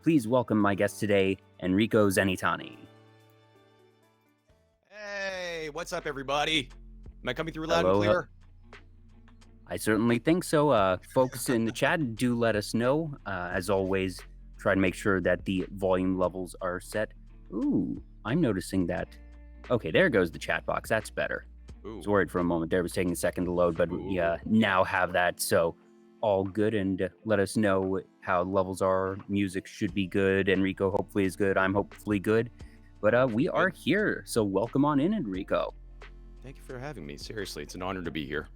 Please welcome my guest today, Enrico Zenitani. Hey, what's up, everybody? Am I coming through loud Hello. and clear? I certainly think so. Folks in the chat, do let us know. As always, try to make sure that the volume levels are set. Ooh, I'm noticing that. Okay, there goes the chat box. That's better. I was worried for a moment there. It was taking a second to load, but we now have that. So all good, and let us know how levels are. Music should be good. Enrico hopefully is good. I'm hopefully good. But we are here, so welcome on in, Enrico. Thank you for having me. Seriously, it's an honor to be here.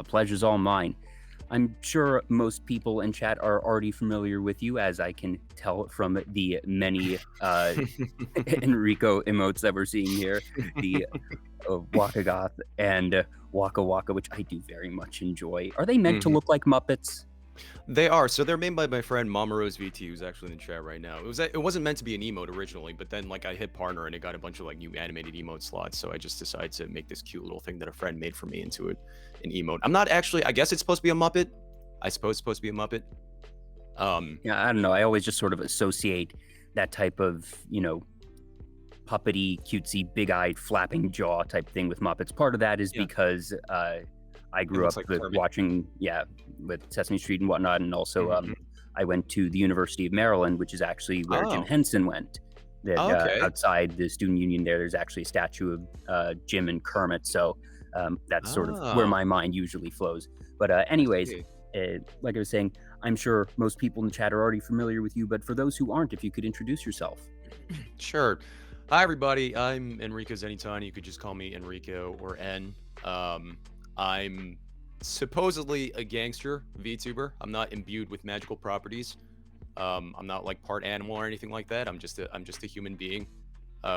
Pleasure's all mine. I'm sure most people in chat are already familiar with you, as I can tell from the many Enrico emotes that we're seeing here. The Wakagoth and Waka Waka, which I do very much enjoy. Are they meant to look like Muppets? They are. So they're made by my friend Mamoros VT, who's actually in the chat right now. It wasn't meant to be an emote originally, but then like I hit partner and it got a bunch of like new animated emote slots. So I just decided to make this cute little thing that a friend made for me into an emote. I'm not actually. I guess it's supposed to be a Muppet. I suppose it's supposed to be a Muppet. Yeah, I don't know. I always just sort of associate that type of, puppety, cutesy, big-eyed, flapping jaw type thing with Muppets. Part of that is because I grew up with watching, with Sesame Street and whatnot, and also I went to the University of Maryland, which is actually where Jim Henson went. Outside the student union there's actually a statue of Jim and Kermit, so that's sort of where my mind usually flows. But anyways, like I was saying, I'm sure most people in the chat are already familiar with you, but for those who aren't, if you could introduce yourself. Sure. Hi, everybody. I'm Enrico Zenitani. You could just call me Enrico or N. I'm supposedly a gangster VTuber. I'm not imbued with magical properties. I'm not like part animal or anything like that. I'm just a human being,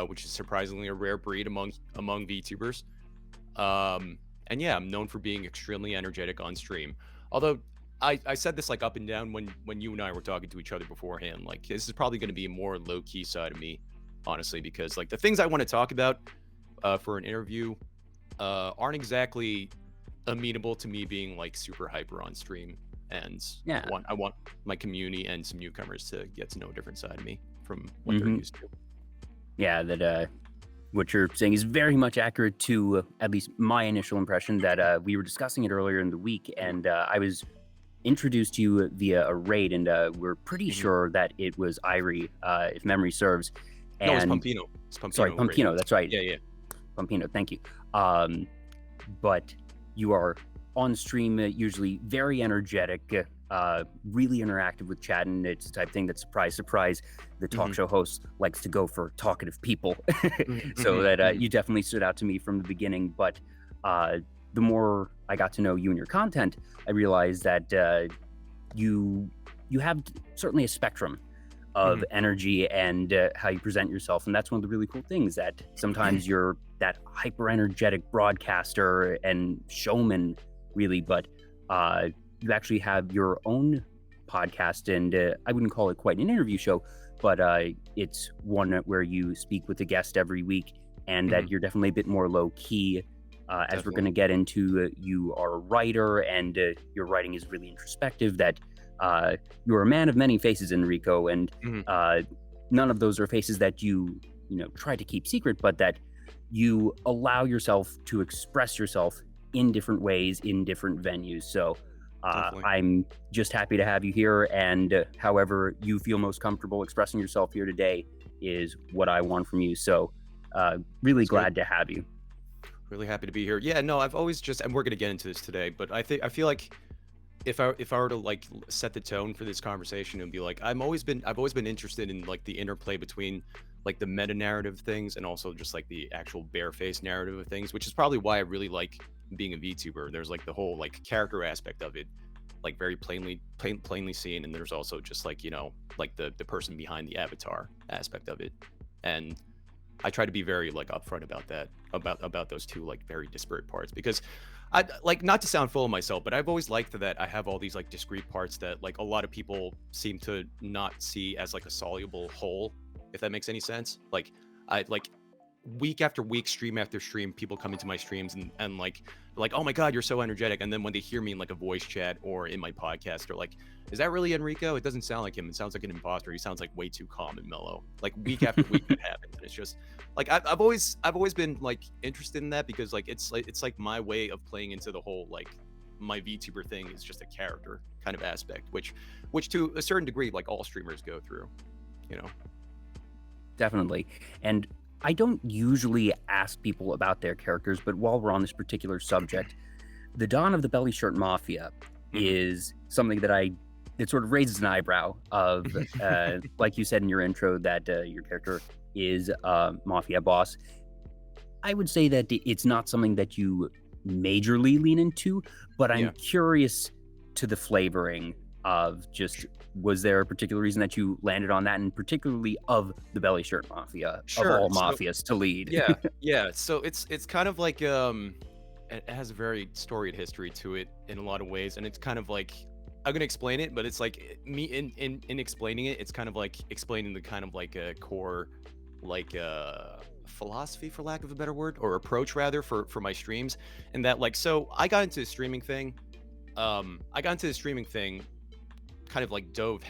which is surprisingly a rare breed among VTubers. And yeah, I'm known for being extremely energetic on stream. Although I said this like up and down when you and I were talking to each other beforehand. Like this is probably going to be a more low key side of me, honestly, because like the things I want to talk about for an interview aren't exactly amenable to me being like super hyper on stream. And I want my community and some newcomers to get to know a different side of me from what they're used to. Yeah, that what you're saying is very much accurate to at least my initial impression. That we were discussing it earlier in the week, and I was introduced to you via a raid, and we're pretty sure that it was Irie, if memory serves. And, no, it's Pumpino. It's Pumpino. Sorry, Pumpino. Raid. That's right. Yeah. Pumpino. Thank you. But you are on stream, usually very energetic, really interactive with chat, and it's the type of thing that, surprise, the talk show host likes to go for talkative people. So that you definitely stood out to me from the beginning. But the more I got to know you and your content, I realized that you have certainly a spectrum of energy and how you present yourself, and that's one of the really cool things, that sometimes you're that hyper energetic broadcaster and showman, really, but you actually have your own podcast, and I wouldn't call it quite an interview show, but it's one where you speak with a guest every week, and that you're definitely a bit more low key. As we're going to get into, you are a writer, and your writing is really introspective, that you're a man of many faces, Enrico, and none of those are faces that you try to keep secret, but that you allow yourself to express yourself in different ways, in different venues. So I'm just happy to have you here, and however you feel most comfortable expressing yourself here today is what I want from you. So really glad to have you. Really happy to be here. Yeah, no, I've always just, and we're gonna get into this today, but I feel like if I were to like set the tone for this conversation and be like, I've always been interested in like the interplay between like the meta narrative things and also just like the actual barefaced narrative of things, which is probably why I really like being a VTuber. There's like the whole like character aspect of it, like very plainly seen, and there's also just like like the person behind the avatar aspect of it, and I try to be very like upfront about that, about those two like very disparate parts, because I like, not to sound full of myself, but I've always liked that I have all these like discrete parts that like a lot of people seem to not see as like a soluble whole, if that makes any sense. Like week after week, stream after stream, people come into my streams and like, oh my god, you're so energetic. And then when they hear me in like a voice chat or in my podcast, they're like, is that really Enrico? It doesn't sound like him. It sounds like an imposter. He sounds like way too calm and mellow. Like week after week that happens. And it's just like I've always been like interested in that, because like it's like my way of playing into the whole like my VTuber thing is just a character kind of aspect, which to a certain degree like all streamers go through, you know. Definitely. And I don't usually ask people about their characters, but while we're on this particular subject, the dawn of the Belly Shirt Mafia is something that it sort of raises an eyebrow of, like you said in your intro, that your character is a mafia boss. I would say that it's not something that you majorly lean into, but I'm curious to the flavoring of just, was there a particular reason that you landed on that, and particularly of the Belly Shirt Mafia, of all mafias to lead? Yeah. So it's kind of like it has a very storied history to it in a lot of ways, and it's kind of like, I'm gonna explain it, but it's like me in explaining it, it's kind of like explaining the kind of like a core like philosophy, for lack of a better word, or approach rather, for my streams. And that, like, so I got into the streaming thing kind of like dove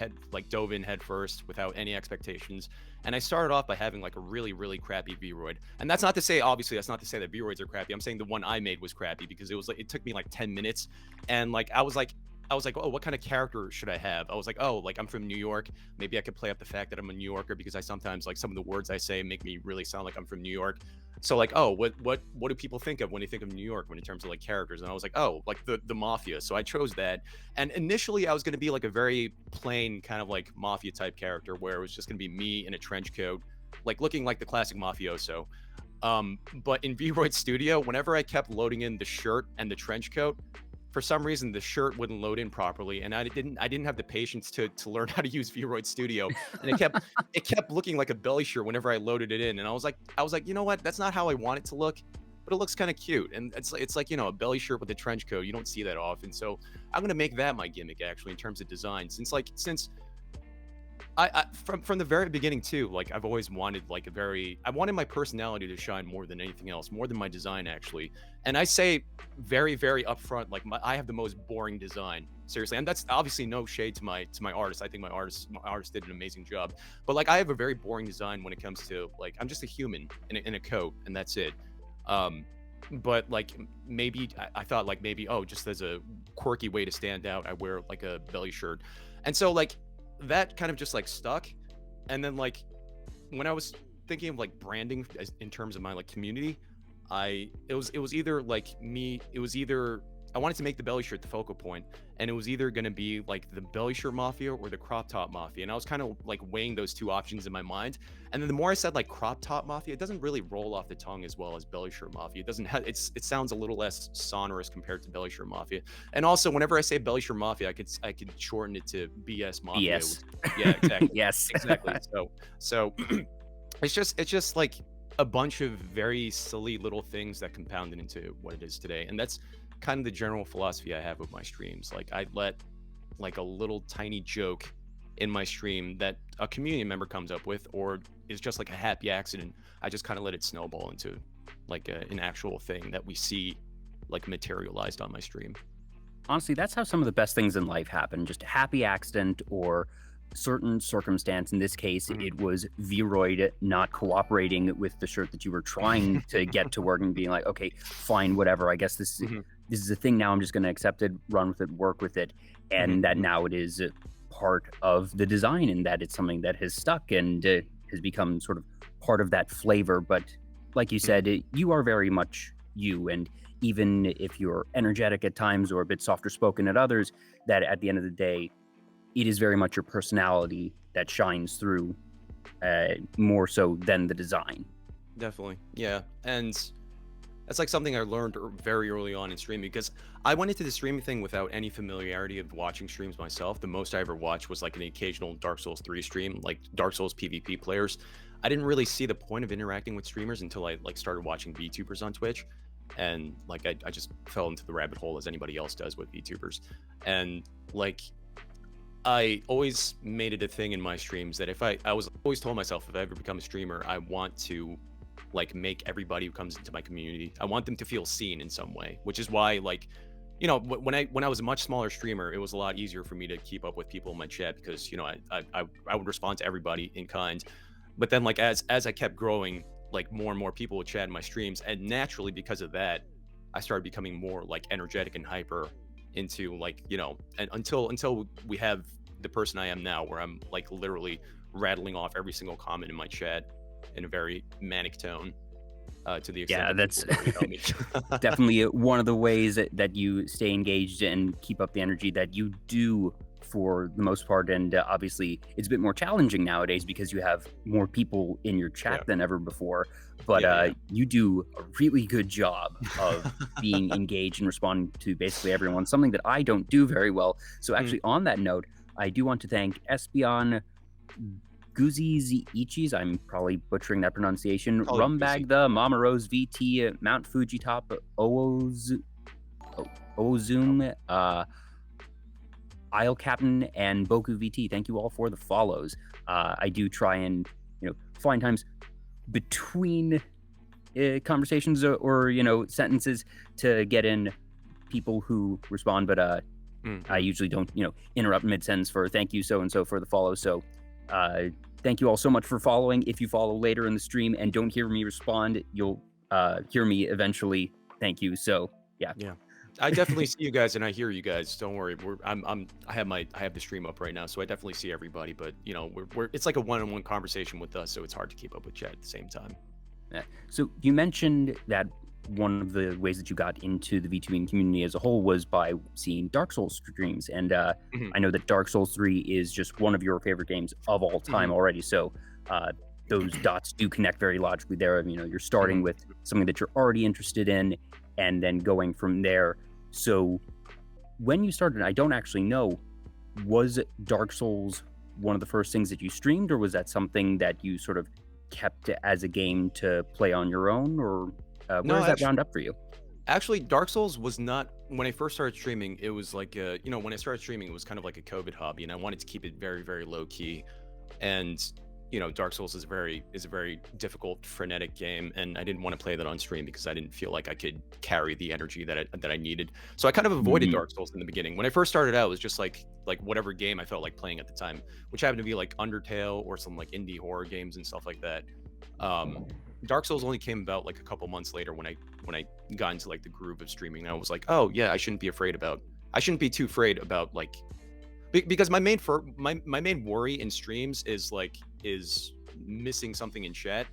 in head first without any expectations. And I started off by having like a really crappy Vroid. And that's not to say, obviously, that's not to say that Vroids are crappy. I'm saying the one I made was crappy, because it was like, it took me like 10 minutes. And like I was like, oh, what kind of character should I have? I was like, oh, like I'm from New York. Maybe I could play up the fact that I'm a New Yorker, because I sometimes, like, some of the words I say make me really sound like I'm from New York. So like, oh, what do people think of when they think of New York, when in terms of like characters? And I was like, oh, like the mafia. So I chose that. And initially I was going to be like a very plain kind of like mafia type character, where it was just going to be me in a trench coat, like looking like the classic mafioso. But in Vroid Studio, whenever I kept loading in the shirt and the trench coat, for some reason the shirt wouldn't load in properly, and I didn't have the patience to learn how to use Vroid Studio, and it kept looking like a belly shirt whenever I loaded it in. And I was like, you know what, that's not how I want it to look, but it looks kind of cute. And it's like, you know, a belly shirt with a trench coat, you don't see that often. So I'm gonna make that my gimmick, actually, in terms of design, since I from the very beginning too, like I've always wanted like I wanted my personality to shine more than anything else, more than my design, actually. And I say very upfront, like I have the most boring design, seriously. And that's obviously no shade to my artist. I think my artist did an amazing job. But like I have a very boring design when it comes to, like, I'm just a human in a coat, and that's it. But like maybe I thought, like, maybe, oh, just as a quirky way to stand out, I wear like a belly shirt. And so like that kind of just like stuck. And then like when I was thinking of like branding in terms of my like community, it was either I wanted to make the belly shirt the focal point, and it was either going to be like the belly shirt mafia or the crop top mafia. And I was kind of like weighing those two options in my mind. And then the more I said like crop top mafia, it doesn't really roll off the tongue as well as belly shirt mafia. It doesn't have, it sounds a little less sonorous compared to belly shirt mafia. And also, whenever I say belly shirt mafia, I could shorten it to BS mafia. BS. Yeah, exactly. Yes. Exactly. So it's just like a bunch of very silly little things that compounded into what it is today. And that's kind of the general philosophy I have with my streams. Like I let like a little tiny joke in my stream that a community member comes up with, or is just like a happy accident. I just kind of let it snowball into like an actual thing that we see like materialized on my stream. Honestly, that's how some of the best things in life happen. Just a happy accident or certain circumstance. In this case, it was Vroid not cooperating with the shirt that you were trying to get to work, and being like, okay, fine, whatever. I guess this is a thing now. I'm just going to accept it, run with it, work with it. And that now it is part of the design, and that it's something that has stuck and has become sort of part of that flavor. But like you said, you are very much you. And even if you're energetic at times or a bit softer spoken at others, that at the end of the day, it is very much your personality that shines through more so than the design. Definitely. Yeah. And that's like something I learned very early on in streaming, because I went into the streaming thing without any familiarity of watching streams myself. The most I ever watched was like an occasional Dark Souls 3 stream, like Dark Souls PvP players. I didn't really see the point of interacting with streamers until I like started watching VTubers on Twitch. And like I just fell into the rabbit hole as anybody else does with VTubers. And like I always made it a thing in my streams that if I was always told myself, if I ever become a streamer, I want to like make everybody who comes into my community, I want them to feel seen in some way, which is why like, you know, when I was a much smaller streamer, it was a lot easier for me to keep up with people in my chat because, you know, I would respond to everybody in kind. But then like as I kept growing, like more and more people would chat in my streams, and naturally because of that, I started becoming more like energetic and hyper into like, you know, and until we have the person I am now, where I'm like literally rattling off every single comment in my chat in a very manic tone, to the extent Yeah, that that's people really know me. definitely one of the ways that you stay engaged and keep up the energy that you do for the most part. And obviously, it's a bit more challenging nowadays because you have more people in your chat Yeah. than ever before. But Yeah, you do a really good job of being engaged and responding to basically everyone, something that I don't do very well. So, Mm. actually, on that note, I do want to thank Espion Guzi Ichis, I'm probably butchering that pronunciation. Call it Guzi. Rumbag the Mama Rose VT, Mount Fujitop, Ozum, Isle Captain, and Boku VT. Thank you all for the follows. I do try and find times between conversations or sentences to get in people who respond, but I usually don't interrupt mid sentence for thank you so and so for the follow. So thank you all so much for following. If you follow later in the stream and don't hear me respond, you'll hear me eventually. Thank you. So yeah. I definitely see you guys and I hear you guys. Don't worry. I have the stream up right now, so I definitely see everybody. But you know, it's like a one-on-one conversation with us, so it's hard to keep up with chat at the same time. Yeah. So you mentioned that one of the ways that you got into the VTubing community as a whole was by seeing Dark Souls streams, and I know that Dark Souls 3 is just one of your favorite games of all time already. So those dots do connect very logically there. You're starting with something that you're already interested in, and then going from there. So when you started, I don't actually know, was Dark Souls one of the first things that you streamed, or was that something that you sort of kept as a game to play on your own, or where does that round up for you? Actually, Dark Souls was not, when I first started streaming, it was like, when I started streaming, it was kind of like a COVID hobby, and I wanted to keep it very, very low key. And, Dark Souls is a very difficult, frenetic game, and I didn't want to play that on stream because I didn't feel like I could carry the energy that I needed. So I kind of avoided Dark Souls in the beginning. When I first started out, it was just like whatever game I felt like playing at the time, which happened to be like Undertale or some like indie horror games and stuff like that. Dark Souls only came about like a couple months later when I got into like the groove of streaming. I was like, oh yeah, I shouldn't be too afraid about like, because my main worry in streams is missing something in chat,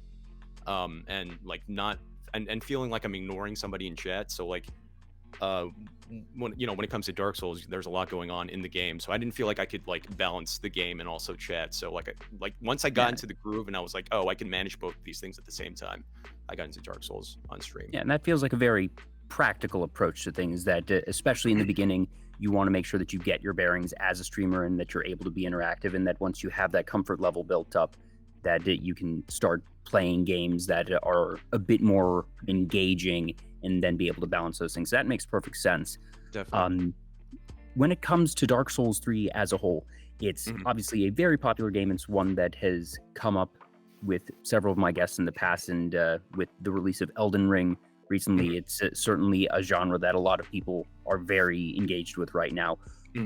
and like not and feeling like I'm ignoring somebody in chat. So like when it comes to Dark Souls, there's a lot going on in the game, so I didn't feel like I could like balance the game and also chat. So like once I got into the groove and I was like, oh, I can manage both of these things at the same time, I got into Dark Souls on stream. Yeah, and that feels like a very practical approach to things that especially in the beginning, you want to make sure that you get your bearings as a streamer and that you're able to be interactive, and that once you have that comfort level built up, that you can start playing games that are a bit more engaging and then be able to balance those things. That makes perfect sense. Definitely. When it comes to Dark Souls 3 as a whole, it's obviously a very popular game. It's one that has come up with several of my guests in the past, and with the release of Elden Ring recently, it's certainly a genre that a lot of people are very engaged with right now.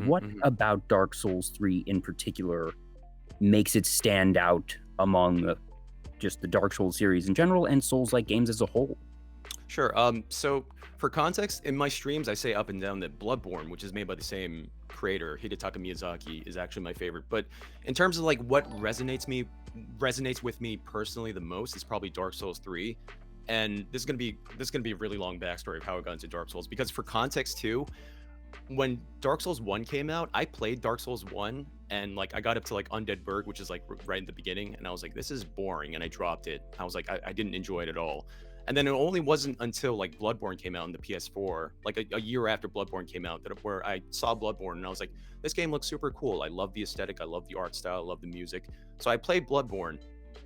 What about Dark Souls 3 in particular makes it stand out among just the Dark Souls series in general and Souls-like games as a whole? Sure. So for context, in my streams, I say up and down that Bloodborne, which is made by the same creator, Hidetaka Miyazaki, is actually my favorite. But in terms of like what resonates with me personally the most is probably Dark Souls 3. And this is gonna be a really long backstory of how I got into Dark Souls, because for context too, when Dark Souls 1 came out, I played Dark Souls 1 and like I got up to like Undead Burg, which is like right in the beginning, and I was like, this is boring, and I dropped it. I was like, I didn't enjoy it at all. And then it only wasn't until like Bloodborne came out on the PS4, like a year after Bloodborne came out, where I saw Bloodborne and I was like, this game looks super cool. I love the aesthetic, I love the art style, I love the music. So I played Bloodborne.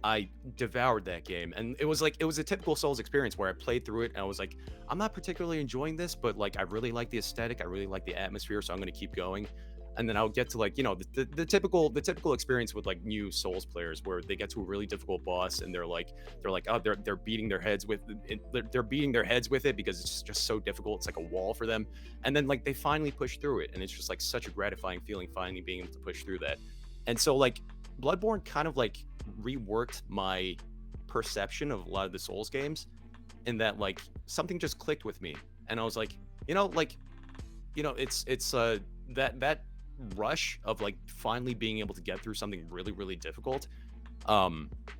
I devoured that game, and it was a typical Souls experience where I played through it and I was like, I'm not particularly enjoying this, but like I really like the aesthetic, I really like the atmosphere, so I'm going to keep going. and then I'll get to like the typical experience with like new Souls players where they get to a really difficult boss and they're like oh they're beating their heads with it, they're beating their heads with it because it's just so difficult. It's like a wall for them, and then like they finally push through it, and it's just like such a gratifying feeling finally being able to push through that. And so like Bloodborne kind of like reworked my perception of a lot of the Souls games, in that like something just clicked with me, and I was like, it's that rush of like finally being able to get through something really really difficult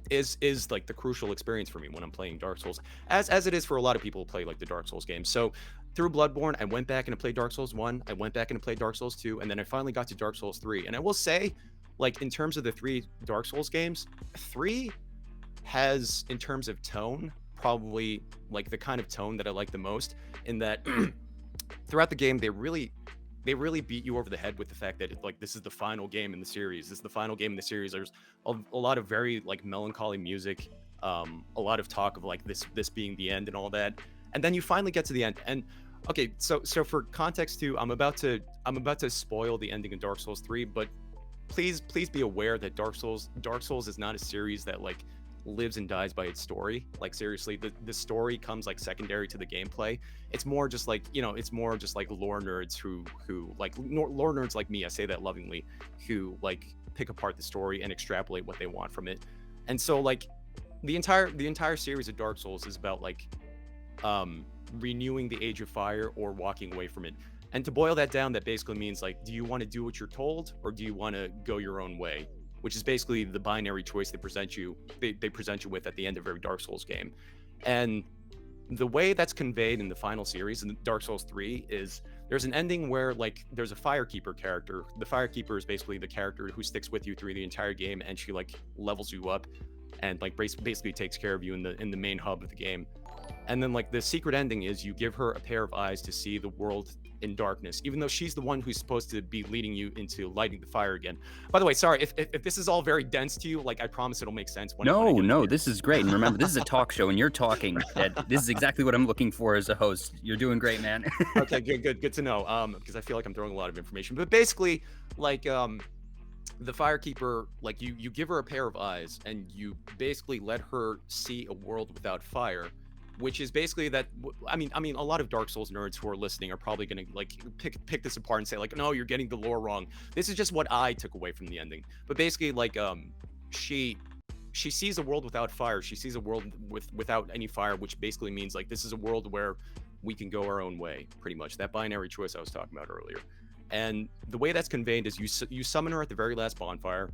is like the crucial experience for me when I'm playing Dark Souls, as it is for a lot of people who play like the Dark Souls games. So through Bloodborne, I went back and I played Dark Souls 1, I went back and I played Dark Souls 2, and then I finally got to Dark Souls 3. And I will say, like, in terms of the 3 Dark Souls games, 3 has, in terms of tone, probably like the kind of tone that I like the most, in that throughout the game they really beat you over the head with the fact that like this is the final game in the series. This is the final game in the series. There's a lot of very like melancholy music, a lot of talk of like this being the end and all that. And then you finally get to the end. And okay, so for context too, I'm about to spoil the ending of Dark Souls 3, but please be aware that Dark Souls is not a series that like lives and dies by its story. Like seriously, the story comes like secondary to the gameplay. It's more just like it's more just like lore nerds who like lore nerds like me, I say that lovingly, who like pick apart the story and extrapolate what they want from it. And so like the entire series of Dark Souls is about like renewing the Age of Fire or walking away from it. And to boil that down, that basically means like, do you want to do what you're told, or do you want to go your own way? Which is basically the binary choice they present you with at the end of every Dark Souls game. And the way that's conveyed in the final series in Dark Souls 3 is there's an ending where like there's a Firekeeper character. The Firekeeper is basically the character who sticks with you through the entire game, and she like levels you up and like basically takes care of you in the main hub of the game. And then like the secret ending is you give her a pair of eyes to see the world in darkness, even though she's the one who's supposed to be leading you into lighting the fire again. By the way, sorry if this is all very dense to you, like I promise it'll make sense when No, this is great. And remember, this is a talk show and you're talking. This is exactly what I'm looking for as a host. You're doing great, man. Okay, good to know. Because I feel like I'm throwing a lot of information. But basically, like the Firekeeper, like you give her a pair of eyes and you basically let her see a world without fire, which is basically that. I mean, a lot of Dark Souls nerds who are listening are probably gonna like pick this apart and say like, no, you're getting the lore wrong. This is just what I took away from the ending. But basically, like, she sees a world without fire. She sees a world without any fire, which basically means like this is a world where we can go our own way, pretty much. That binary choice I was talking about earlier. And the way that's conveyed is you summon her at the very last bonfire.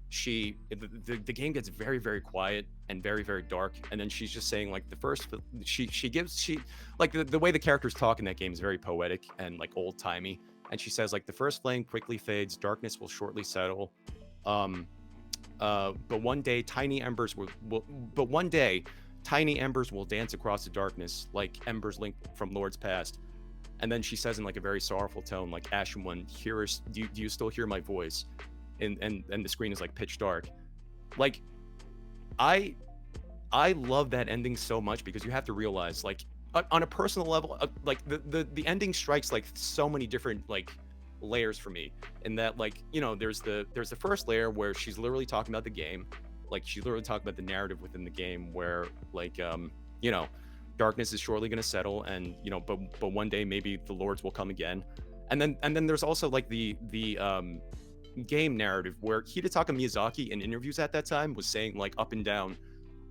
The game gets very very quiet and very very dark, and then she's just saying like the first the way the characters talk in that game is very poetic and like old timey, and she says like the first flame quickly fades, darkness will shortly settle, but one day tiny embers will dance across the darkness like embers linked from Lords past. And then she says in like a very sorrowful tone, like, Ashen One, do you still hear my voice? And the screen is like pitch dark. Like, I love that ending so much, because you have to realize, like, on a personal level, like the ending strikes like so many different like layers for me. In that, like, there's the first layer where she's literally talking about the game, like she's literally talking about the narrative within the game, where like darkness is surely going to settle, and but one day maybe the Lords will come again. And then there's also like the game narrative, where Hidetaka Miyazaki in interviews at that time was saying like up and down,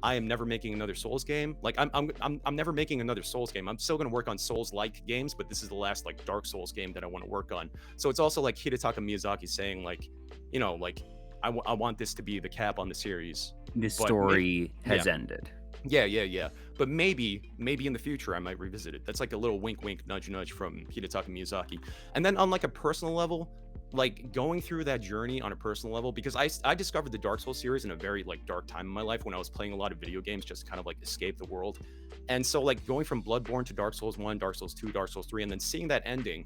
I am never making another Souls game. Like I'm never making another Souls game. I'm still going to work on Souls-like games, but this is the last like Dark Souls game that I want to work on. So it's also like Hidetaka Miyazaki saying like, like I want this to be the cap on the series. This story has ended. Yeah. But maybe in the future I might revisit it. That's like a little wink, nudge, nudge from Hidetaka Miyazaki. And then on like a personal level, like going through that journey on a personal level, because I discovered the Dark Souls series in a very like dark time in my life when I was playing a lot of video games just to kind of like escape the world. And so like going from Bloodborne to Dark Souls 1, Dark Souls 2, Dark Souls 3, and then seeing that ending,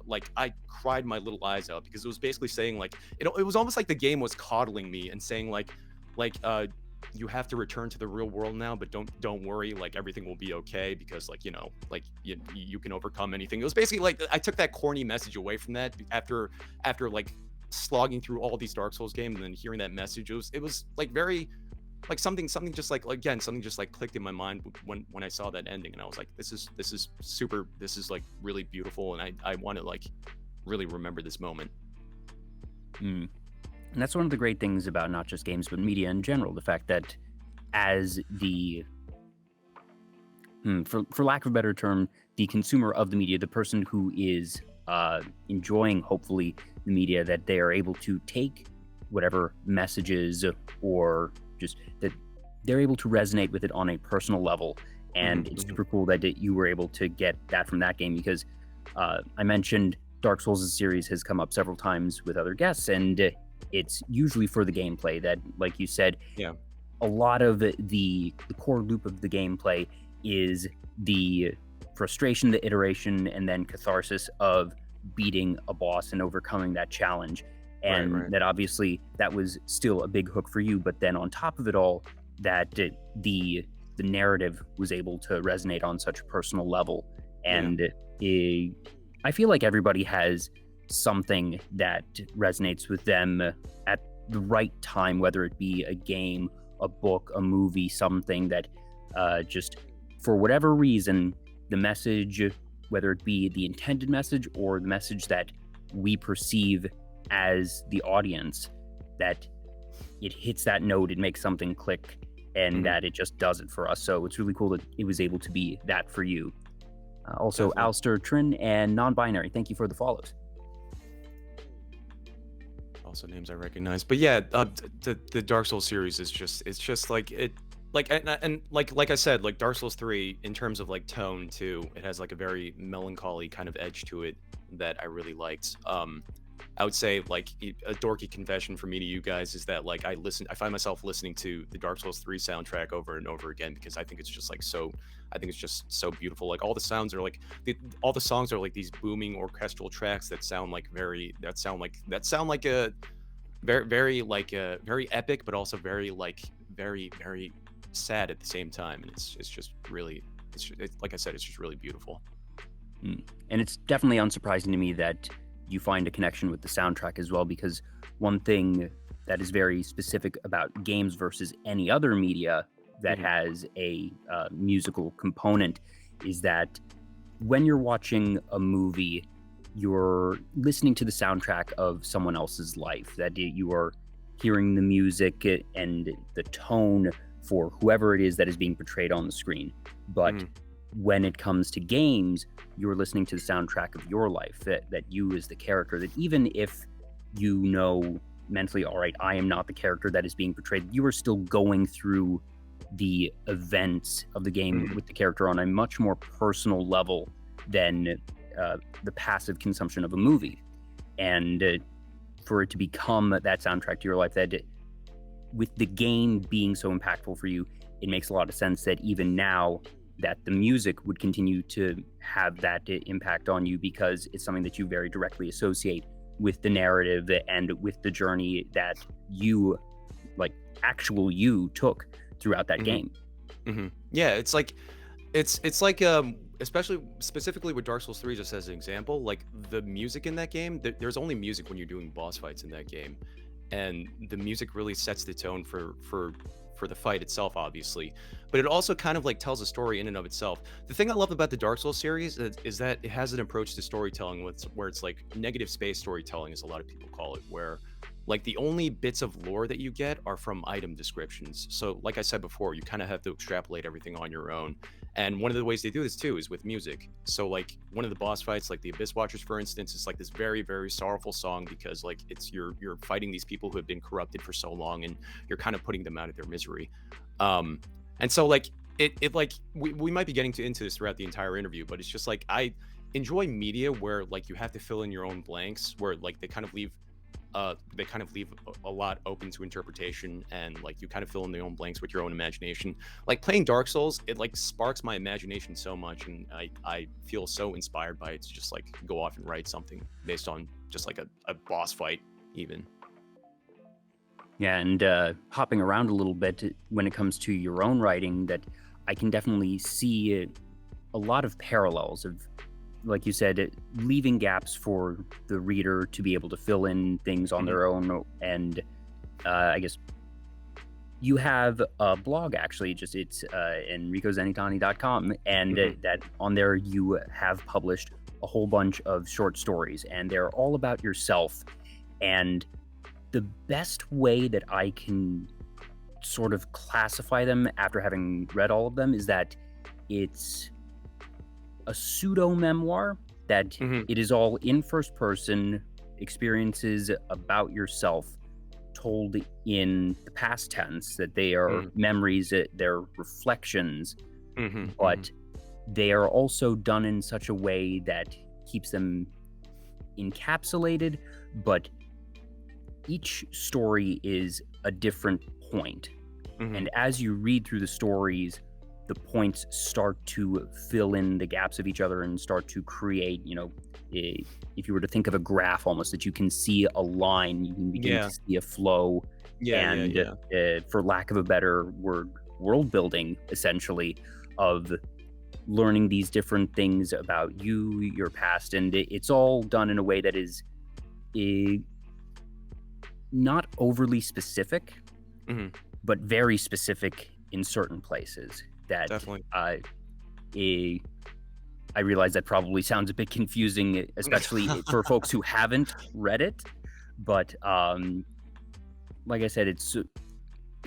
like I cried my little eyes out, because it was basically saying like it was almost like the game was coddling me and saying like you have to return to the real world now, but don't worry, like everything will be okay because like, you know, like you can overcome anything. It was basically like I took that corny message away from that after like slogging through all these Dark Souls games and then hearing that message. It was like very like something just like again something just like clicked in my mind when I saw that ending, and I was like, this is super, this is like really beautiful, and I want to like really remember this moment. And that's one of the great things about not just games but media in general, the fact that as the for lack of a better term, the consumer of the media, the person who is enjoying hopefully the media, that they are able to take whatever messages or just that they're able to resonate with it on a personal level. And it's super cool that you were able to get that from that game, because I mentioned Dark Souls' series has come up several times with other guests, and it's usually for the gameplay that, like you said, Yeah. a lot of the core loop of the gameplay is the frustration, the iteration, and then catharsis of beating a boss and overcoming that challenge. And Right. that obviously that was still a big hook for you, but then on top of it all, that the narrative was able to resonate on such a personal level. And I feel like everybody has something that resonates with them at the right time, whether it be a game, a book, a movie, something that just for whatever reason, the message, whether it be the intended message or the message that we perceive as the audience, that it hits that note, it makes something click, and that it just does it for us. So it's really cool that it was able to be that for you. Also, Definitely. Alster, Trin, and Non-Binary, thank you for the follows. Also names I recognize, but yeah, the Dark Souls series is just like it, like and like I said, like Dark Souls 3 in terms of like tone too, it has like a very melancholy kind of edge to it that I really liked. I would say like a dorky confession for me to you guys is that like I find myself listening to the Dark Souls 3 soundtrack over and over again because I think it's just like so, I think it's just so beautiful. Like all the sounds are like all the songs are like these booming orchestral tracks that sound like a very epic, but also very like very sad at the same time, and it's just really it's like I said, it's just really beautiful. And it's definitely unsurprising to me that you find a connection with the soundtrack as well, because one thing that is very specific about games versus any other media that has a musical component is that when you're watching a movie, you're listening to the soundtrack of someone else's life, that you are hearing the music and the tone for whoever it is that is being portrayed on the screen. But when it comes to games, you're listening to the soundtrack of your life, that you is the character, that even if you know mentally, all right, I am not the character that is being portrayed, you are still going through the events of the game with the character on a much more personal level than the passive consumption of a movie. And for it to become that soundtrack to your life, that with the game being so impactful for you, it makes a lot of sense that even now that the music would continue to have that impact on you, because it's something that you very directly associate with the narrative and with the journey that you, like actual you, took throughout that game. Yeah, it's like especially specifically with Dark Souls 3, just as an example, like the music in that game, there's only music when you're doing boss fights in that game, and the music really sets the tone for the fight itself, obviously, but it also kind of like tells a story in and of itself. The thing I love about the Dark Souls series is that it has an approach to storytelling where it's like negative space storytelling, as a lot of people call it, where like the only bits of lore that you get are from item descriptions. So like I said before, you kind of have to extrapolate everything on your own. And one of the ways they do this too is with music. So like one of the boss fights, like the Abyss Watchers, for instance, is like this very sorrowful song, because like it's you're fighting these people who have been corrupted for so long, and you're kind of putting them out of their misery. And so like it like we might be getting into this throughout the entire interview, but it's just like I enjoy media where like you have to fill in your own blanks, where like they kind of leave a lot open to interpretation, and like you kind of fill in the own blanks with your own imagination. Like playing Dark Souls, it like sparks my imagination so much, and I feel so inspired by it to just like go off and write something based on just like a boss fight even. Yeah, and hopping around a little bit when it comes to your own writing, that I can definitely see a lot of parallels of, like you said, leaving gaps for the reader to be able to fill in things on Mhm. their own. And I guess you have a blog, actually, just it's enricozenitani.com, and Mhm. that on there you have published a whole bunch of short stories, and they're all about yourself. And the best way that I can sort of classify them after having read all of them is that it's a pseudo memoir, that Mhm. it is all in first person experiences about yourself told in the past tense, that they are Mhm. memories, they're reflections, Mhm. Mhm. but they are also done in such a way that keeps them encapsulated, but each story is a different point. Mhm. And as you read through the stories, the points start to fill in the gaps of each other and start to create, if you were to think of a graph almost, that you can see a line, you can begin Yeah. to see a flow, Yeah. Yeah. and Yeah. for lack of a better word, world building, essentially, of learning these different things about you, your past. And it's all done in a way that is uh, not overly specific, Mhm. but very specific in certain places. That Definitely. eh, I realize that probably sounds a bit confusing, especially for folks who haven't read it. But like I said, it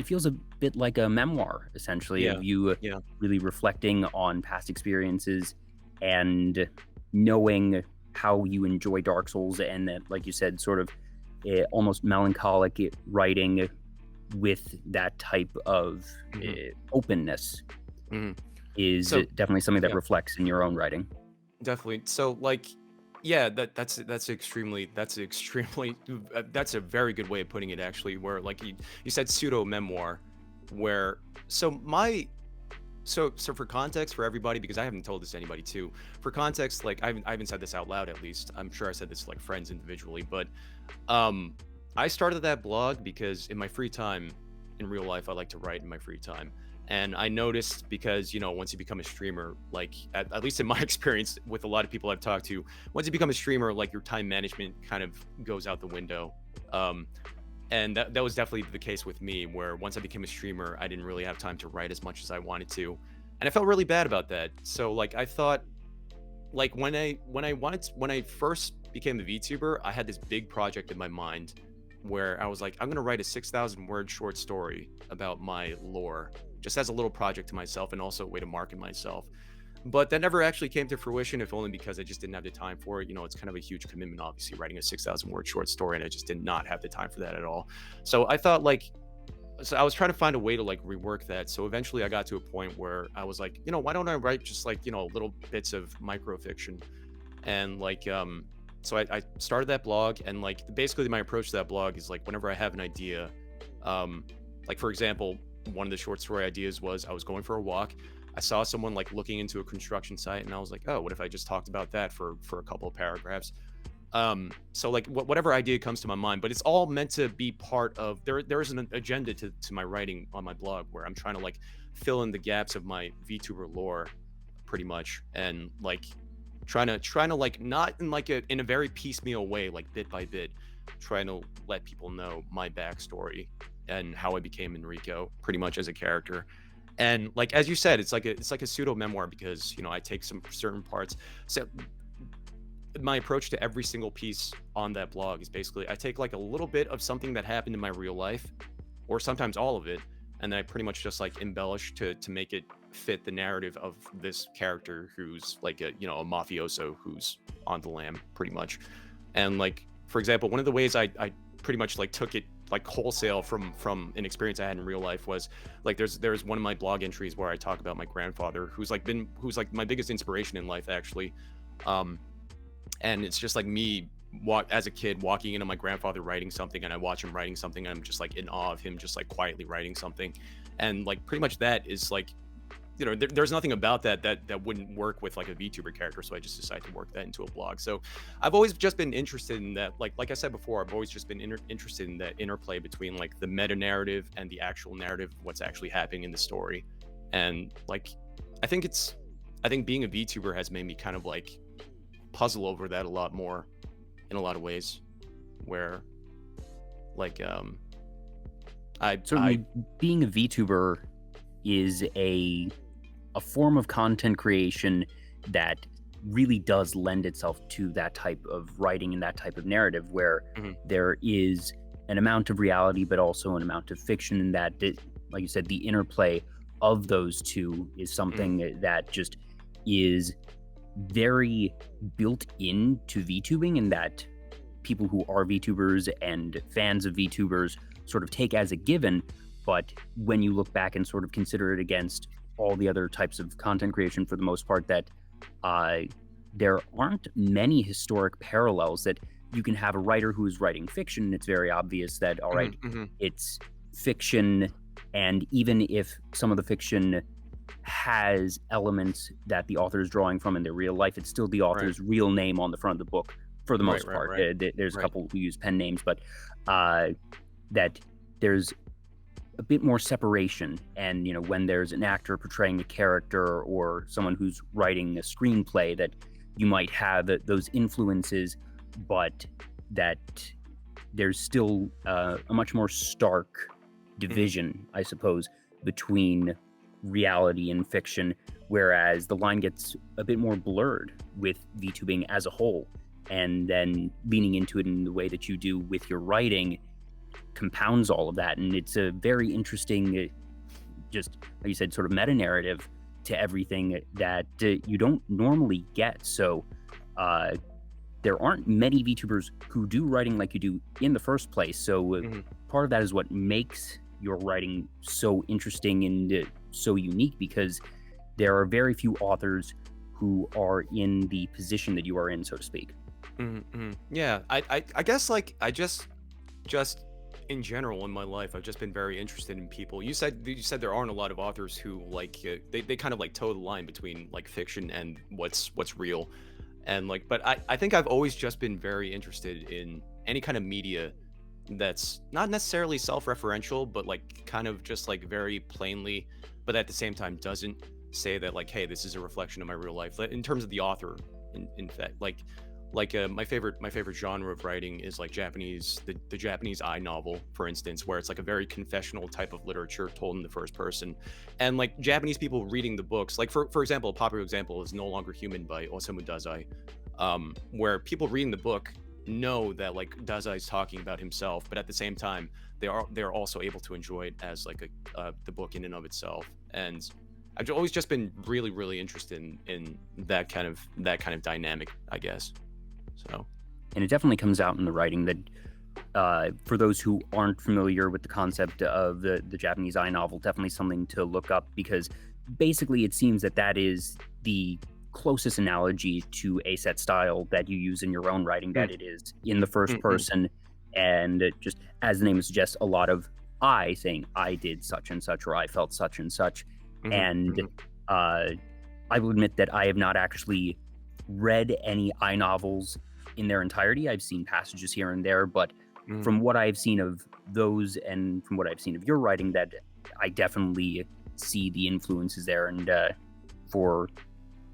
feels a bit like a memoir, essentially, Yeah. of you Yeah. really reflecting on past experiences and knowing how you enjoy Dark Souls, and that, like you said, sort of almost melancholic writing with that type of Mhm. openness Mhm. is So definitely something that yeah. reflects in your own writing. Definitely. So, like, yeah, that's extremely that's a very good way of putting it, actually. Where, like, you said pseudo memoir, where so my so for context for everybody, because I haven't told this to anybody too. For context, like I haven't said this out loud, at least. I'm sure I said this to, like, friends individually, but um I started that blog because in my free time in real life I like to write in my free time. And I noticed, because, once you become a streamer, like at least in my experience with a lot of people I've talked to, once you become a streamer, like your time management kind of goes out the window. Um and that was definitely the case with me, where once I became a streamer, I didn't really have time to write as much as I wanted to. And I felt really bad about that. So, like, I thought, like, when I first became a VTuber, I had this big project in my mind where I was like, I'm gonna write a 6,000 word short story about my lore, just as a little project to myself and also a way to market myself. But that never actually came to fruition, if only because I just didn't have the time for it. It's kind of a huge commitment, obviously, writing a 6,000 word short story, and I just did not have the time for that at all. So I thought, like, so I was trying to find a way to, like, rework that. So eventually I got to a point where I was like, why don't I write just, like, little bits of micro fiction? And, like, so I started that blog, and, like, basically my approach to that blog is, like, whenever I have an idea, um, like, for example, one of the short story ideas was I was going for a walk. I saw someone, like, looking into a construction site, and I was like, oh, what if I just talked about that for a couple of paragraphs? So, like, whatever idea comes to my mind, but it's all meant to be part of, there is an agenda to my writing on my blog, where I'm trying to, like, fill in the gaps of my VTuber lore, pretty much. And, like, trying to, like, not in, like, in a very piecemeal way, like bit by bit, trying to let people know my backstory and how I became Enrico, pretty much, as a character. And, like, as you said, it's like a pseudo memoir, because I take some certain parts. So my approach to every single piece on that blog is basically I take, like, a little bit of something that happened in my real life, or sometimes all of it, and then I pretty much just, like, embellish to make it fit the narrative of this character, who's like a mafioso who's on the lam, pretty much. And, like, for example, one of the ways I pretty much, like, took it, like, wholesale from an experience I had in real life was, like, there's one of my blog entries where I talk about my grandfather, who's like my biggest inspiration in life, actually. um and it's just like me, as a kid, walking into my grandfather writing something, and I watch him writing something, and I'm just, like, in awe of him, just, like, quietly writing something. And, like, pretty much that is, like, there's nothing about that wouldn't work with like a VTuber character, so I just decided to work that into a blog. So I've always just been interested in that, like I said before, I've always just been interested in that interplay between like the meta narrative and the actual narrative, what's actually happening in the story. And like I think being a VTuber has made me kind of like puzzle over that a lot more in a lot of ways, where like Certainly, being a VTuber is a form of content creation that really does lend itself to that type of writing and that type of narrative, where there is an amount of reality but also an amount of fiction, and that, like you said, the interplay of those two is something that just is very built into VTubing, and that people who are VTubers and fans of VTubers sort of take as a given. But when you look back and sort of consider it against all the other types of content creation, for the most part, that there aren't many historic parallels. That you can have a writer who is writing fiction, and it's very obvious that, all right, it's fiction, and even if some of the fiction has elements that the author is drawing from in their real life, it's still the author's real name on the front of the book for the most part. There's a couple who use pen names, but that there's a bit more separation. And when there's an actor portraying a character or someone who's writing a screenplay, that you might have those influences, but that there's still a much more stark division, I suppose, between reality and fiction, whereas the line gets a bit more blurred with VTubing as a whole. And then leaning into it in the way that you do with your writing compounds all of that, and it's a very interesting, just like you said, sort of meta narrative to everything that you don't normally get. So there aren't many VTubers who do writing like you do in the first place. So part of that is what makes your writing so interesting and so unique, because there are very few authors who are in the position that you are in, so to speak. Yeah, I guess like I just in general in my life, I've just been very interested in people. You said there aren't a lot of authors who like they kind of like toe the line between like fiction and what's real, and like, but I think I've always just been very interested in any kind of media that's not necessarily self-referential, but like kind of just like very plainly, but at the same time doesn't say that like, hey, this is a reflection of my real life. In terms of the author, in fact, like my favorite genre of writing is like the Japanese I novel, for instance, where it's like a very confessional type of literature told in the first person, and like Japanese people reading the books, like for example, a popular example is No Longer Human by Osamu Dazai, where people reading the book know that like Dazai's talking about himself, but at the same time they're also able to enjoy it as like the book in and of itself. And I've always just been really interested in that kind of dynamic, I guess. So, and it definitely comes out in the writing that for those who aren't familiar with the concept of the Japanese I novel, definitely something to look up, because basically it seems that is the closest analogy to a set style that you use in your own writing, that it is in the first person, and just as the name suggests, a lot of I saying I did such and such, or I felt such and such. And I will admit that I have not actually read any I novels in their entirety. I've seen passages here and there, but from what I've seen of those and from what I've seen of your writing, that I definitely see the influences there. And for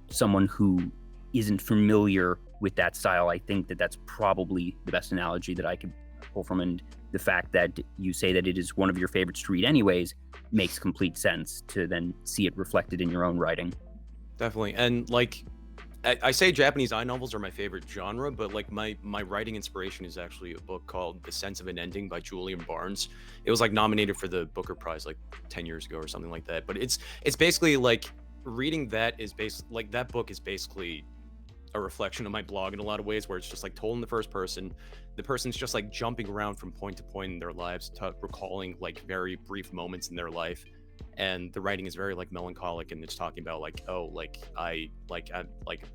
someone who isn't familiar with that style, I think that that's probably the best analogy that I could pull from. And the fact that you say that it is one of your favorites to read anyways makes complete sense to then see it reflected in your own writing. Definitely. And like I say Japanese I novels are my favorite genre, but like my writing inspiration is actually a book called The Sense of an Ending by Julian Barnes. It was like nominated for the Booker Prize like 10 years ago or something like that. But it's basically like reading that is like that book is basically a reflection of my blog in a lot of ways, where it's just like told in the first person. The person's just like jumping around from point to point in their lives, recalling like very brief moments in their life, and the writing is very like melancholic, and it's talking about like, oh, like I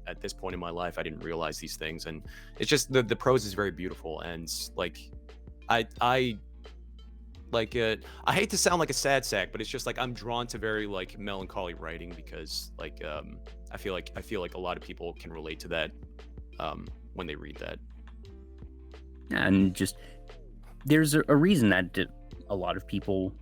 at this point in my life I didn't realize these things, and it's just the prose is very beautiful. And like I Like, I hate to sound like a sad sack, but it's just like I'm drawn to very like melancholy writing because like I feel like a lot of people can relate to that when they read that. And just there's a reason that a lot of people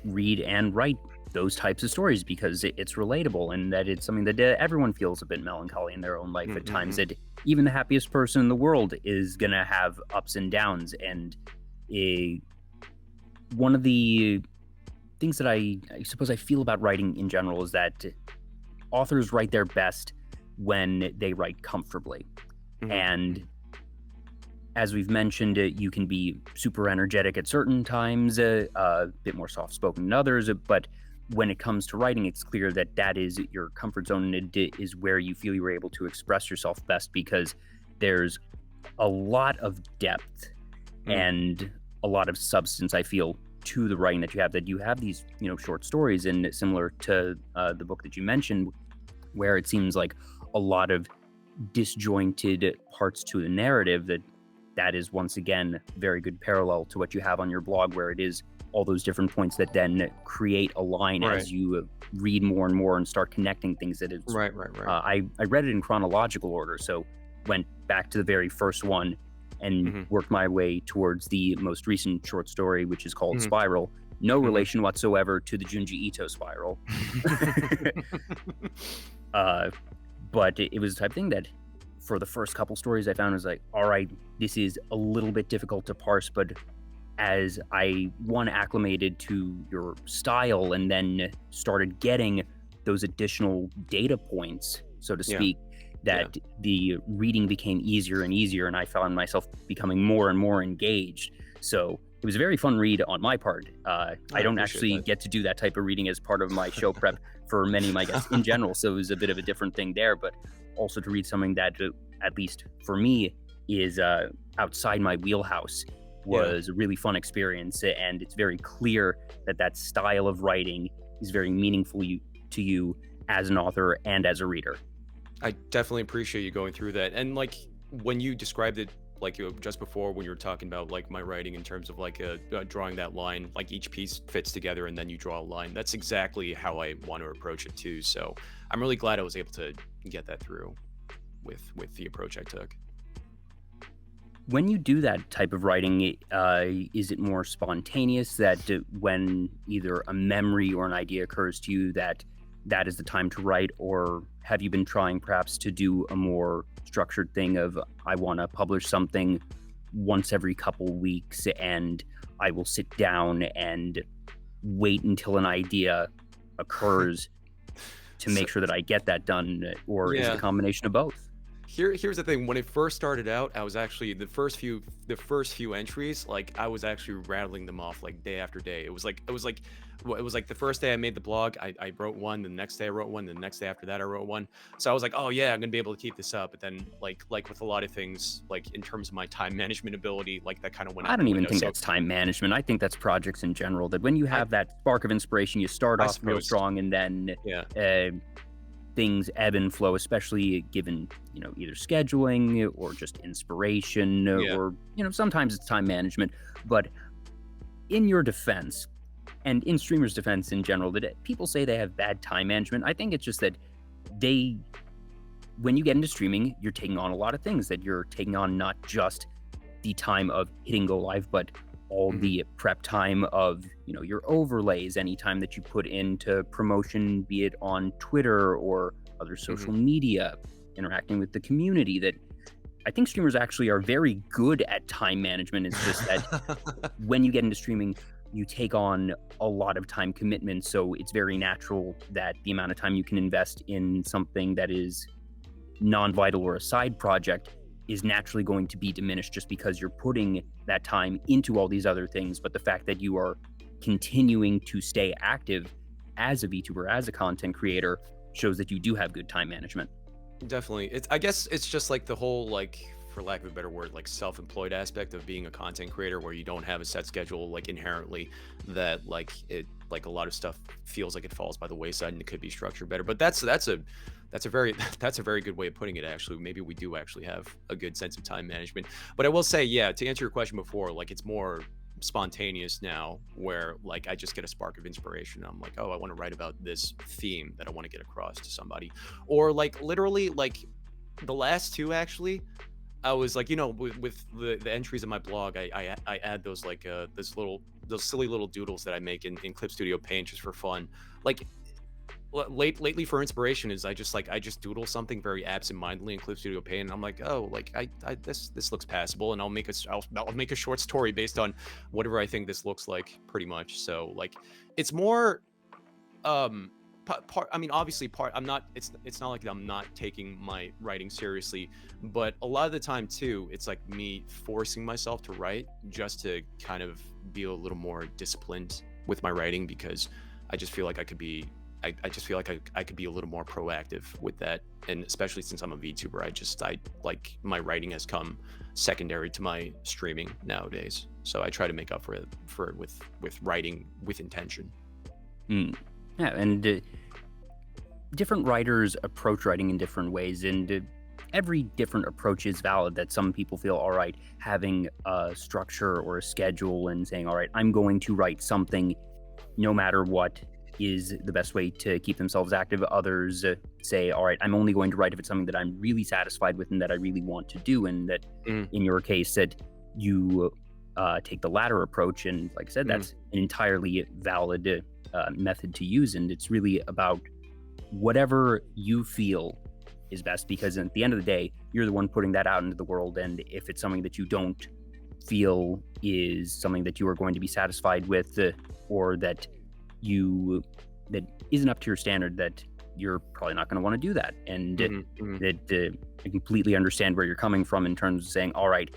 read and write those types of stories because it's relatable and that it's something that everyone feels a bit melancholy in their own life at times. That even the happiest person in the world is gonna have ups and downs. And one of the things that I suppose I feel about writing in general is that authors write their best when they write comfortably. And as we've mentioned, you can be super energetic at certain times, a bit more soft-spoken than others, but when it comes to writing, it's clear that that is your comfort zone, and it is where you feel you're able to express yourself best because there's a lot of depth and a lot of substance, I feel, to the writing that you have these, short stories, and similar to the book that you mentioned, where it seems like a lot of disjointed parts to the narrative that is once again very good parallel to what you have on your blog, where it is all those different points that then create a line as you read more and more and start connecting things that is Right. I read it in chronological order, so went back to the very first one and worked my way towards the most recent short story, which is called Spiral. No relation whatsoever to the Junji Ito Spiral. But it was the type of thing that for the first couple stories I found was like, all right, this is a little bit difficult to parse, but as I acclimated to your style and then started getting those additional data points, so to speak, that the reading became easier and easier, and I found myself becoming more and more engaged. So it was a very fun read on my part. I don't actually get to do that type of reading as part of my show prep for many of my guests in general, so it was a bit of a different thing there, but also to read something that, at least for me, is outside my wheelhouse was a really fun experience. And it's very clear that style of writing is very meaningful to you as an author and as a reader. I definitely appreciate you going through that. And like when you described it, like just before when you were talking about like my writing in terms of like drawing that line, like each piece fits together and then you draw a line. That's exactly how I want to approach it too. So I'm really glad I was able to get that through with the approach I took. When you do that type of writing, is it more spontaneous that when either a memory or an idea occurs to you that is the time to write, or have you been trying perhaps to do a more structured thing of I want to publish something once every couple weeks and I will sit down and wait until an idea occurs to make sure that I get that done, or is it a combination of both? Here's the thing. When it first started out, I was actually the first few entries, like I was actually rattling them off like day after day. It was like the first day I made the blog, I wrote one, the next day I wrote one, the next day after that I wrote one. So I was like, oh yeah, I'm gonna be able to keep this up. But then like with a lot of things, like in terms of my time management ability, like that kind of went out. I don't even think that's time management. I think that's projects in general, that when you have that spark of inspiration, you start off real strong, and then things ebb and flow, especially given, either scheduling or just inspiration, or, sometimes it's time management. But in your defense, and in streamers' defense in general, that people say they have bad time management. I think it's just that when you get into streaming, you're taking on a lot of things, that you're taking on not just the time of hitting go live, but all the prep time of, your overlays, any time that you put into promotion, be it on Twitter or other social media, interacting with the community. That I think streamers actually are very good at time management. It's just that when you get into streaming, you take on a lot of time commitment. So it's very natural that the amount of time you can invest in something that is non-vital or a side project is naturally going to be diminished, just because you're putting that time into all these other things. But the fact that you are continuing to stay active as a VTuber, as a content creator, shows that you do have good time management. Definitely. I guess it's just like the whole, like, for lack of a better word, like self-employed aspect of being a content creator, where you don't have a set schedule, like inherently, that like a lot of stuff feels like it falls by the wayside and it could be structured better. But that's a very good way of putting it. Actually, maybe we do actually have a good sense of time management. But I will say, yeah, to answer your question before, like it's more spontaneous now, where like I just get a spark of inspiration. I'm like, oh, I want to write about this theme that I want to get across to somebody. Or like literally like the last two actually, I was like, with the entries in my blog, I add those like those silly little doodles that I make in Clip Studio Paint just for fun. Like lately for inspiration is I just doodle something very absent-mindedly in Clip Studio Paint, and I'm like, oh, like this looks passable, and I'll make a short story based on whatever I think this looks like, pretty much. So like it's more part, I mean, obviously part, I'm not, it's not like I'm not taking my writing seriously, but a lot of the time too, it's like me forcing myself to write just to kind of be a little more disciplined with my writing, because I just feel like I could be I just feel like I could be a little more proactive with that. And especially since I'm a VTuber, I like my writing has come secondary to my streaming nowadays. So I try to make up for it with writing with intention. Yeah, and different writers approach writing in different ways, and every different approach is valid. That some people feel, all right, having a structure or a schedule and saying, all right, I'm going to write something no matter what is the best way to keep themselves active. Others say, all right, I'm only going to write if it's something that I'm really satisfied with and that I really want to do. And that in your case, that you take the latter approach. And like I said, that's an entirely valid method to use. And it's really about whatever you feel is best, because at the end of the day, you're the one putting that out into the world. And if it's something that you don't feel is something that you are going to be satisfied with, or that isn't up to your standard, that you're probably not going to want to do that. And that I completely understand where you're coming from in terms of saying, all right,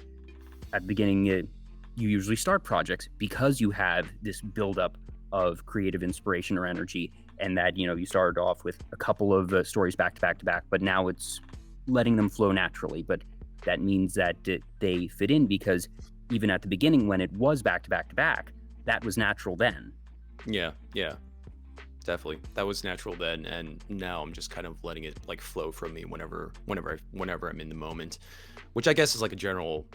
at the beginning, you usually start projects because you have this buildup of creative inspiration or energy, and that, you started off with a couple of stories back to back to back, but now it's letting them flow naturally. But that means that they fit in, because even at the beginning, when it was back to back to back, that was natural then. Yeah, definitely. That was natural then, and now I'm just kind of letting it like flow from me whenever I'm in the moment, which I guess is like a general.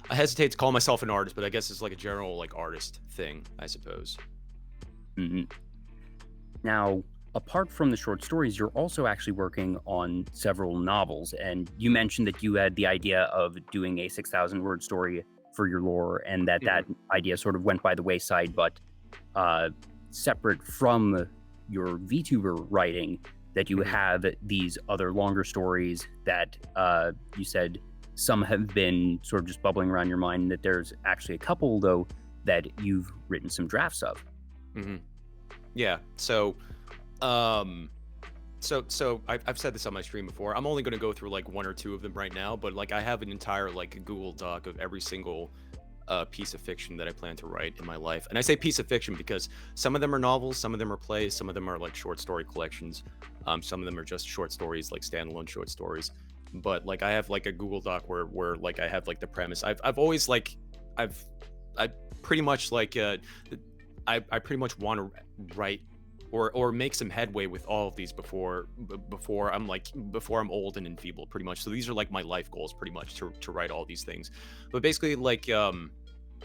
I hesitate to call myself an artist, but I guess it's like a general like artist thing, I suppose. Now, apart from the short stories, you're also actually working on several novels, and you mentioned that you had the idea of doing a 6,000 word story for your lore, and that idea sort of went by the wayside. But separate from your VTuber writing, that you have these other longer stories that you said some have been sort of just bubbling around your mind, that there's actually a couple, though, that you've written some drafts of. Yeah, so I've said this on my stream before. I'm only going to go through like one or two of them right now, but like I have an entire like Google Doc of every single piece of fiction that I plan to write in my life. And I say piece of fiction because some of them are novels, some of them are plays, some of them are like short story collections, some of them are just short stories, like standalone short stories. But like I have like a Google Doc where like I have like the premise. I've always like I pretty much like I pretty much want to write or make some headway with all of these before I'm old and enfeebled, pretty much. So these are like my life goals, pretty much, to write all these things. But basically, like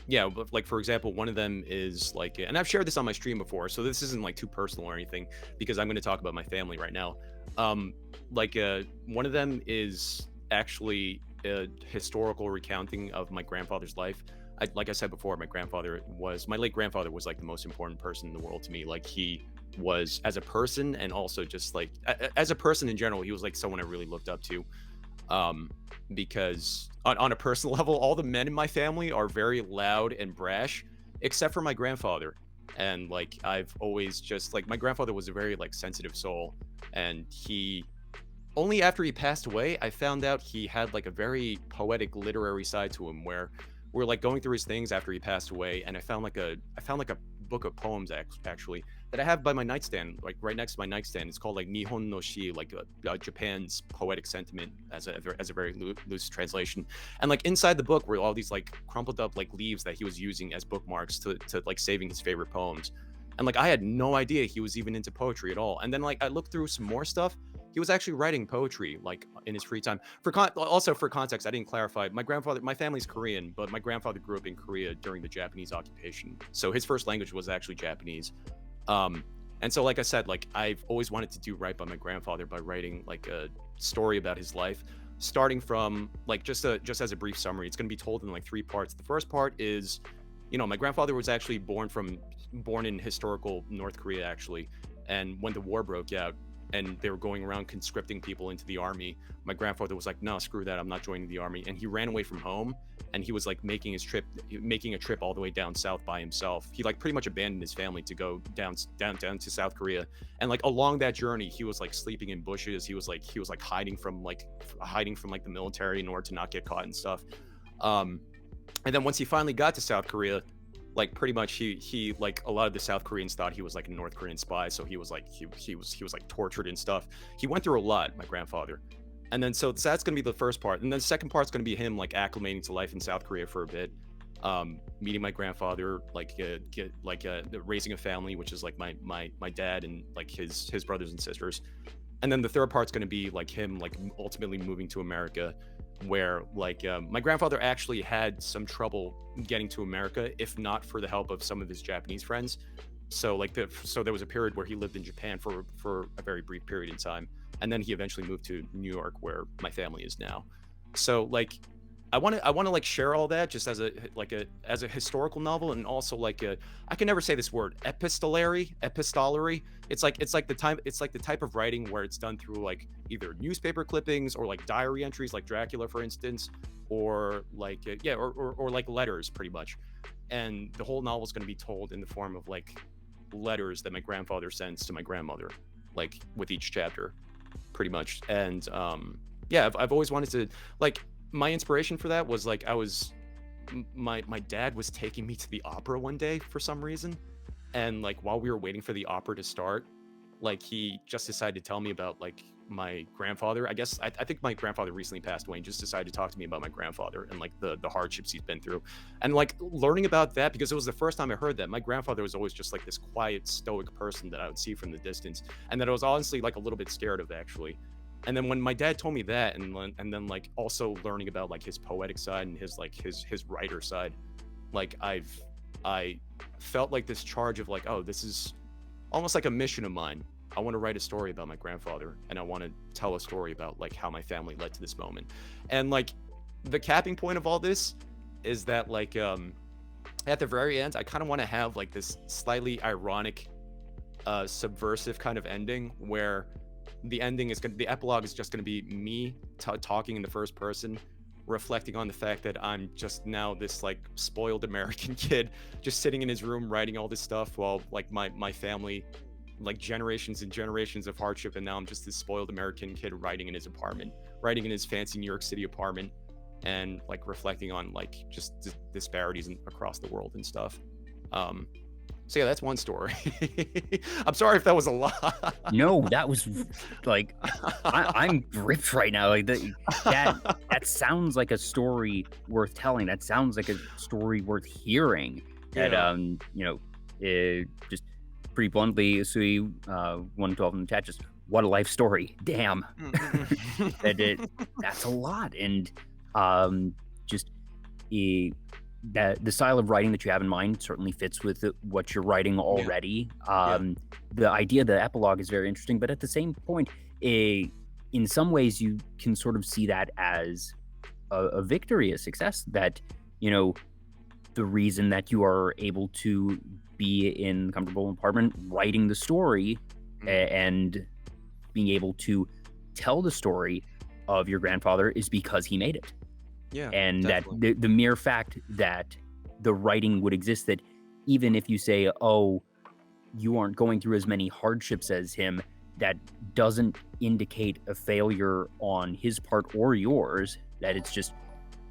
yeah, but like for example, one of them is like, and I've shared this on my stream before, so this isn't like too personal or anything, because I'm going to talk about my family right now. One of them is actually a historical recounting of my grandfather's life. Like I said before, my late grandfather was like the most important person in the world to me. Like he was as a person, and also just like as a person in general, he was like someone I really looked up to. Because on a personal level, all the men in my family are very loud and brash, except for my grandfather. And like I've always just like, my grandfather was a very like sensitive soul, and he only after he passed away, I found out he had like a very poetic literary side to him, where we're like going through his things after he passed away, and I found like a book of poems actually that I have by my nightstand, like right next to my nightstand. It's called like Nihon no Shi, like Japan's poetic sentiment, as a very loose translation. And like inside the book were all these like crumpled up like leaves that he was using as bookmarks to like saving his favorite poems. And like I had no idea he was even into poetry at all. And then like I looked through some more stuff, he was actually writing poetry like in his free time. Also for context, I didn't clarify. My family's Korean, but my grandfather grew up in Korea during the Japanese occupation, so his first language was actually Japanese. And so, like I said, like I've always wanted to do right by my grandfather by writing like a story about his life, starting from like just as a brief summary. It's going to be told in like 3 parts. The first part is, my grandfather was actually born in historical North Korea actually, and when the war broke out and they were going around conscripting people into the army, my grandfather was like, no, screw that, I'm not joining the army. And he ran away from home, and he was like making a trip all the way down south by himself. He like pretty much abandoned his family to go down to South Korea. And like along that journey, he was like sleeping in bushes. He was like hiding from the military in order to not get caught and stuff. And then once he finally got to South Korea, like pretty much he like a lot of the South Koreans thought he was like a North Korean spy, so he was like tortured and stuff. He went through a lot, my grandfather. And then so that's gonna be the first part, and then the second part's gonna be him like acclimating to life in South Korea for a bit, meeting my grandfather, raising a family, which is like my dad and like his brothers and sisters. And then the third part's gonna be like him like ultimately moving to America, where like my grandfather actually had some trouble getting to America, if not for the help of some of his Japanese friends. So there was a period where he lived in Japan for a very brief period in time, and then he eventually moved to New York, where my family is now. So like I want to like share all that just as a historical novel, and also like I can never say this word, epistolary. It's like the type of writing where it's done through like either newspaper clippings or like diary entries, like Dracula, for instance, or like or like letters, pretty much. And the whole novel is going to be told in the form of like letters that my grandfather sends to my grandmother, like with each chapter, pretty much. And I've always wanted to like. My inspiration for that was like my dad was taking me to the opera one day for some reason, and like while we were waiting for the opera to start, like he just decided to tell me about like my grandfather. I guess I think my grandfather recently passed away, and just decided to talk to me about my grandfather and like the hardships he's been through. And like learning about that, because it was the first time I heard that. My grandfather was always just like this quiet, stoic person that I would see from the distance, and that I was honestly like a little bit scared of, actually. And then when my dad told me that, and then like also learning about like his poetic side and his writer side, like I felt like this charge of like, oh, this is almost like a mission of mine. I want to write a story about my grandfather, and I want to tell a story about like how my family led to this moment. And like the capping point of all this is that like at the very end, I kind of want to have like this slightly ironic, subversive kind of ending, where the epilogue is just going to be me talking in the first person, reflecting on the fact that I'm just now this like spoiled American kid just sitting in his room writing all this stuff, while like my family, like generations and generations of hardship, and now I'm just this spoiled American kid writing in his fancy New York City apartment, and like reflecting on like just disparities across the world and stuff. So yeah, that's one story. I'm sorry if that was a lot. No, that was like I'm gripped right now. Like that sounds like a story worth telling. That sounds like a story worth hearing. Yeah. That just pretty bluntly, Sui 112 in the chat, just what a life story. Damn. That's a lot. And the style of writing that you have in mind certainly fits with what you're writing already. The idea of the epilogue is very interesting, but at the same point, in some ways you can sort of see that as a victory, a success, that the reason that you are able to be in a comfortable apartment writing the story and being able to tell the story of your grandfather is because he made it. Yeah, and definitely. that the mere fact that the writing would exist, that even if you say, oh, you aren't going through as many hardships as him, that doesn't indicate a failure on his part or yours, that it's just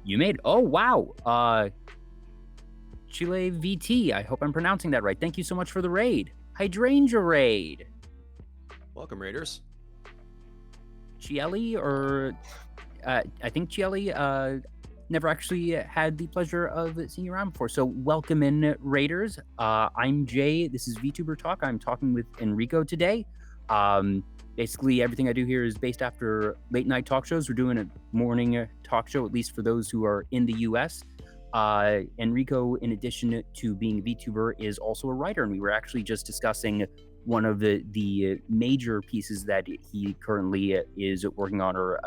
you made it. Oh wow, Chile VT, I hope I'm pronouncing that right. Thank you so much for the raid. Hydrangea raid. Welcome, Raiders. Chieli, or I think Chieli never actually had the pleasure of seeing you around before. So welcome in, Raiders. I'm Jay. This is Vtuber Talk. I'm talking with Enrico today. Basically, everything I do here is based after late night talk shows. We're doing a morning talk show, at least for those who are in the US. Enrico, in addition to being a VTuber, is also a writer, and we were actually just discussing one of the major pieces that he currently is working on or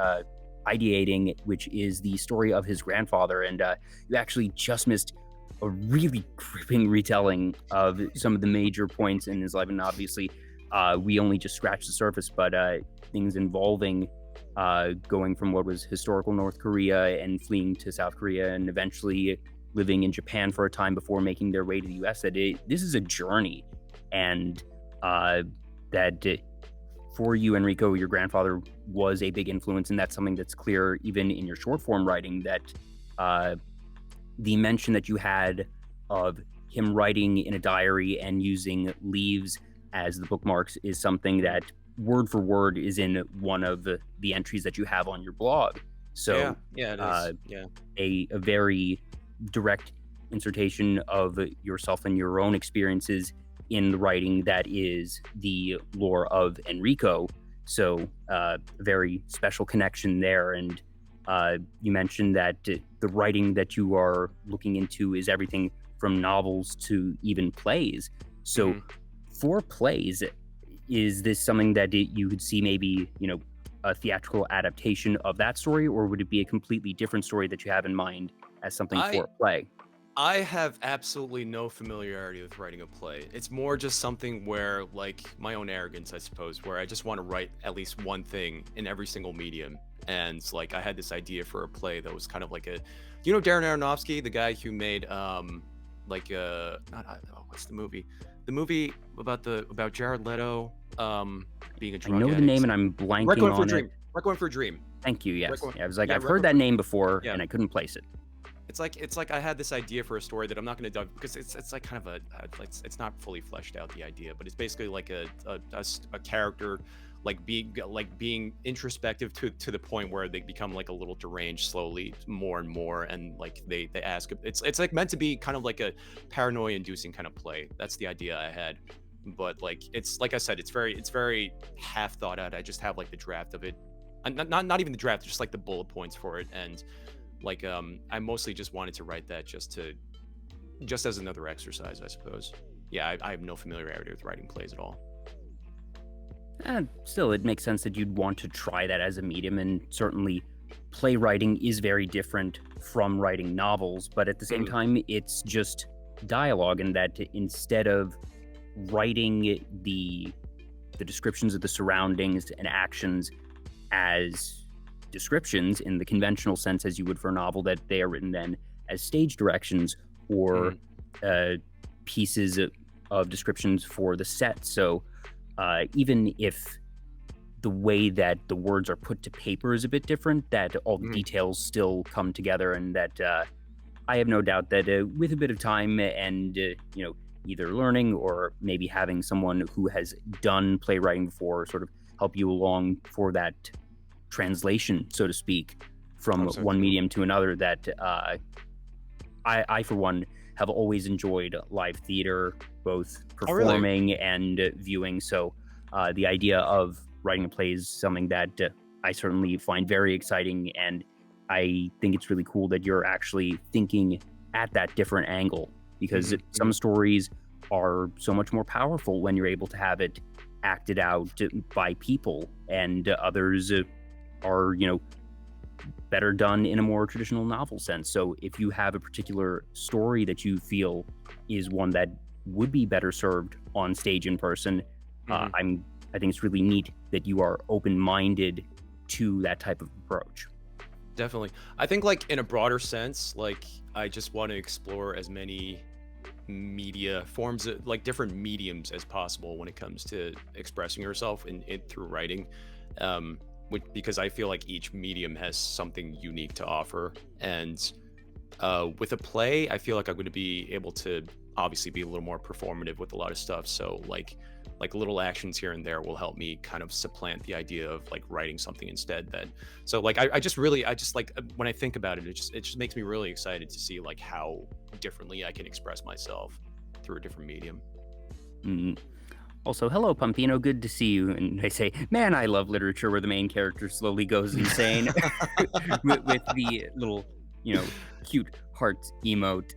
ideating, which is the story of his grandfather. And you actually just missed a really gripping retelling of some of the major points in his life. And obviously, we only just scratched the surface, but things involving going from what was historical North Korea and fleeing to South Korea and eventually living in Japan for a time before making their way to the US. This is a journey, and that for you, Enrico, your grandfather was a big influence, and that's something that's clear even in your short form writing, that the mention that you had of him writing in a diary and using leaves as the bookmarks is something that word for word is in one of the entries that you have on your blog. So yeah, it is. A very direct insertion of yourself and your own experiences in the writing that is the lore of Enrico. So a very special connection there. And you mentioned that the writing that you are looking into is everything from novels to even plays. So for plays, is this something that you could see maybe, a theatrical adaptation of that story, or would it be a completely different story that you have in mind as something for a play? I have absolutely no familiarity with writing a play. It's more just something where, like, my own arrogance, I suppose, where I just want to write at least one thing in every single medium. And like, I had this idea for a play that was kind of like Darren Aronofsky, the guy who made what's the movie? The movie about Jared Leto being a drug addict. I know the name and I'm blanking on it. Requiem for a Dream. Thank you. Yes. I was like, I've heard that name before, and I couldn't place it. It's like I had this idea for a story that I'm not going to dive, because it's like kind of it's not fully fleshed out, the idea, but it's basically like a character like being introspective to the point where they become like a little deranged slowly, more and more, and like they ask, it's like meant to be kind of like a paranoia inducing kind of play. That's the idea I had, but like, it's like I said, it's very half thought out. I just have like the draft of it, and not even the draft, just like the bullet points for it. And like, I mostly just wanted to write that just as another exercise, I suppose. Yeah, I have no familiarity with writing plays at all. Still, it makes sense that you'd want to try that as a medium, and certainly playwriting is very different from writing novels, but at the same time, it's just dialogue, and that instead of writing the descriptions of the surroundings and actions as descriptions in the conventional sense as you would for a novel, that they are written then as stage directions or pieces of descriptions for the set. So even if the way that the words are put to paper is a bit different, that all the details still come together, and that I have no doubt that with a bit of time and either learning or maybe having someone who has done playwriting before sort of help you along for that translation, so to speak, from one medium to another, that I for one have always enjoyed live theater, both performing and viewing. So the idea of writing a play is something that I certainly find very exciting, and I think it's really cool that you're actually thinking at that different angle, because some stories are so much more powerful when you're able to have it acted out by people, and others are better done in a more traditional novel sense. So if you have a particular story that you feel is one that would be better served on stage in person, I think it's really neat that you are open-minded to that type of approach. Definitely. I think, like, in a broader sense, like, I just want to explore as many media forms, like different mediums as possible when it comes to expressing yourself in through writing, because I feel like each medium has something unique to offer. And with a play, I feel like I'm going to be able to obviously be a little more performative with a lot of stuff. So like little actions here and there will help me kind of supplant the idea of like writing something instead. So like I just like, when I think about it, it just makes me really excited to see like how differently I can express myself through a different medium. Also, hello, Pumpino. Good to see you. And they say, man, I love literature where the main character slowly goes insane with the little, cute heart emote.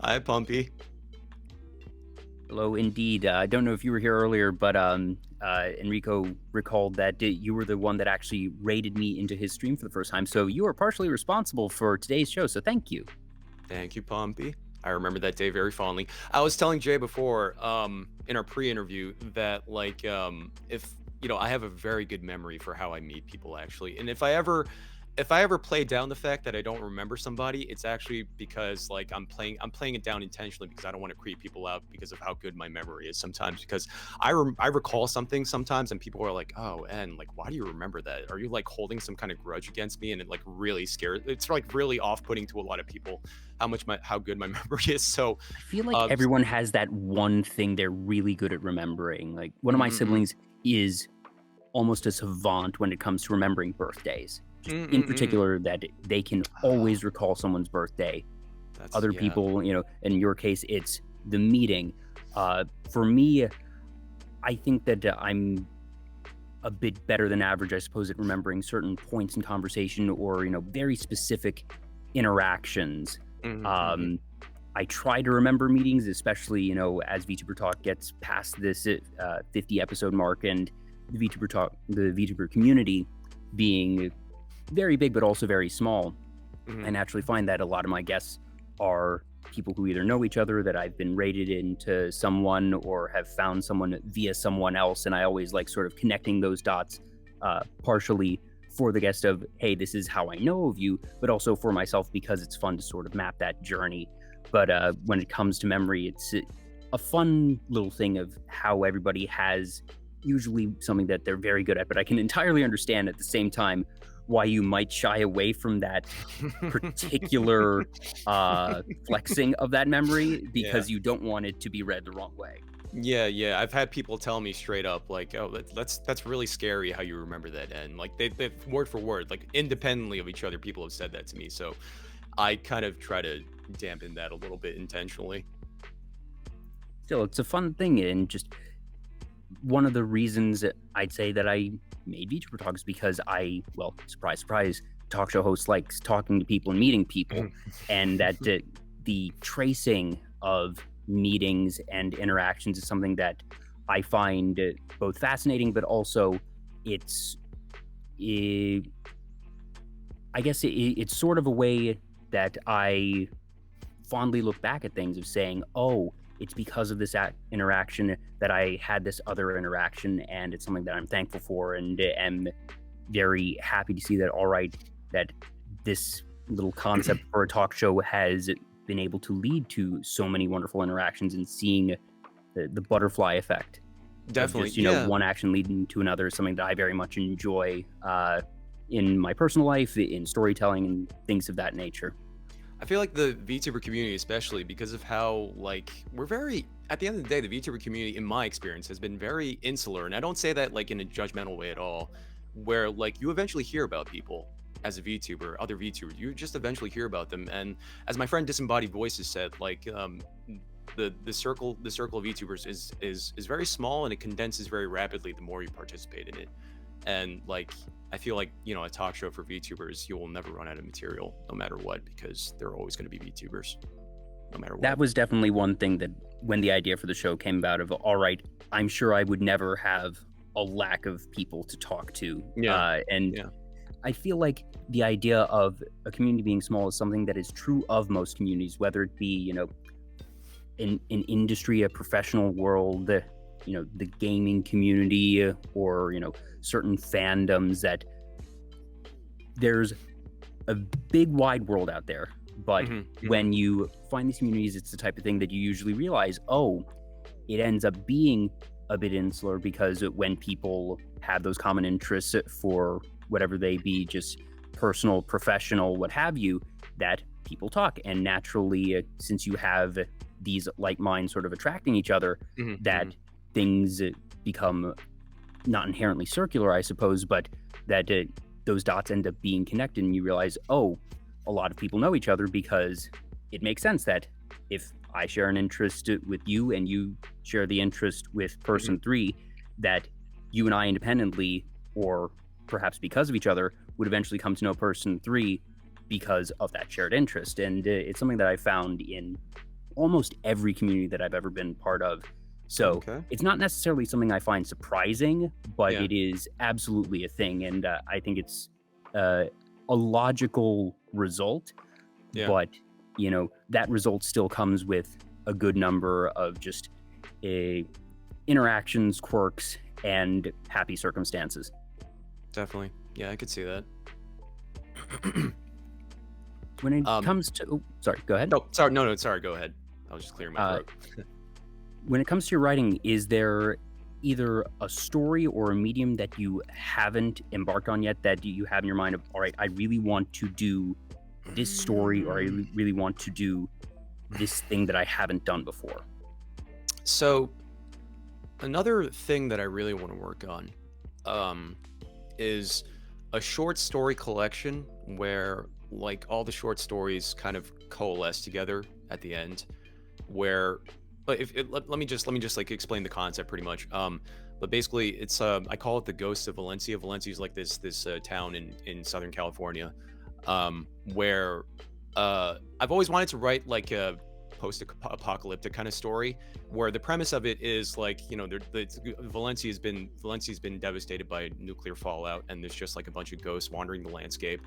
Hi, Pumpy. Hello, indeed. I don't know if you were here earlier, but Enrico recalled that you were the one that actually raided me into his stream for the first time. So you are partially responsible for today's show. So thank you. Thank you, Pumpy. I remember that day very fondly. I was telling Jay before, in our pre-interview, that if I have a very good memory for how I meet people actually, and if I ever play down the fact that I don't remember somebody, it's actually because I'm playing it down intentionally because I don't want to creep people out because of how good my memory is sometimes. Because I recall something sometimes and people are like, oh, and why do you remember that? Are you holding some kind of grudge against me? And it really scares. It's really off-putting to a lot of people how good my memory is. So I feel like everyone has that one thing they're really good at remembering. Like one of my siblings is almost a savant when it comes to remembering birthdays. In particular, that they can always recall someone's birthday. Other people, in your case, it's the meeting. For me, I think that I'm a bit better than average, I suppose, at remembering certain points in conversation or, very specific interactions. I try to remember meetings, especially, as Vtuber Talk gets past this 50 episode mark and the Vtuber community being very big but also very small. I naturally find that a lot of my guests are people who either know each other, that I've been rated into someone, or have found someone via someone else, and I always like sort of connecting those dots, partially for the guest of, hey, this is how I know of you, but also for myself because it's fun to sort of map that journey. But when it comes to memory, it's a fun little thing of how everybody has usually something that they're very good at, but I can entirely understand at the same time why you might shy away from that particular flexing of that memory because you don't want it to be read the wrong way. Yeah. I've had people tell me straight up, oh, that's really scary how you remember that, and they word for word, independently of each other, people have said that to me. So I kind of try to dampen that a little bit intentionally. Still, it's a fun thing, and just one of the reasons I'd say that I made Vtuber Talk is because surprise, surprise, talk show host likes talking to people and meeting people, and that the tracing of meetings and interactions is something that I find both fascinating, but also it's sort of a way that I fondly look back at things of saying, oh, it's because of this interaction that I had this other interaction, and it's something that I'm thankful for and am very happy to see that, all right, that this little concept for a talk show has been able to lead to so many wonderful interactions, and seeing the butterfly effect. Definitely. Just, one action leading to another is something that I very much enjoy in my personal life, in storytelling, and things of that nature. I feel like the VTuber community, especially because of how we're very, at the end of the day, the VTuber community, in my experience, has been very insular. And I don't say that in a judgmental way at all, where you eventually hear about people as a VTuber, other VTubers, you just eventually hear about them. And as my friend Disembodied Voices said, the circle of VTubers is very small, and it condenses very rapidly the more you participate in it. And I feel like, a talk show for VTubers, you will never run out of material, no matter what, because there are always going to be VTubers, no matter what. That was definitely one thing that when the idea for the show came about of, all right, I'm sure I would never have a lack of people to talk to. I feel like the idea of a community being small is something that is true of most communities, whether it be, in industry, a professional world, the gaming community, or, certain fandoms, that there's a big wide world out there. But when you find these communities, it's the type of thing that you usually realize, oh, it ends up being a bit insular, because when people have those common interests for whatever they be, just personal, professional, what have you, that people talk. And naturally, since you have these like minds sort of attracting each other, that things become not inherently circular, I suppose, but that those dots end up being connected, and you realize, oh, a lot of people know each other, because it makes sense that if I share an interest with you and you share the interest with person 3, that you and I independently, or perhaps because of each other, would eventually come to know person 3 because of that shared interest. And it's something that I found in almost every community that I've ever been part of. So Okay. it's not necessarily something I find surprising, but Yeah. it is absolutely a thing. And I think it's a logical result. Yeah. But, that result still comes with a good number of just interactions, quirks, and happy circumstances. Definitely. Yeah, I could see that. When it comes to, sorry, go ahead. No, sorry. No, sorry. Go ahead. I was just clearing my throat. When it comes to your writing, is there either a story or a medium that you haven't embarked on yet that you have in your mind of, all right, I really want to do this story, or I really want to do this thing that I haven't done before? So another thing that I really want to work on is a short story collection where like all the short stories kind of coalesce together at the end, where let me just like explain the concept pretty much. But basically it's I call it the Ghost of Valencia. Valencia is like this town in Southern California, where I've always wanted to write like a post-apocalyptic kind of story, where the premise of it is like, Valencia's been devastated by nuclear fallout, and there's just like a bunch of ghosts wandering the landscape,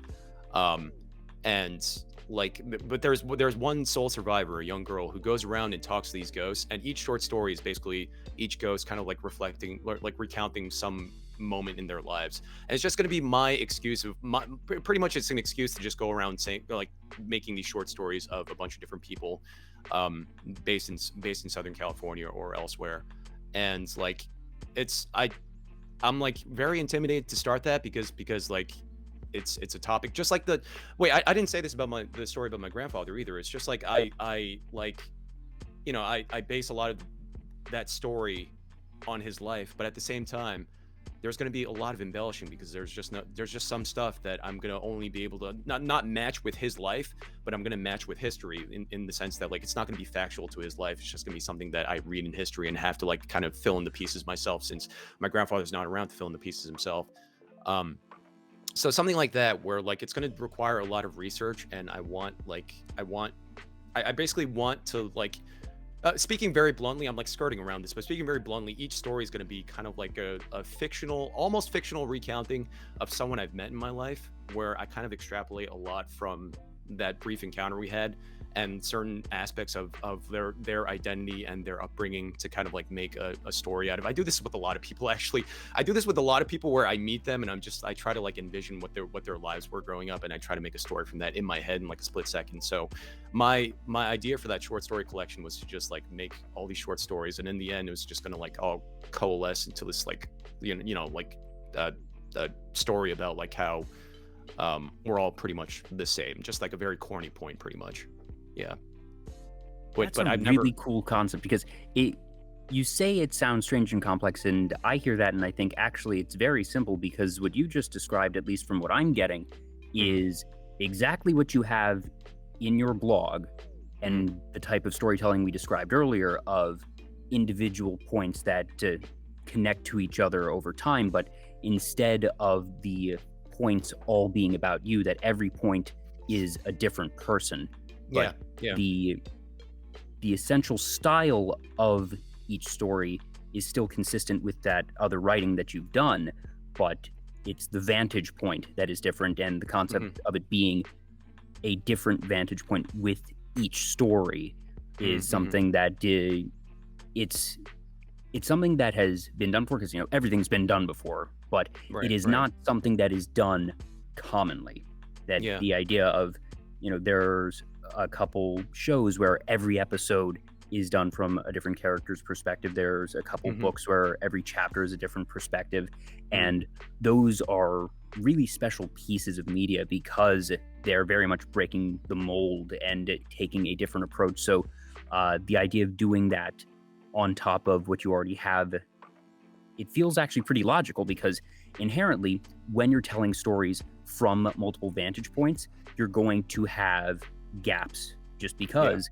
and like, but there's one sole survivor, a young girl, who goes around and talks to these ghosts, and each short story is basically each ghost kind of like reflecting, like recounting some moment in their lives. And it's just going to be my excuse of pretty much it's an excuse to just go around saying, like, making these short stories of a bunch of different people, based in Southern California or elsewhere. And like, I'm like very intimidated to start that because like it's a topic just like I didn't say this about the story about my grandfather either. It's just like I like, I base a lot of that story on his life, but at the same time there's going to be a lot of embellishing, because there's just some stuff that I'm going to only be able to not match with his life, but I'm going to match with history in the sense that like it's not going to be factual to his life. It's just going to be something that I read in history and have to like kind of fill in the pieces myself, since my grandfather's not around to fill in the pieces himself. So something like that, where like it's going to require a lot of research, and I basically want to like, speaking very bluntly, I'm like skirting around this, but speaking very bluntly, each story is going to be kind of like a fictional, almost fictional recounting of someone I've met in my life, where I kind of extrapolate a lot from that brief encounter we had and certain aspects of their identity and their upbringing to kind of like make a story out of. I do this with a lot of people, actually. I do this with a lot of people where I meet them and I try to like envision what their lives were growing up, and I try to make a story from that in my head in like a split second. So my idea for that short story collection was to just like make all these short stories, and in the end it was just gonna like all coalesce into this like like a story about like how we're all pretty much the same, just like a very corny point pretty much. Yeah. That's a really cool concept, because you say it sounds strange and complex, and I hear that and I think actually it's very simple, because what you just described, at least from what I'm getting, is exactly what you have in your blog and the type of storytelling we described earlier, of individual points that connect to each other over time, but instead of the points all being about you, that every point is a different person. But the essential style of each story is still consistent with that other writing that you've done, but it's the vantage point that is different, and the concept of it being a different vantage point with each story is something that it's something that has been done before, because everything's been done before, but it is not something that is done commonly. That the idea of there's a couple shows where every episode is done from a different character's perspective. There's a couple books where every chapter is a different perspective, and those are really special pieces of media because they're very much breaking the mold and taking a different approach. So the idea of doing that on top of what you already have, it feels actually pretty logical, because inherently when you're telling stories from multiple vantage points, you're going to have gaps, just because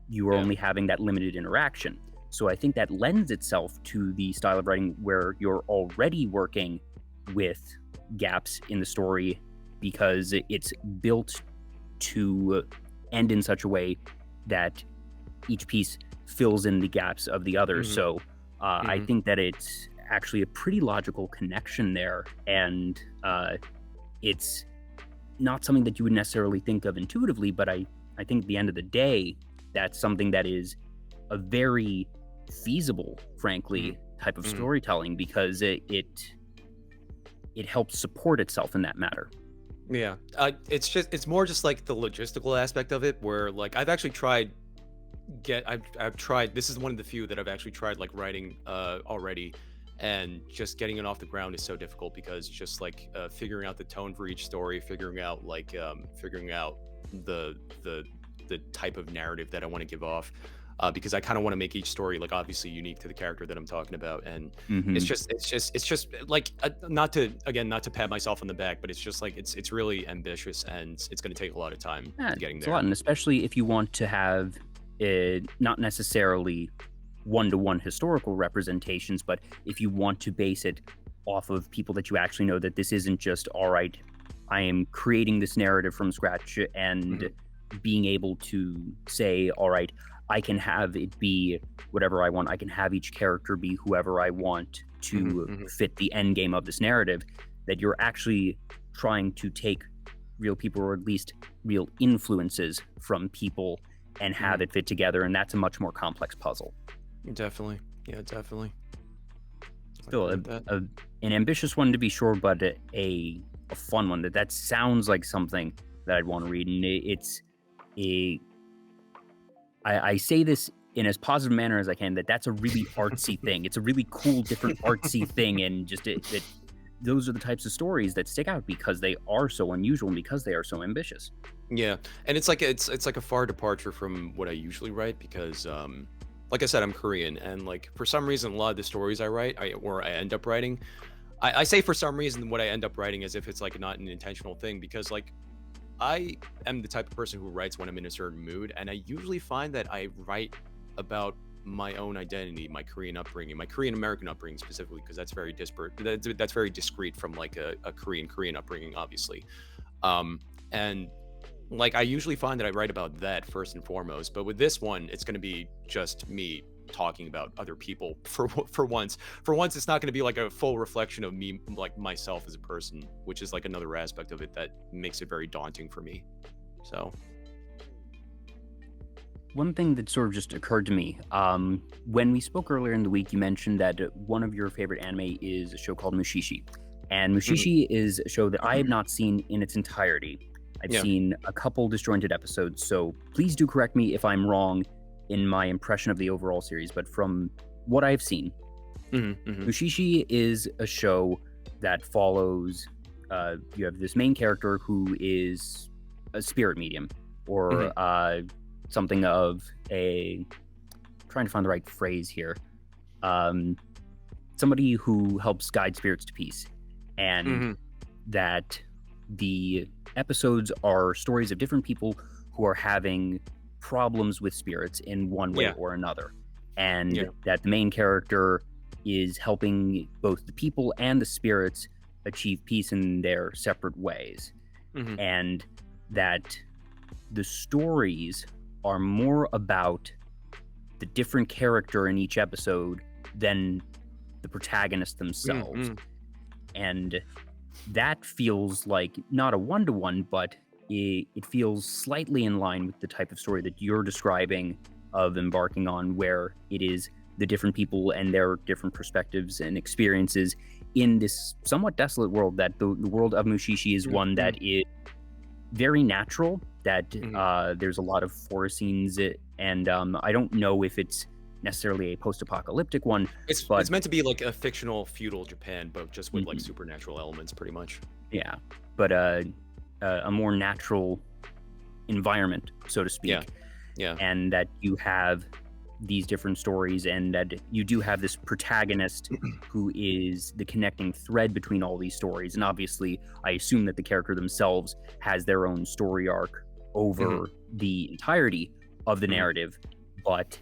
you are Yeah. only having that limited interaction. So I think that lends itself to the style of writing where you're already working with gaps in the story because it's built to end in such a way that each piece fills in the gaps of the other. So I think that it's actually a pretty logical connection there, and it's not something that you would necessarily think of intuitively, but I think at the end of the day, that's something that is a very feasible, frankly, type of storytelling, because it helps support itself in that matter. Yeah. It's more just like the logistical aspect of it, where like I've actually tried I've tried, this is one of the few that I've actually tried like writing already, and just getting it off the ground is so difficult because just like figuring out the tone for each story, figuring out the the type of narrative that I want to give off, because I kind of want to make each story like obviously unique to the character that I'm talking about. And it's just like not to pat myself on the back, but it's just like it's really ambitious, and it's going to take a lot of time getting It's there. a lot, and especially if you want to have not necessarily one-to-one historical representations, but if you want to base it off of people that you actually know, that this isn't just, all right, I am creating this narrative from scratch, and being able to say, all right, I can have it be whatever I want. I can have each character be whoever I want to fit the end game of this narrative, that you're actually trying to take real people, or at least real influences from people, and have it fit together. And that's a much more complex puzzle. Definitely. Yeah, definitely. Still an ambitious one to be sure, but a fun one. That sounds like something that I'd want to read. And I say this in as positive a manner as I can, that's a really artsy thing. It's a really cool, different artsy thing. And just those are the types of stories that stick out because they are so unusual and because they are so ambitious. Yeah, and it's like a far departure from what I usually write because, like I said, I'm Korean, and like for some reason, a lot of the stories I write, I end up writing, I say for some reason what I end up writing as if it's like not an intentional thing, because like I am the type of person who writes when I'm in a certain mood, and I usually find that I write about my own identity, my Korean upbringing, my Korean American upbringing specifically, because that's very disparate. That's very discrete from like a Korean upbringing, obviously. And like I usually find that I write about that first and foremost, but with this one, it's going to be just me talking about other people for once. For once, it's not going to be like a full reflection of me, like myself as a person, which is like another aspect of it that makes it very daunting for me. So one thing that sort of just occurred to me, when we spoke earlier in the week, you mentioned that one of your favorite anime is a show called Mushishi. And Mushishi is a show that I have not seen in its entirety. I've seen a couple disjointed episodes, so please do correct me if I'm wrong in my impression of the overall series. But from what I've seen, Mushishi is a show that follows, you have this main character who is a spirit medium, or something of trying to find the right phrase here, somebody who helps guide spirits to peace. And that the episodes are stories of different people who are having problems with spirits in one way or another. And that the main character is helping both the people and the spirits achieve peace in their separate ways. And that the stories are more about the different character in each episode than the protagonists themselves. And that feels like not a one-to-one, but it feels slightly in line with the type of story that you're describing of embarking on, where it is the different people and their different perspectives and experiences in this somewhat desolate world. That the world of Mushishi is one that is very natural, that there's a lot of forest scenes, and I don't know if it's necessarily a post-apocalyptic one. It's meant to be like a fictional feudal Japan, but just with like supernatural elements, pretty much. Yeah, but a more natural environment, so to speak. Yeah. And that you have these different stories, and that you do have this protagonist who is the connecting thread between all these stories. And obviously, I assume that the character themselves has their own story arc over the entirety. of the narrative, but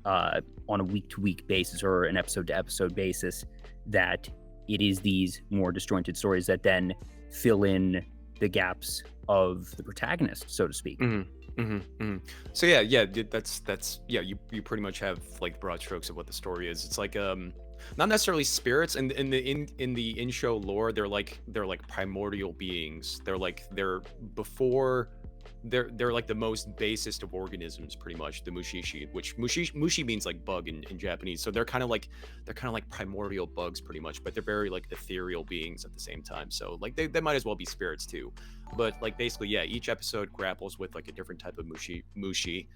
on a week-to-week basis or an episode-to-episode basis, that it is these more disjointed stories that then fill in the gaps of the protagonist, so to speak. So yeah, that's yeah. You pretty much have like broad strokes of what the story is. It's like not necessarily spirits, and in the in-show lore, they're like primordial beings. They're before. They're like the most basest of organisms, pretty much, the Mushishi, which mushi means like bug in Japanese. So they're kind of like primordial bugs, pretty much, but they're very like ethereal beings at the same time. So like they might as well be spirits too. But like basically, yeah, each episode grapples with like a different type of mushi,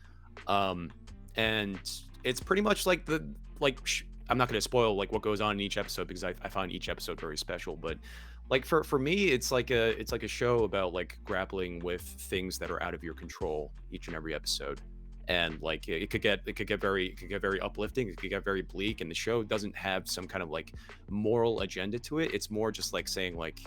and it's pretty much like I'm not going to spoil like what goes on in each episode because I find each episode very special, but like for me it's like a show about like grappling with things that are out of your control each and every episode, and like it could get very uplifting, it could get very bleak, and the show doesn't have some kind of like moral agenda to it. It's more just like saying like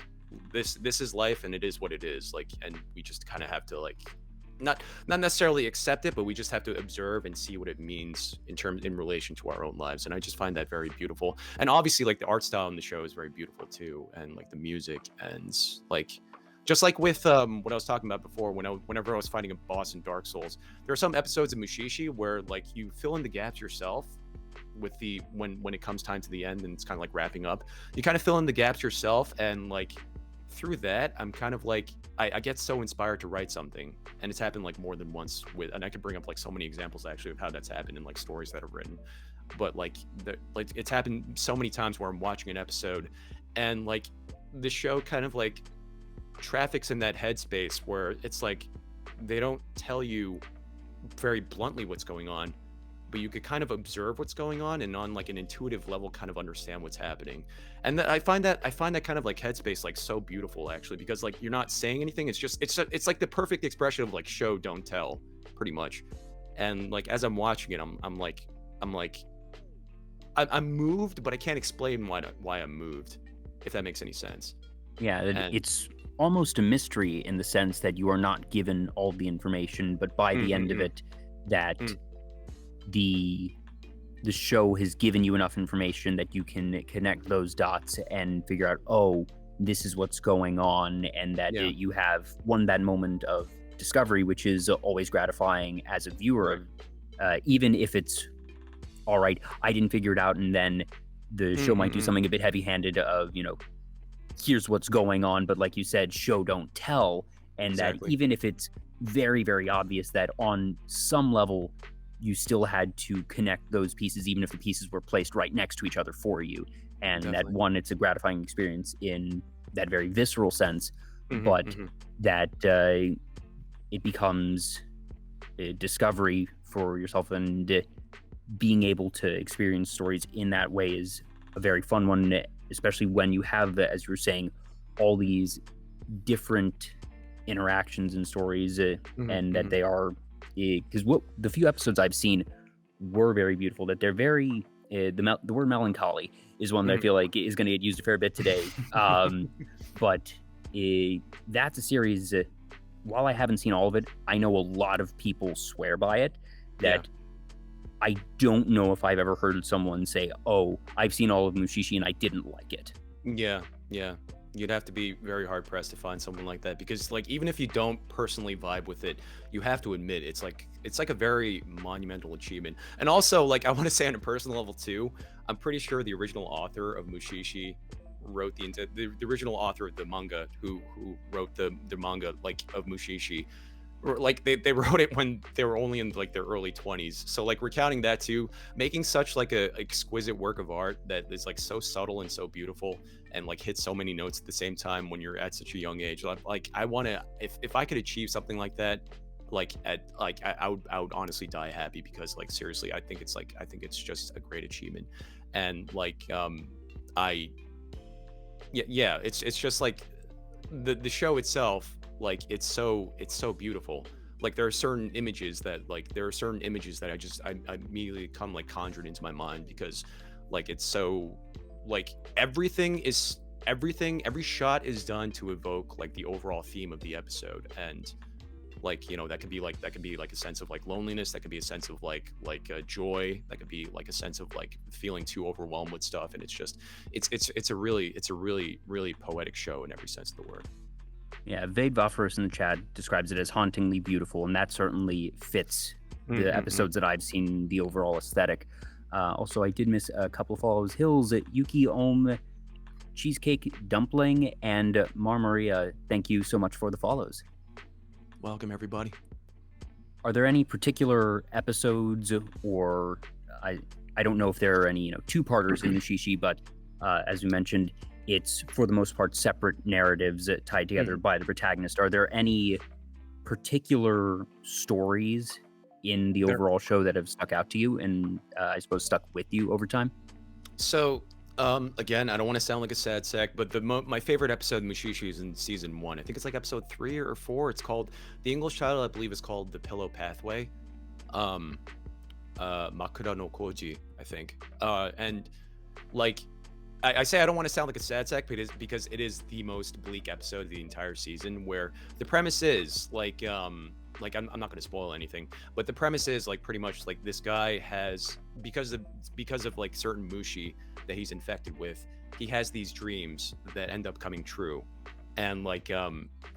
this is life and it is what it is, like, and we just kind of have to like not necessarily accept it, but we just have to observe and see what it means in relation to our own lives. And I just find that very beautiful. And obviously like the art style in the show is very beautiful too, and like the music, and like just like with what I was talking about before, whenever I was fighting a boss in Dark Souls, there are some episodes of Mushishi where like you fill in the gaps yourself with the when it comes time to the end and it's kind of like wrapping up, you kind of fill in the gaps yourself, and like through that I'm kind of like I get so inspired to write something, and it's happened like more than once and I could bring up like so many examples actually of how that's happened in like stories that I've written. But like it's happened so many times where I'm watching an episode and like the show kind of like traffics in that headspace where it's like they don't tell you very bluntly what's going on, but you could kind of observe what's going on and on like an intuitive level kind of understand what's happening. And I find that kind of like headspace like so beautiful actually, because like you're not saying anything, it's like the perfect expression of like show don't tell, pretty much. And like as I'm watching it, I'm moved, but I can't explain why I'm moved, if that makes any sense. Yeah, it's almost a mystery in the sense that you are not given all the information, but by the end of it, that the show has given you enough information that you can connect those dots and figure out, oh, this is what's going on, and that you have that moment of discovery, which is always gratifying as a viewer, even if it's all right, I didn't figure it out, and then the show might do something a bit heavy-handed of, here's what's going on, but like you said, show don't tell, and that even if it's very, very obvious, that on some level you still had to connect those pieces, even if the pieces were placed right next to each other for you. And that one, it's a gratifying experience in that very visceral sense, but that it becomes a discovery for yourself, and being able to experience stories in that way is a very fun one, especially when you have, as you were saying, all these different interactions and stories, and that they are, because the few episodes I've seen were very beautiful, that they're very the word melancholy is one that I feel like is going to get used a fair bit today, but that's a series, while I haven't seen all of it, I know a lot of people swear by it, that I don't know if I've ever heard someone say, oh, I've seen all of Mushishi and I didn't like it. Yeah. You'd have to be very hard pressed to find someone like that, because like even if you don't personally vibe with it, you have to admit it's like a very monumental achievement. And also, like, I want to say on a personal level too, I'm pretty sure the original author of Mushishi wrote the original author of the manga who wrote the manga like of Mushishi, like they wrote it when they were only in like their early 20s. So like recounting that too, making such like a exquisite work of art that is like so subtle and so beautiful and like hits so many notes at the same time when you're at such a young age. Like I want to, if I could achieve something like that, like I would honestly die happy, because like seriously, I think it's just a great achievement. And like it's just like the show itself, like it's so beautiful. Like there are certain images that I immediately come like conjured into my mind, because like it's so like every shot is done to evoke like the overall theme of the episode. And Like, you know, that could be like a sense of like loneliness, that could be a sense of like joy, that could be like a sense of like feeling too overwhelmed with stuff. And it's just it's a really poetic show in every sense of the word. Yeah, Vade Vaforus in the chat describes it as hauntingly beautiful, and that certainly fits the episodes that I've seen, the overall aesthetic. Also, I did miss a couple of follows. Hills at Yuki Om, Cheesecake Dumpling, and Marmaria. Thank you so much for the follows. Welcome, everybody. Are there any particular episodes, or I don't know if there are any, you know, two-parters in Mushishi, but as we mentioned, it's for the most part separate narratives tied together by the protagonist. Are there any particular stories in the overall show that have stuck out to you and I suppose stuck with you over time? So again, I don't want to sound like a sad sack, but my favorite episode in Mushishi is in season 1. I think it's like episode 3 or 4. It's called, the English title I believe is called The Pillow Pathway. Makura no Koji, I think. And like I say I don't want to sound like a sad sack, because it is the most bleak episode of the entire season, where the premise is like I'm not going to spoil anything, but the premise is like pretty much like this guy has, because of like certain mushi that he's infected with, he has these dreams that end up coming true. And like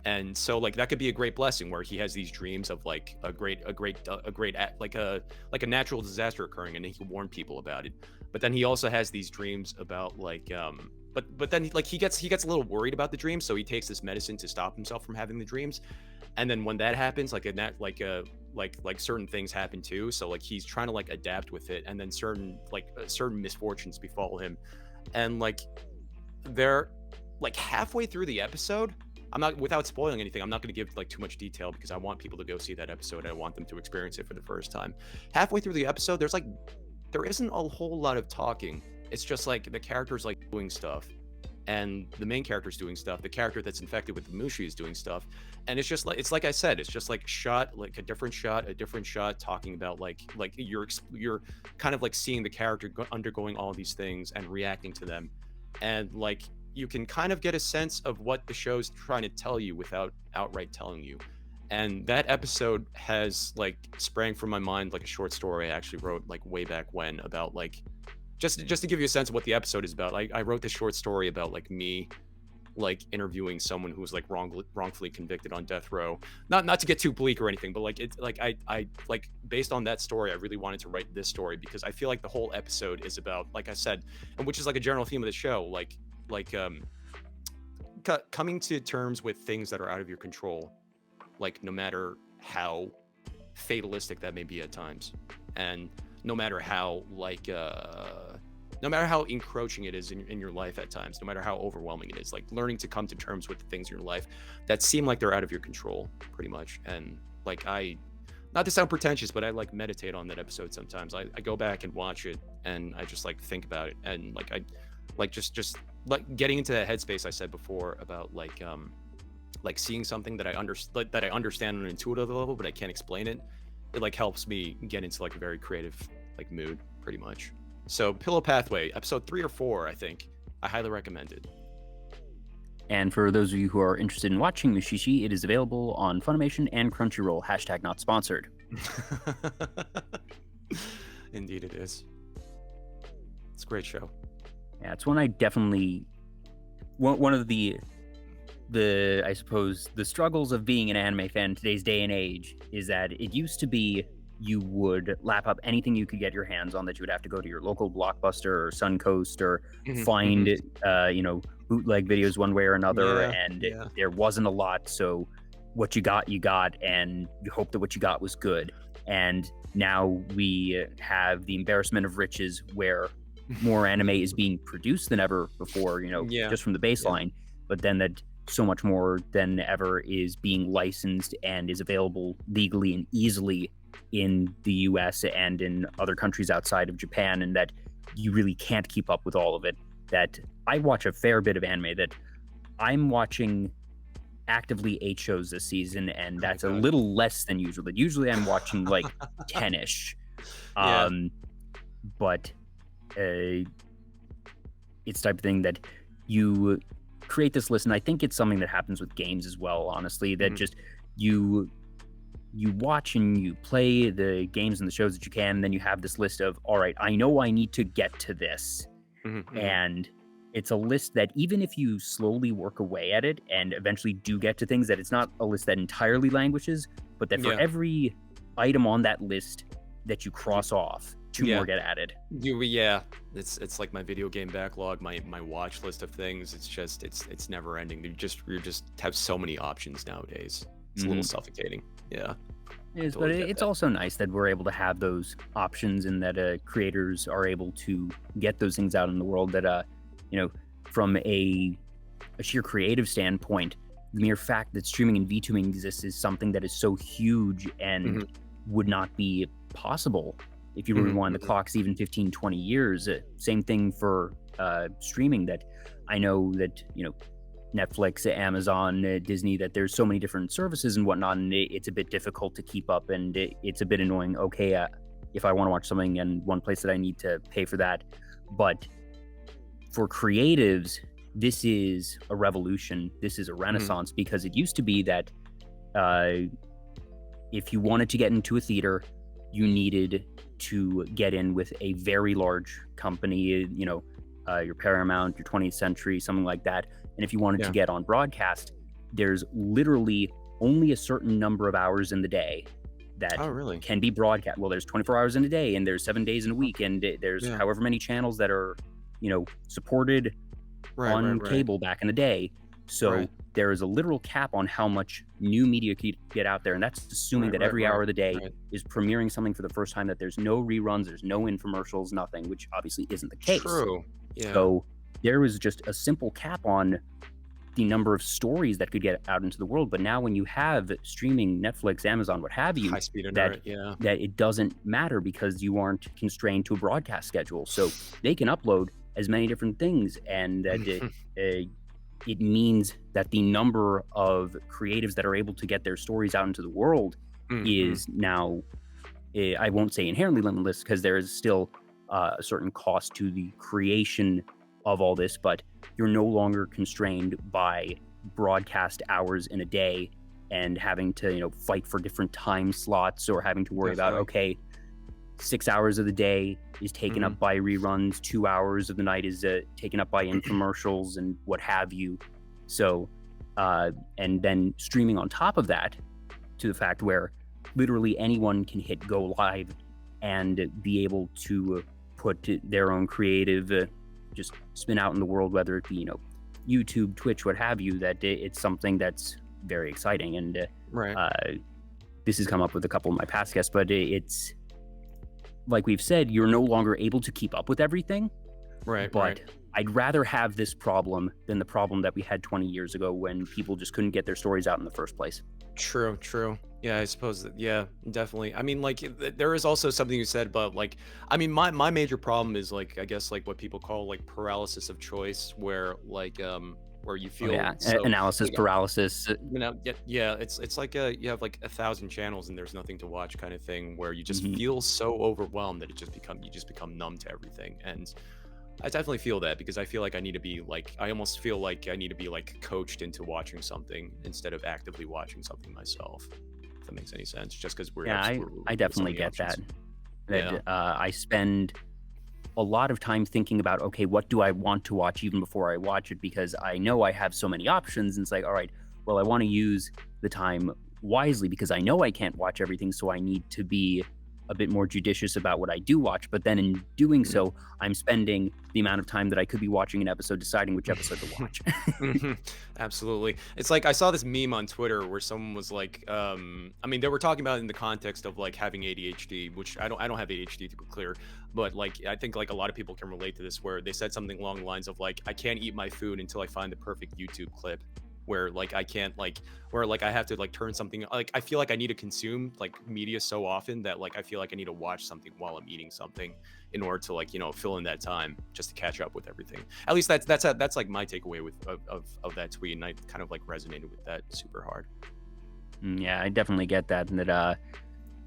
and so like that could be a great blessing, where he has these dreams of like a great like a natural disaster occurring, and he can warn people about it. But then he also has these dreams about like but then like he gets a little worried about the dreams, so he takes this medicine to stop himself from having the dreams. And then when that happens, like certain things happen too, so like he's trying to like adapt with it, and then certain misfortunes befall him. And like they're like halfway through the episode, I'm not, without spoiling anything, I'm not going to give like too much detail, because I want people to go see that episode. I want them to experience it for the first time. Halfway through the episode, there isn't a whole lot of talking. It's just like the characters like doing stuff, and the main character's doing stuff. The character that's infected with the mushi is doing stuff, and it's just like, it's like I said, it's just like a different shot, talking about like you're kind of like seeing the character undergoing all these things and reacting to them, and like you can kind of get a sense of what the show's trying to tell you without outright telling you. And that episode has like sprang from my mind like a short story I actually wrote like way back when, about like just to give you a sense of what the episode is about. I wrote this short story about like me like interviewing someone who was like wrongfully convicted on death row. Not to get too bleak or anything, but like it's like I like, based on that story, I really wanted to write this story, because I feel like the whole episode is about, like I said, and which is like a general theme of the show, like coming to terms with things that are out of your control, like no matter how fatalistic that may be at times, and no matter how encroaching it is in your life at times, no matter how overwhelming it is, like learning to come to terms with the things in your life that seem like they're out of your control, pretty much. And like, not to sound pretentious, but I like meditate on that episode sometimes. I go back and watch it, and I just like think about it, and like I like just like getting into that headspace I said before about like seeing something that I understand on an intuitive level, but I can't explain it. It like helps me get into like a very creative like mood, pretty much. So Pillow Pathway, episode 3 or 4, I think. I highly recommend it. And for those of you who are interested in watching Mushishi, it is available on Funimation and Crunchyroll. # not sponsored. Indeed it is. It's a great show. Yeah, it's one I definitely... One of the I suppose, the struggles of being an anime fan in today's day and age is that it used to be you would lap up anything you could get your hands on, that you would have to go to your local Blockbuster or Suncoast or find, bootleg videos one way or another, and there wasn't a lot, so what you got, and you hope that what you got was good. And now we have the embarrassment of riches, where more anime is being produced than ever before, just from the baseline, but then that so much more than ever is being licensed and is available legally and easily in the US and in other countries outside of Japan, and that you really can't keep up with all of it. That I watch a fair bit of anime, that I'm watching actively 8 shows this season, and that's a little less than usual. But usually I'm watching like 10-ish. But it's the type of thing that you create this list, and I think it's something that happens with games as well, honestly, that just you you watch and you play the games and the shows that you can, and then you have this list of, all right, I know I need to get to this. And it's a list that even if you slowly work away at it and eventually do get to things, that it's not a list that entirely languishes, but that for every item on that list that you cross off, two more get added. It's like my video game backlog, my watch list of things. It's just it's never ending. You just have so many options nowadays. It's a little suffocating. Yeah. It is, but it's also nice that we're able to have those options, and that creators are able to get those things out in the world. That from a sheer creative standpoint, the mere fact that streaming and VTubing exists is something that is so huge and would not be possible if you rewind the clocks even 15, 20 years. Same thing for streaming. That I know that Netflix, Amazon, Disney, that there's so many different services and whatnot, and it's a bit difficult to keep up, and it's a bit annoying. Okay, if I want to watch something and one place that I need to pay for that. But for creatives, this is a revolution. This is a renaissance, because it used to be that if you wanted to get into a theater, you needed to get in with a very large company, your Paramount, your 20th Century, something like that. And if you wanted to get on broadcast, there's literally only a certain number of hours in the day that can be broadcast. Well, there's 24 hours in a day, and there's 7 days in a week, and there's however many channels that are, supported on cable back in the day. So there is a literal cap on how much new media could get out there, and that's assuming that every hour of the day is premiering something for the first time, that there's no reruns, there's no infomercials, nothing, which obviously isn't the case. True. Yeah. So there was just a simple cap on the number of stories that could get out into the world. But now when you have streaming, Netflix, Amazon, what have you, that it doesn't matter, because you aren't constrained to a broadcast schedule. So they can upload as many different things, and that it means that the number of creatives that are able to get their stories out into the world is now, I won't say inherently limitless, because there is still a certain cost to the creation of all this, but you're no longer constrained by broadcast hours in a day and having to fight for different time slots, or having to worry about, okay, 6 hours of the day is taken up by reruns, 2 hours of the night is taken up by infomercials and what have you. So and then streaming on top of that, to the fact where literally anyone can hit go live and be able to put their own creative just spin out in the world, whether it be YouTube, Twitch, what have you. That it's something that's very exciting, and this has come up with a couple of my past guests, but it's like we've said, you're no longer able to keep up with everything. But I'd rather have this problem than the problem that we had 20 years ago, when people just couldn't get their stories out in the first place. True. Yeah, I suppose that, definitely. I mean, like, there is also something you said about, like, I mean, my major problem is, like, I guess, like, what people call, like, paralysis of choice, where, like, where you feel analysis paralysis. It's like you have like 1,000 channels and there's nothing to watch, kind of thing, where you just feel so overwhelmed that you just become numb to everything. And I definitely feel that, because I feel like I need to be like, I almost feel like I need to be like coached into watching something instead of actively watching something myself, if that makes any sense. Just because I definitely get that. I spend a lot of time thinking about, okay, what do I want to watch even before I watch it, because I know I have so many options, and it's like, all right, well, I want to use the time wisely, because I know I can't watch everything, so I need to be a bit more judicious about what I do watch. But then in doing so, I'm spending the amount of time that I could be watching an episode deciding which episode to watch. Absolutely. It's like, I saw this meme on Twitter where someone was like, I mean, they were talking about it in the context of like having ADHD, which I don't have ADHD, to be clear, but like, I think like a lot of people can relate to this, where they said something along the lines of like, I can't eat my food until I find the perfect YouTube clip, where like I can't like, where like I have to like turn something, like I feel like I need to consume like media so often that like I feel like I need to watch something while I'm eating something in order to like, you know, fill in that time just to catch up with everything. At least that's like my takeaway with of that tweet, and I kind of like resonated with that super hard. Yeah, I definitely get that, and that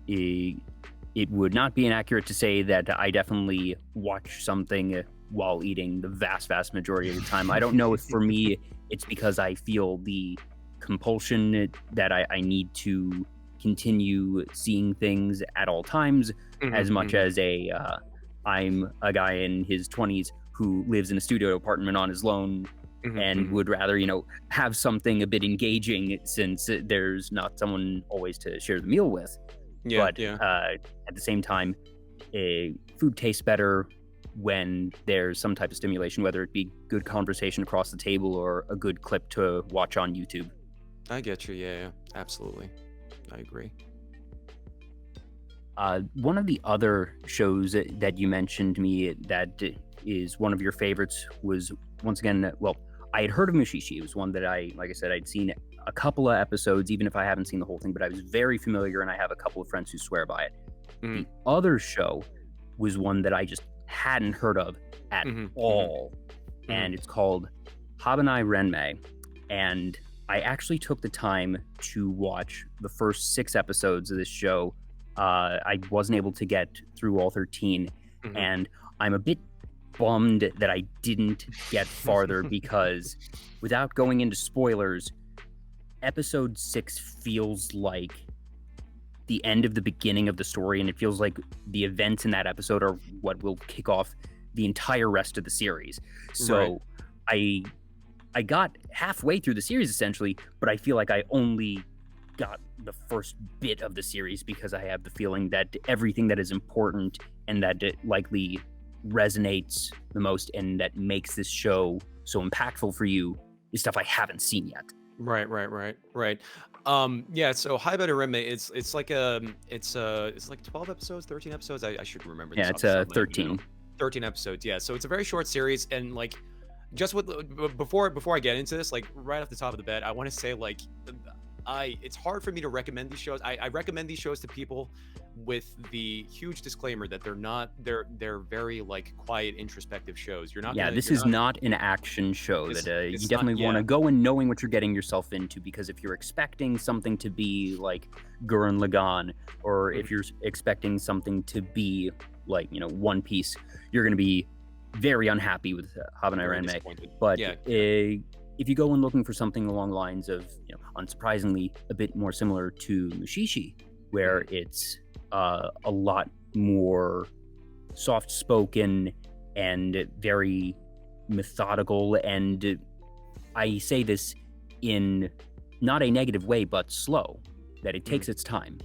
it would not be inaccurate to say that I definitely watch something while eating the vast majority of the time. I don't know if for me it's because I feel the compulsion that I need to continue seeing things at all times, as much as I'm a guy in his 20s who lives in a studio apartment on his own and would rather, have something a bit engaging since there's not someone always to share the meal with. But at the same time, food tastes better when there's some type of stimulation, whether it be good conversation across the table or a good clip to watch on YouTube. I get you. Yeah, absolutely. I agree. One of the other shows that you mentioned to me that is one of your favorites was, once again, well, I had heard of Mushishi. It was one that like I said, I'd seen a couple of episodes, even if I haven't seen the whole thing, but I was very familiar, and I have a couple of friends who swear by it. The other show was one that I just hadn't heard of at all, and it's called Haibane Renmei, and I actually took the time to watch the first 6 episodes of this show. I wasn't able to get through all 13, and I'm a bit bummed that I didn't get farther because, without going into spoilers, episode 6 feels like the end of the beginning of the story, and it feels like the events in that episode are what will kick off the entire rest of the series. So I got halfway through the series essentially, but I feel like I only got the first bit of the series because I have the feeling that everything that is important and that it likely resonates the most and that makes this show so impactful for you is stuff I haven't seen yet. Right. So Haibane Renmei, it's like 12 episodes, 13 episodes. I should remember this. Yeah, it's 13. 13 episodes. Yeah, so it's a very short series, and like, just before I get into this, like, right off the top of the bat, I want to say, like, it's hard for me to recommend these shows. I recommend these shows to people with the huge disclaimer that they're very, like, quiet, introspective shows. This is not an action show that you definitely want to go in knowing what you're getting yourself into, because if you're expecting something to be like Gurren Lagann, or if you're expecting something to be like, One Piece, you're going to be very unhappy with Haibane Renmei. But if you go in looking for something along the lines of, unsurprisingly, a bit more similar to Mushishi, where it's a lot more soft-spoken and very methodical, and I say this in not a negative way, but slow, that it takes its time.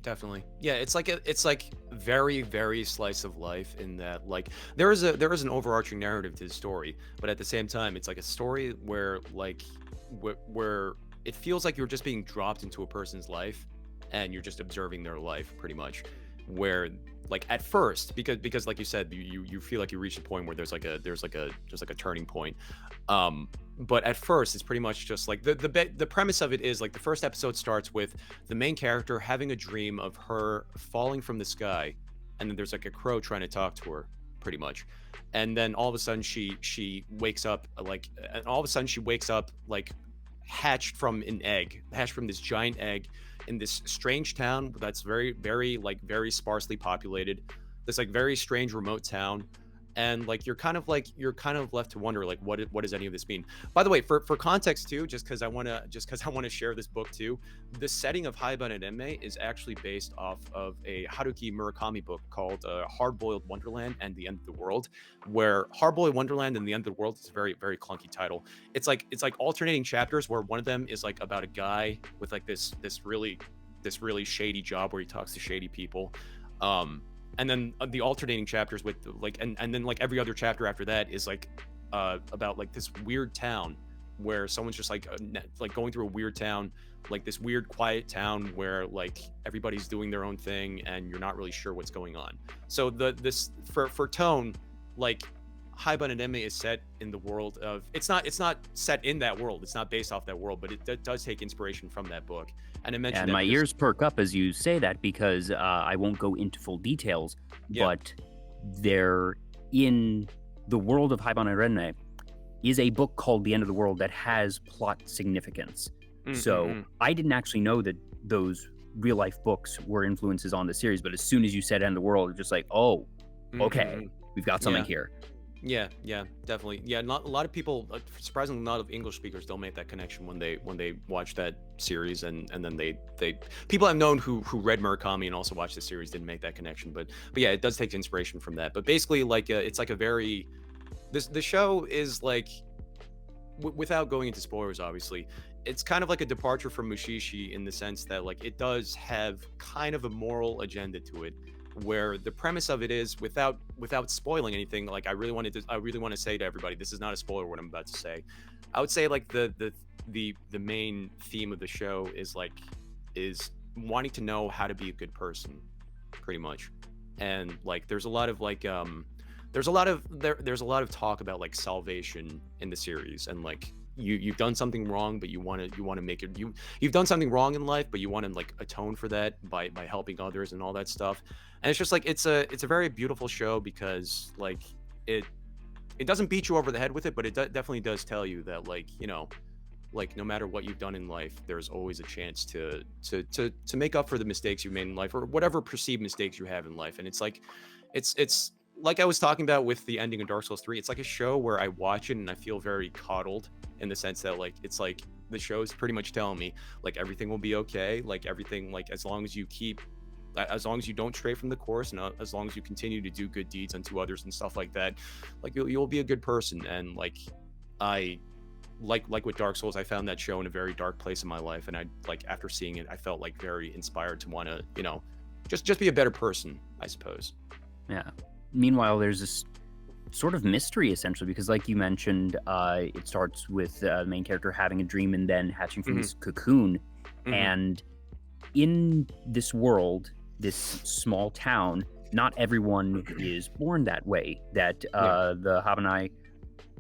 Definitely. Yeah, it's like very, very slice of life, in that, like, there is an overarching narrative to the story, but at the same time, it's like a story where, like, where it feels like you're just being dropped into a person's life and you're just observing their life, pretty much, where, like, at first, because like you said, you feel like you reach a point where there's like a turning point, but at first it's pretty much just like the premise of it is, like, the first episode starts with the main character having a dream of her falling from the sky, and then there's like a crow trying to talk to her, pretty much, and then all of a sudden she wakes up, like, hatched from this giant egg in this strange town that's very, very, like, very sparsely populated, this, like, very strange remote town, and, like, you're kind of left to wonder, like, what does any of this mean? By the way, for context too, just because I want to share this book too, the setting of Haibane Renmei is actually based off of a Haruki Murakami book called Hard-Boiled Wonderland and the End of the World, where Hard-Boiled Wonderland and the End of the World is a very, very clunky title. It's like alternating chapters, where one of them is, like, about a guy with, like, this really shady job where he talks to shady people, and then the alternating chapters with, like, and then, like, every other chapter after that is, like, about, like, this weird town where someone's just like going through a weird town, like this weird quiet town where, like, everybody's doing their own thing and you're not really sure what's going on. So for tone, like, Haibane Renmei is set in the world of, it's not set in that world, it's not based off that world, but it does take inspiration from that book. And I mentioned and my ears perk up as you say that, because I won't go into full details, but there, in the world of Haibane Renmei, is a book called The End of the World that has plot significance. So I didn't actually know that those real life books were influences on the series, but as soon as you said End of the World, it's just like, oh, okay, we've got something here. Yeah, yeah, definitely. Yeah, not a lot of people, surprisingly, a lot of English speakers don't make that connection when they watch that series, and then they people I've known who read Murakami and also watched the series didn't make that connection, but yeah, it does take inspiration from that. But basically, like, it's like a very this the show is like without going into spoilers, obviously, it's kind of like a departure from Mushishi in the sense that like it does have kind of a moral agenda to it, where the premise of it is without spoiling anything. Like I really want to say to everybody, this is not a spoiler what I'm about to say. I would say like the main theme of the show is wanting to know how to be a good person, pretty much. And like there's a lot of talk about like salvation in the series, and like you've done something wrong but you want to make it you've done something wrong in life but you want to like atone for that by helping others and all that stuff. And it's just like it's a very beautiful show because like it it doesn't beat you over the head with it, but it definitely does tell you that like, you know, like no matter what you've done in life, there's always a chance to make up for the mistakes you've made in life or whatever perceived mistakes you have in life. And it's like it's like I was talking about with the ending of Dark Souls 3. It's like a show where I watch it and I feel very coddled in the sense that like it's like the show is pretty much telling me like everything will be okay, like everything, like as long as you keep as long as you don't stray from the course, and as long as you continue to do good deeds unto others and stuff like that, like you'll be a good person. And like I like with Dark Souls, I found that show in a very dark place in my life, and I like after seeing it, I felt like very inspired to want to, you know, just be a better person, I suppose. Yeah. Meanwhile, there's this sort of mystery essentially because, like you mentioned, it starts with the main character having a dream and then hatching from this cocoon, and in this world, this small town, not everyone is born that way. That the Haibane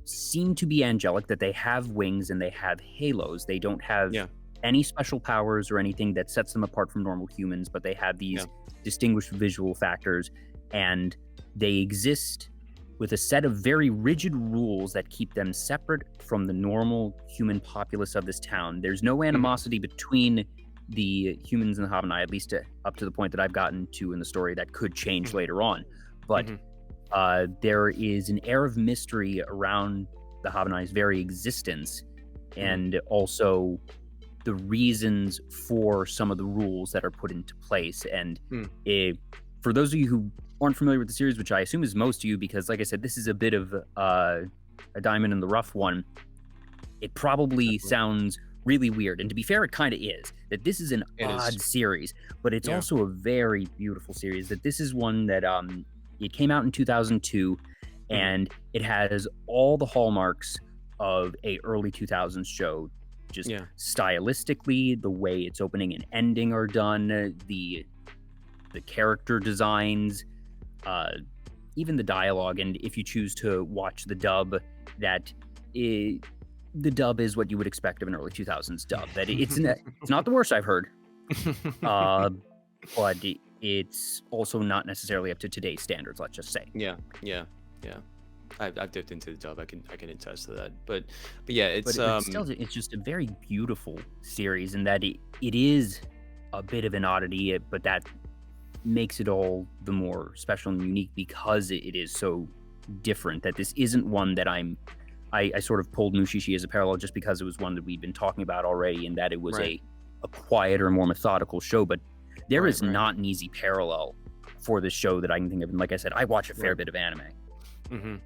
seem to be angelic, that they have wings and they have halos. They don't have any special powers or anything that sets them apart from normal humans, but they have these distinguished visual factors, and they exist with a set of very rigid rules that keep them separate from the normal human populace of this town. There's no animosity between the humans and the Haibane, at least up to the point that I've gotten to in the story. That could change later on. But there is an air of mystery around the Haibane's very existence, and also the reasons for some of the rules that are put into place. And for those of you who aren't familiar with the series, which I assume is most of you, because like I said, this is a bit of a diamond in the rough one, it probably sounds really weird. And to be fair, it kind of is. That this is an odd series, but it's also a very beautiful series. That this is one that it came out in 2002, and it has all the hallmarks of a early 2000s show. Just stylistically, the way its opening and ending are done, the character designs, even the dialogue. And if you choose to watch the dub, the dub is what you would expect of an early 2000s dub. That it's not the worst I've heard, but it's also not necessarily up to today's standards. Let's just say. Yeah. I've dipped into the dub. I can attest to that. But yeah, it's still, it's just a very beautiful series, and that it is a bit of an oddity, but that makes it all the more special and unique because it is so different. That this isn't one that I sort of pulled Mushishi as a parallel just because it was one that we'd been talking about already, and that it was a quieter, more methodical show. But there is not an easy parallel for this show that I can think of. And like I said, I watch a fair bit of anime.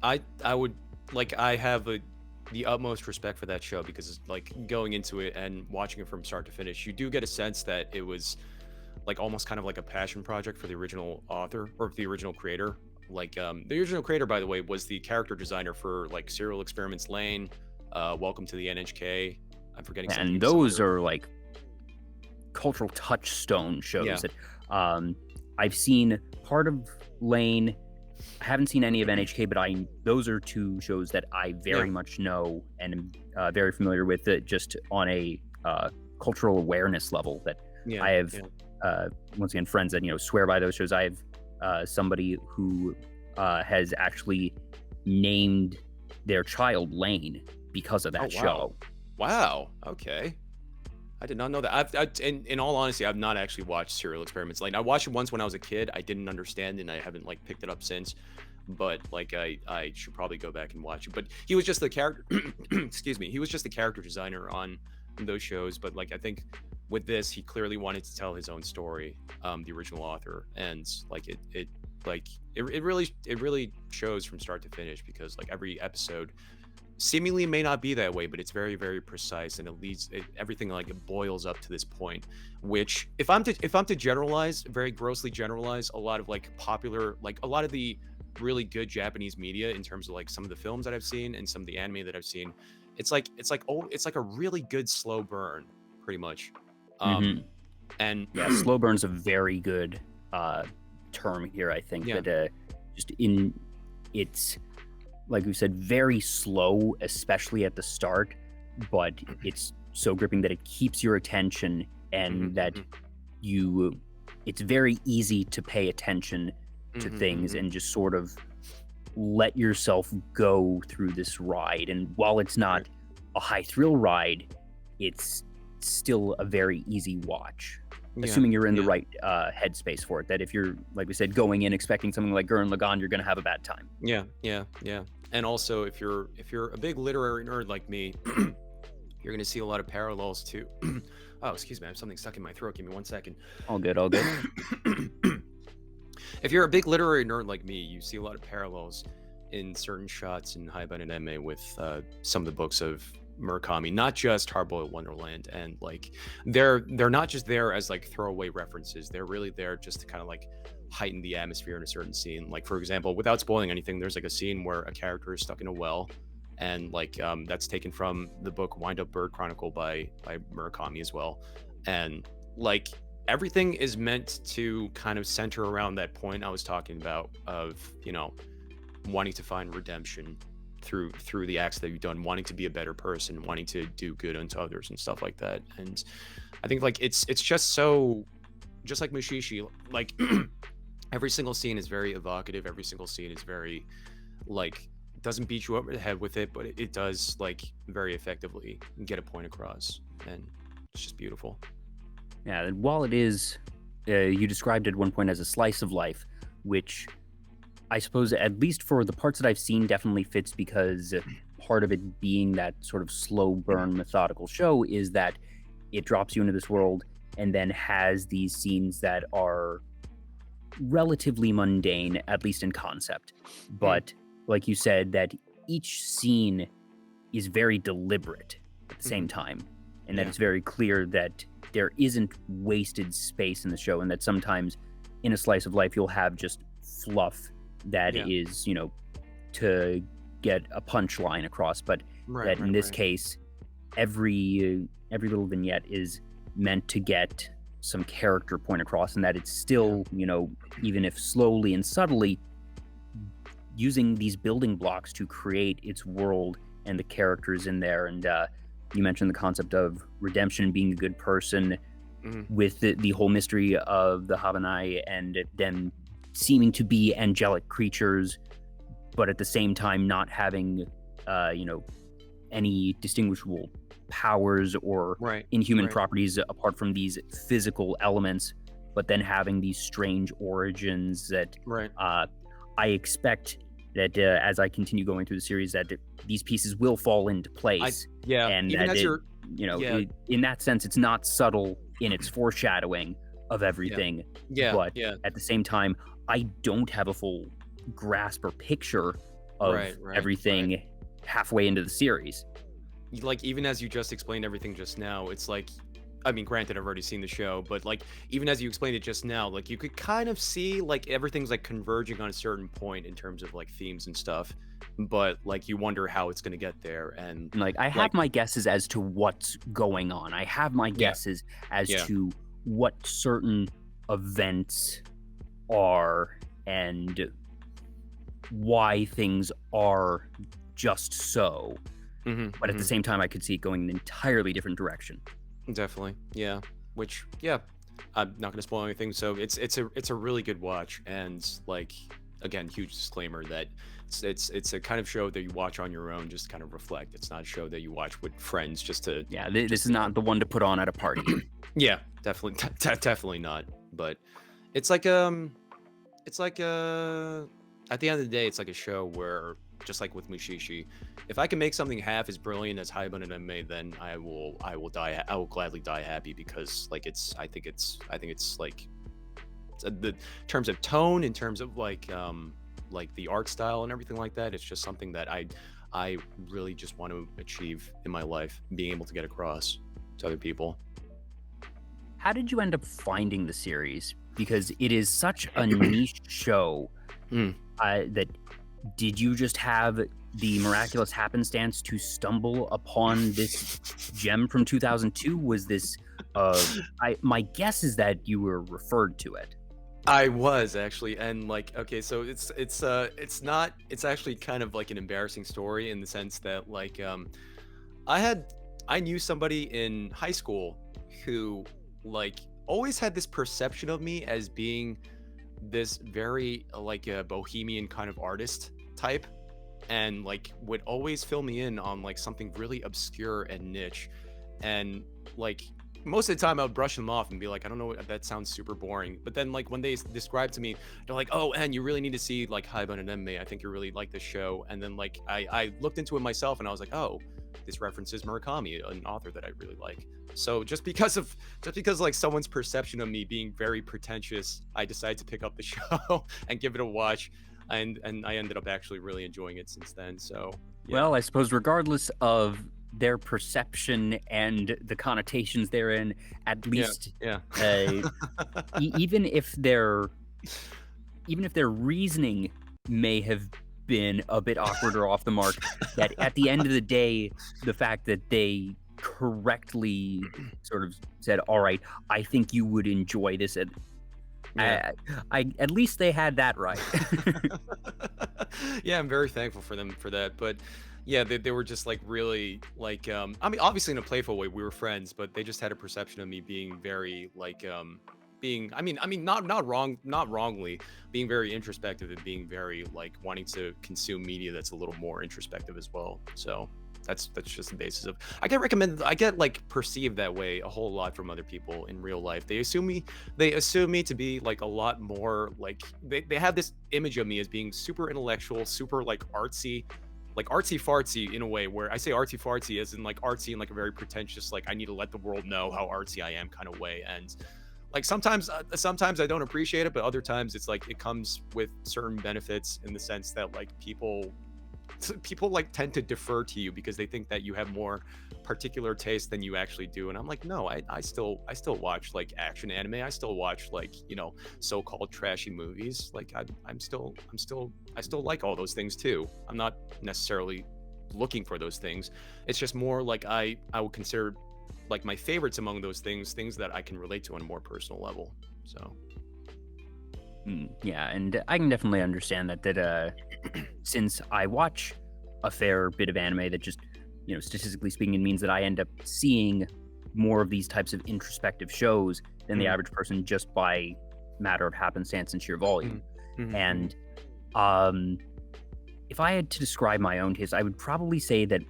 I would like, I have the utmost respect for that show because like going into it and watching it from start to finish, you do get a sense that it was like almost kind of like a passion project for the original author or the original creator. Like the original creator, by the way, was the character designer for like Serial Experiments Lane, Welcome to the NHK. I'm forgetting something. And those are like cultural touchstone shows that I've seen part of Lane. I haven't seen any of NHK, but those are two shows that I very much know and am very familiar with, just on a cultural awareness level. That I have once again friends that swear by those shows. I have somebody who has actually named their child Lane because of that show. Wow. Okay. I did not know that. In all honesty, I've not actually watched Serial Experiments Lane. I watched it once when I was a kid. I didn't understand, and I haven't like picked it up since. but like I should probably go back and watch it. But he was just the character excuse me, he was just the character designer on those shows. But like I think with this, he clearly wanted to tell his own story, the original author, and like it really shows from start to finish, because like every episode seemingly may not be that way, but it's very, very precise, and everything like it boils up to this point. Which, if I'm to generalize, very grossly generalize, a lot of like popular, like a lot of the really good Japanese media in terms of like some of the films that I've seen and some of the anime that I've seen, it's like a really good slow burn, pretty much. Mhm. And Yeah, slow burn's a very good term here. I think Yeah. that it's like we said, very slow, especially at the start, but it's so gripping that it keeps your attention, and that it's very easy to pay attention to things and just sort of let yourself go through this ride. And while it's not a high thrill ride, it's still a very easy watch, assuming you're in the right headspace for it. That if you're, like we said, going in expecting something like Gurren Lagann, you're going to have a bad time. Yeah. And also, if you're a big literary nerd like me, you're gonna see a lot of parallels to. Oh, excuse me, I have something stuck in my throat. Give me 1 second. All good, all good. If you're a big literary nerd like me, you see a lot of parallels in certain shots in Haibane Renmei with some of the books of Murakami, not just Hardboiled Wonderland. And like they're not just there as like throwaway references. They're really there just to kind of like heighten the atmosphere in a certain scene. Like, for example, without spoiling anything, there's like a scene where a character is stuck in a well, and like that's taken from the book Wind Up Bird Chronicle by Murakami as well. And like everything is meant to kind of center around that point I was talking about of, you know, wanting to find redemption through the acts that you've done, wanting to be a better person, wanting to do good unto others and stuff like that. And I think like it's just so, just like Mushishi, like every single scene is very evocative. Every single scene is very like, doesn't beat you over the head with it, but it does like very effectively get a point across, and it's just beautiful. Yeah, and while it is, you described it at one point as a slice of life, which I suppose, at least for the parts that I've seen, definitely fits, because part of it being that sort of slow burn methodical show is that it drops you into this world and then has these scenes that are relatively mundane, at least in concept. But like you said, that each scene is very deliberate at the same time, and that it's very clear that there isn't wasted space in the show, and that sometimes in a slice of life you'll have just fluff that is, you know, to get a punchline across, but that in this case, every little vignette is meant to get some character point across, and that it's still, you know, even if slowly and subtly, using these building blocks to create its world and the characters in there. And you mentioned the concept of redemption, being a good person, with the whole mystery of the Haibane and them seeming to be angelic creatures, but at the same time not having, you know, any distinguishable powers or inhuman properties apart from these physical elements, but then having these strange origins that I expect that as I continue going through the series, that these pieces will fall into place. And even that as you're, you know, in that sense, it's not subtle in its foreshadowing of everything. But at the same time, I don't have a full grasp or picture of everything halfway into the series. Like, even as you just explained everything just now, it's like, I mean, granted, I've already seen the show, but like, even as you explained it just now, like, you could kind of see like everything's like converging on a certain point in terms of like themes and stuff, but like you wonder how it's going to get there. And like, I have my guesses as to what's going on. I have my guesses as to what certain events are and why things are just so. But at the same time, I could see it going in an entirely different direction. Definitely, Which, I'm not going to spoil anything. So it's a really good watch, and like, again, huge disclaimer that it's a kind of show that you watch on your own, just kind of reflect. It's not a show that you watch with friends just to. Yeah, this is not the one to put on at a party. Definitely not. But it's like at the end of the day, it's like a show where, just like with Mushishi, if I can make something half as brilliant as Haibane Renmei, then I will die. I will gladly die happy, because like I think it's like the terms of tone, in terms of like the art style and everything like that. It's just something that I really just want to achieve in my life, being able to get across to other people. How did you end up finding the series? Because it is such a niche show. That did you just have the miraculous happenstance to stumble upon this gem from 2002? Was this my guess is that you were referred to it. I was actually, and like, okay, so it's actually kind of like an embarrassing story, in the sense that like I knew somebody in high school who like always had this perception of me as being this very like a bohemian kind of artist type, and like would always fill me in on like something really obscure and niche, and like most of the time I would brush them off and be like, I don't know, that sounds super boring. But then like when they describe to me, they're like, oh, and you really need to see like Haibane Renmei, I think you really like this show. And then like I looked into it myself, and I was like, oh, this references Murakami, an author that I really like. So just because like someone's perception of me being very pretentious, I decided to pick up the show and give it a watch, and I ended up actually really enjoying it since then. So yeah. Well, I suppose regardless of their perception and the connotations therein, at least even if their reasoning may have been a bit awkward or off the mark, that at the end of the day, the fact that they correctly sort of said, all right, I think you would enjoy this, at least they had that right. Yeah, I'm very thankful for them for that. But yeah, they were just like really like I mean, obviously in a playful way, we were friends, but they just had a perception of me being very like being not wrongly, being very introspective, and being very like wanting to consume media that's a little more introspective as well. So that's just the basis of, I get like perceived that way a whole lot from other people in real life. They assume me to be like a lot more like, they have this image of me as being super intellectual, super like artsy fartsy, in a way where I say artsy fartsy as in like artsy in like a very pretentious, like I need to let the world know how artsy I am kind of way. And like sometimes I don't appreciate it, but other times it's like it comes with certain benefits, in the sense that like people like tend to defer to you because they think that you have more particular taste than you actually do. And I'm like, no, I still watch like action anime. I still watch like, you know, so-called trashy movies. Like I still like all those things too. I'm not necessarily looking for those things. It's just more like I would consider like my favorites among those things that I can relate to on a more personal level. So yeah, and I can definitely understand that since I watch a fair bit of anime, that just, you know, statistically speaking, it means that I end up seeing more of these types of introspective shows than the average person, just by matter of happenstance and sheer volume. And if I had to describe my own taste, I would probably say that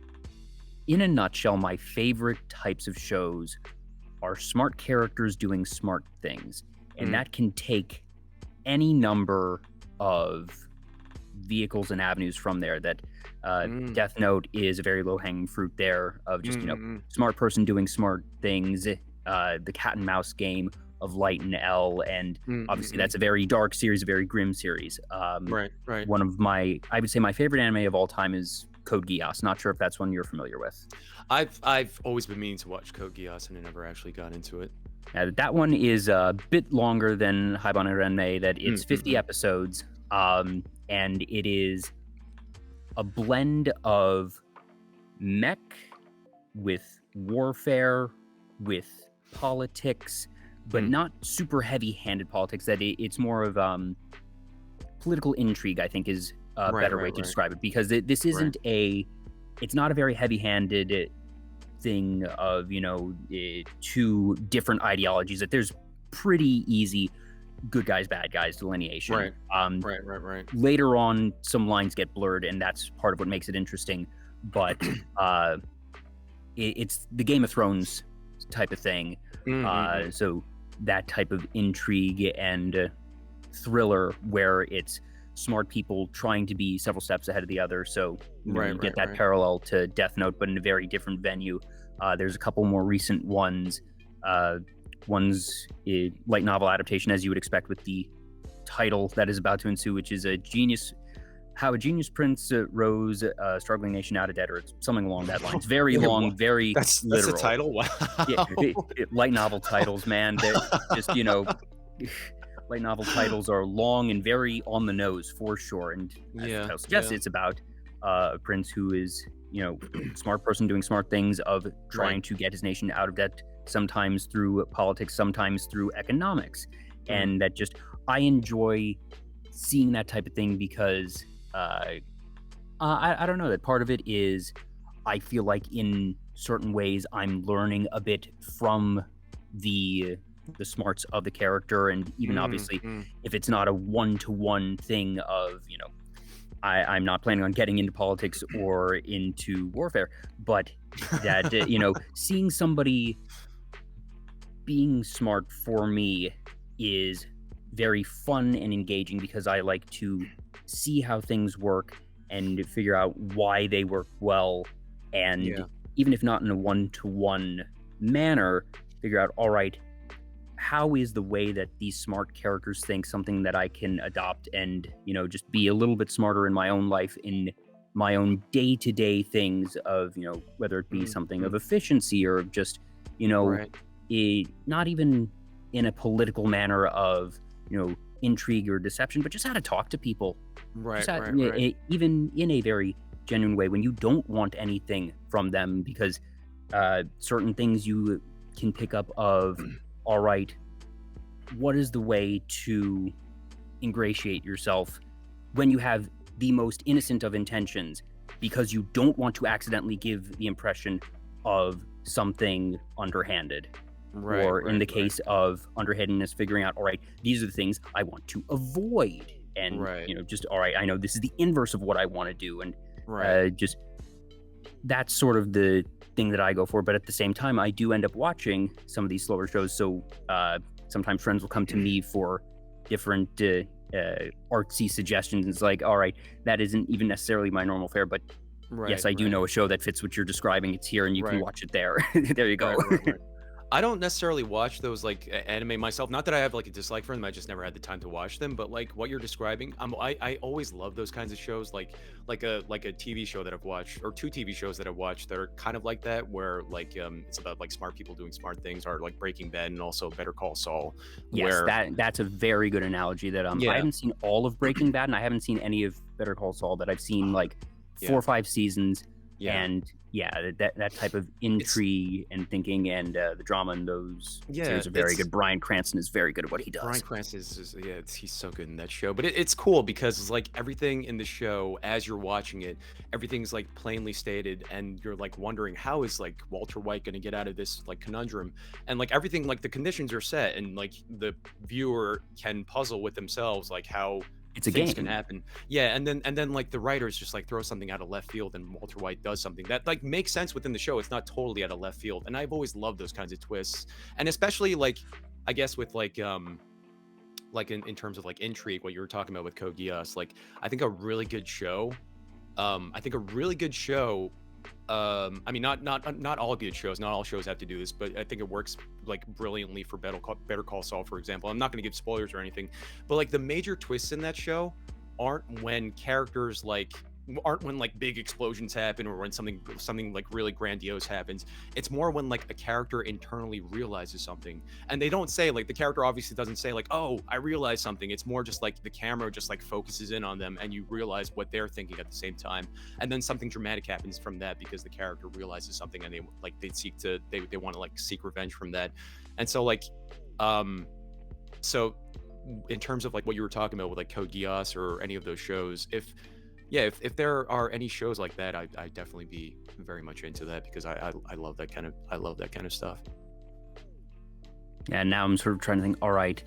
in a nutshell, my favorite types of shows are smart characters doing smart things. And that can take any number of vehicles and avenues from there. That Death Note is a very low-hanging fruit there, of just, you know, smart person doing smart things. The cat and mouse game of Light and L, and obviously that's a very dark series, a very grim series. Right. One of I would say my favorite anime of all time is Code Geass. Not sure if that's one you're familiar with. I've always been meaning to watch Code Geass, and I never actually got into it. That one is a bit longer than Haibane Renmei, that it's 50 episodes, and it is a blend of mech with warfare, with politics, but not super heavy-handed politics. That it's more of political intrigue, I think, is a better way to describe it, because this isn't it's not a very heavy-handed thing of, you know, two different ideologies. That there's pretty easy good guys, bad guys delineation. Right. Later on, some lines get blurred, and that's part of what makes it interesting. But it's the Game of Thrones type of thing. So that type of intrigue and thriller, where it's smart people trying to be several steps ahead of the other. So you get that Right. parallel to Death Note, but in a very different venue. There's a couple more recent ones. One's a light novel adaptation, as you would expect, with the title that is about to ensue, which is how a genius prince rose a struggling nation out of debt, or something along that line. It's very Wait, long, what? very That's the literal. title. Wow. Yeah, light novel titles, man. They're just light novel titles are long and very on the nose for sure. And as the title suggests, it's about a prince who is smart person doing smart things, of trying to get his nation out of debt, sometimes through politics, sometimes through economics. And that just, I enjoy seeing that type of thing because I don't know, that part of it is I feel like in certain ways I'm learning a bit from the smarts of the character, and even obviously if it's not a one-to-one thing of I'm not planning on getting into politics or into warfare, but that seeing somebody being smart for me is very fun and engaging, because I like to see how things work and figure out why they work well, and even if not in a one-to-one manner, figure out, all right, how is the way that these smart characters think something that I can adopt and just be a little bit smarter in my own life, in my own day-to-day things of whether it be something of efficiency or just not even in a political manner of intrigue or deception, but just how to talk to people, even in a very genuine way when you don't want anything from them, because certain things you can pick up of, all right, what is the way to ingratiate yourself when you have the most innocent of intentions, because you don't want to accidentally give the impression of something underhanded. Or in the case of underhandedness, figuring out, all right, these are the things I want to avoid. And, just, all right, I know this is the inverse of what I want to do. And just that's sort of the thing that I go for. But at the same time, I do end up watching some of these slower shows. So sometimes friends will come to me for different artsy suggestions. It's like, all right, that isn't even necessarily my normal fare, but yes, I do know a show that fits what you're describing. It's here and you can watch it there. There you go. I don't necessarily watch those anime myself. Not that I have a dislike for them. I just never had the time to watch them. But what you're describing, I always love those kinds of shows. Like a TV show that I've watched, or two TV shows that I've watched that are kind of like that, where it's about smart people doing smart things, or like Breaking Bad and also Better Call Saul. Yes, that's a very good analogy. That I haven't seen all of Breaking Bad, and I haven't seen any of Better Call Saul. That I've seen 4 or 5 seasons. And that type of intrigue and thinking and the drama in those series are very good. Bryan Cranston is very good at what he does. Bryan Cranston he's so good in that show. But it's cool because it's everything in the show, as you're watching it, everything's plainly stated, and you're wondering, how is Walter White going to get out of this conundrum? And everything, the conditions are set, and the viewer can puzzle with themselves how it's a things game. Can happen. And then the writers just throw something out of left field, and Walter White does something that makes sense within the show. It's not totally out of left field, and I've always loved those kinds of twists. And especially I guess with in terms of intrigue, what you were talking about with Code Geass, I think a really good show I mean, not all good shows, not all shows have to do this, but I think it works brilliantly for Better Call Saul, for example. I'm not going to give spoilers or anything, but the major twists in that show aren't when characters aren't when big explosions happen, or when something really grandiose happens. It's more when a character internally realizes something, and they don't say the character obviously doesn't say oh, I realized something. It's more just the camera just focuses in on them, and you realize what they're thinking at the same time, and then something dramatic happens from that because the character realizes something, and they want to seek revenge from that. And so so in terms of what you were talking about with Code Geass or any of those shows, if there are any shows like that, I'd definitely be very much into that, because I love that kind of stuff. Yeah, now I'm sort of trying to think, all right,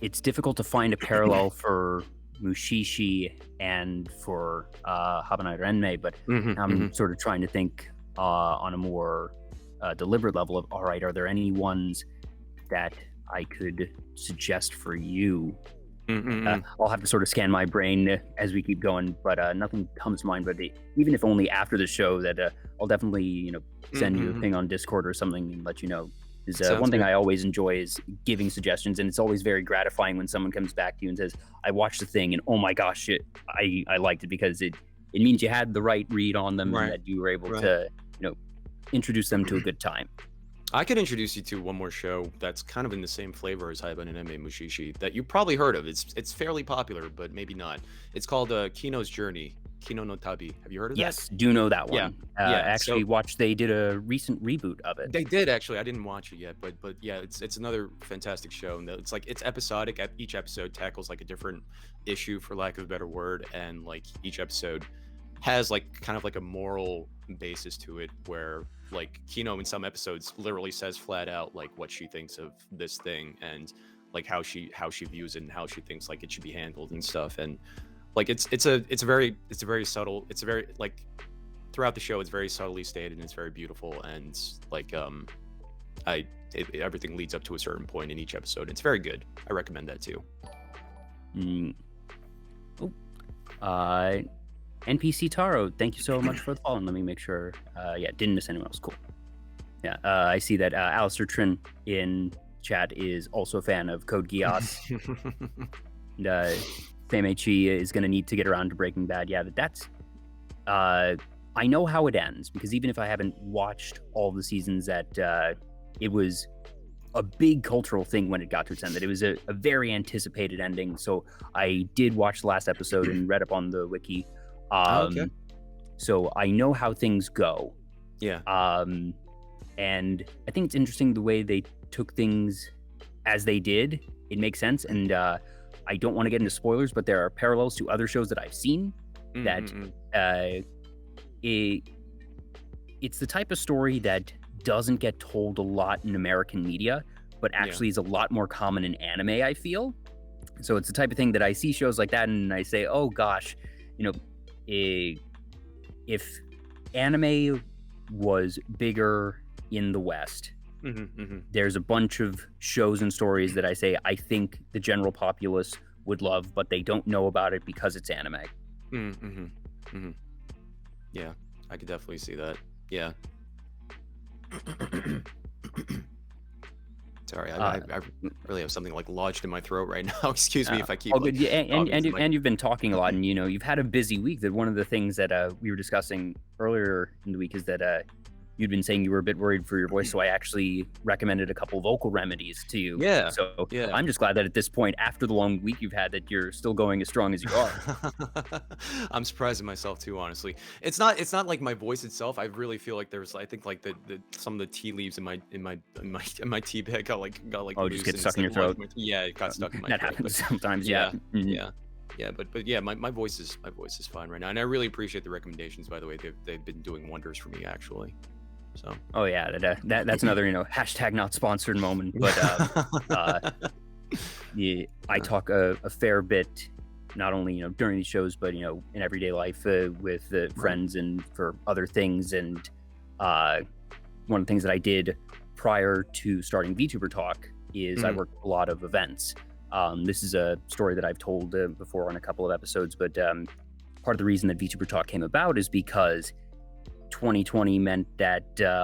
it's difficult to find a parallel for Mushishi and for Haibane Renmei, but I'm sort of trying to think on a more deliberate level of, all right, are there any ones that I could suggest for you? Mm-mm. I'll have to sort of scan my brain as we keep going, but nothing comes to mind. But even if only after the show, that I'll definitely send you a Mm-hmm. ping on Discord or something and let you know. Is Sounds one thing good. I always enjoy is giving suggestions, and it's always very gratifying when someone comes back to you and says, "I watched the thing, and oh my gosh, I liked it," because it means you had the right read on them and Right. that you were able Right. to introduce them to a good time. I could introduce you to one more show that's kind of in the same flavor as Haibane Renmei Mushishi that you probably heard of. It's fairly popular, but maybe not. It's called Kino's Journey, Kino no Tabi. Have you heard of that? Yes, do know that Yeah. one. Yeah. Actually, So watched they did a recent reboot of it. they did actually. I didn't watch it yet, but yeah, it's another fantastic show. And it's like it's episodic. Each episode tackles like a different issue, for lack of a better word, and like each episode has like kind of like a moral basis to it, where like Kino in some episodes literally says flat out like what she thinks of this thing and like how she views it and how she thinks like it should be handled and stuff. And like it's a very subtle. It's a very like throughout the show it's very subtly stated and it's very beautiful, and like everything leads up to a certain point in each episode. It's very good. I recommend that too. Mm. Oh, NPC Taro, thank you so much for the follow. Let me make sure. Yeah, didn't miss anyone else. Cool. Yeah, I see that Alistair Trin in chat is also a fan of Code Geass. And Fame-Chi is going to need to get around to Breaking Bad. Yeah, that's. I know how it ends, because even if I haven't watched all the seasons, that it was a big cultural thing when it got to its end, that it was a very anticipated ending. So I did watch the last episode and read up on the wiki. Okay. So I know how things go. Yeah. And I think it's interesting the way they took things as they did. It makes sense. And I don't want to get into spoilers, but there are parallels to other shows that I've seen that it's the type of story that doesn't get told a lot in American media, but actually is a lot more common in anime, I feel. So it's the type of thing that I see shows like that and I say, oh gosh, if anime was bigger in the West, there's a bunch of shows and stories that I say I think the general populace would love, but they don't know about it because it's anime. Yeah, I could definitely see that. Yeah. Sorry, I really have something like lodged in my throat right now. Excuse me if I keep. Oh, good. Yeah, and talking you've been talking a lot, and you've had a busy week. That one of the things that we were discussing earlier in the week is that you'd been saying you were a bit worried for your voice, so I actually recommended a couple vocal remedies to you. Yeah. So yeah. I'm just glad that at this point, after the long week you've had, that you're still going as strong as you are. I'm surprised at myself too, honestly. It's not like my voice itself. I really feel like there's, I think like the some of the tea leaves in my tea bag got like Oh, just get stuck in your throat. Yeah, it got stuck in my that throat. happens sometimes. Yeah. Yeah, but yeah, my voice is fine right now, and I really appreciate the recommendations. By the way, they've been doing wonders for me actually. So. Oh yeah, that's another hashtag not sponsored moment. But yeah, I talk a fair bit, not only during these shows, but in everyday life with friends and for other things. And one of the things that I did prior to starting Vtuber Talk is I worked a lot of events. This is a story that I've told before on a couple of episodes, but part of the reason that Vtuber Talk came about is because 2020 meant that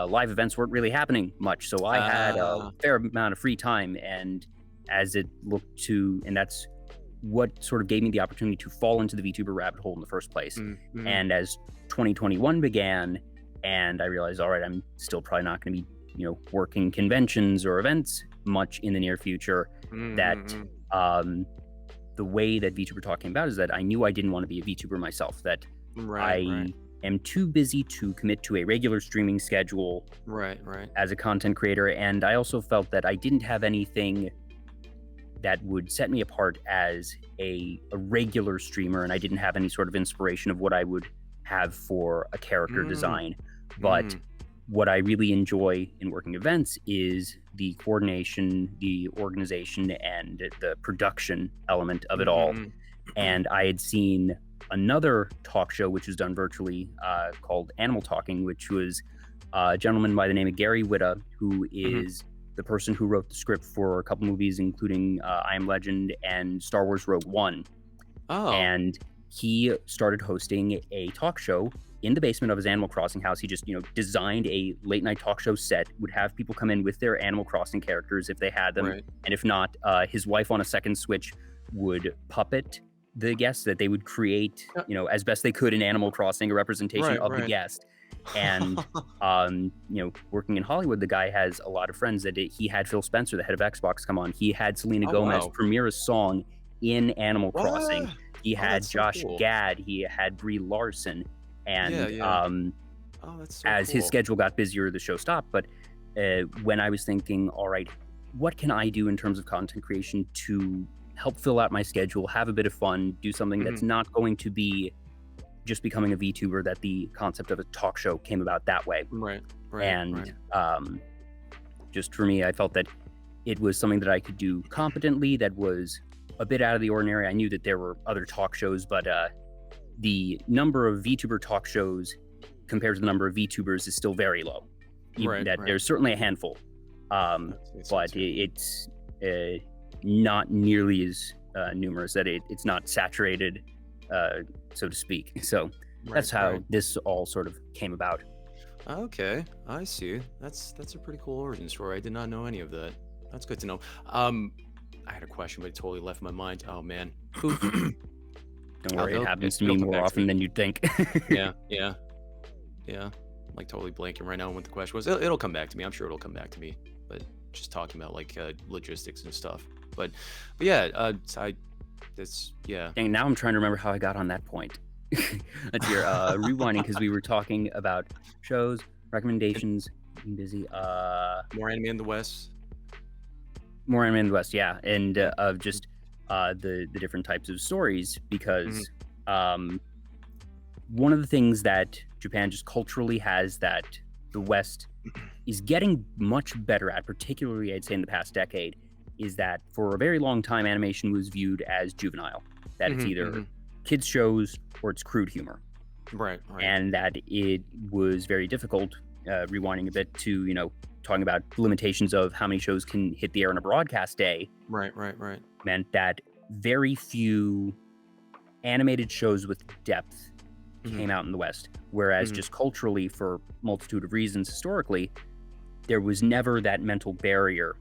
live events weren't really happening much. So I had a fair amount of free time, and as it looked to, and that's what sort of gave me the opportunity to fall into the VTuber rabbit hole in the first place. And as 2021 began, and I realized, all right, I'm still probably not going to be, working conventions or events much in the near future, that the way that VTuber Talk came about is that I knew I didn't want to be a VTuber myself, that I am too busy to commit to a regular streaming schedule as a content creator. And I also felt that I didn't have anything that would set me apart as a regular streamer, and I didn't have any sort of inspiration of what I would have for a character design. But what I really enjoy in working events is the coordination, the organization, and the production element of it all. And I had seen another talk show which was done virtually called Animal Talking, which was a gentleman by the name of Gary Witta, who is the person who wrote the script for a couple movies, including I Am Legend and Star Wars Rogue One. Oh. And he started hosting a talk show in the basement of his Animal Crossing house. He just, designed a late night talk show set, would have people come in with their Animal Crossing characters if they had them. Right. And if not, his wife on a second switch would puppet the guests, that they would create, as best they could in Animal Crossing, a representation of the guest. And, working in Hollywood, the guy has a lot of friends that he had Phil Spencer, the head of Xbox, come on. He had Selena Gomez premiere a song in Animal Crossing. He had Josh Gad. He had Brie Larson. And that's so as cool. his schedule got busier, the show stopped. But when I was thinking, all right, what can I do in terms of content creation to help fill out my schedule, have a bit of fun, do something that's not going to be just becoming a VTuber, that the concept of a talk show came about that way. And just for me, I felt that it was something that I could do competently, that was a bit out of the ordinary. I knew that there were other talk shows, but the number of VTuber talk shows compared to the number of VTubers is still very low. There's certainly a handful, but it's not nearly as numerous, that it's not saturated, so to speak. So that's how this all sort of came about. Okay, I see. That's a pretty cool origin story. I did not know any of that. That's good to know. I had a question, but it totally left my mind. Oh man. Don't worry, it happens to me more often than you'd think. Yeah. Like totally blanking right now on what the question was. It'll come back to me. I'm sure it'll come back to me. But just talking about like logistics and stuff. But yeah, Dang, now I'm trying to remember how I got on that point. Let's hear rewinding, because we were talking about shows, recommendations, being busy. More anime in the West. More anime in the West, yeah, and of just the different types of stories, because one of the things that Japan just culturally has that the West is getting much better at, particularly I'd say in the past decade, is that for a very long time animation was viewed as juvenile, that it's either kids shows or it's crude humor, and that it was very difficult, rewinding a bit to talking about limitations of how many shows can hit the air in a broadcast day, meant that very few animated shows with depth came out in the West, whereas just culturally, for multitude of reasons historically, there was never that mental barrier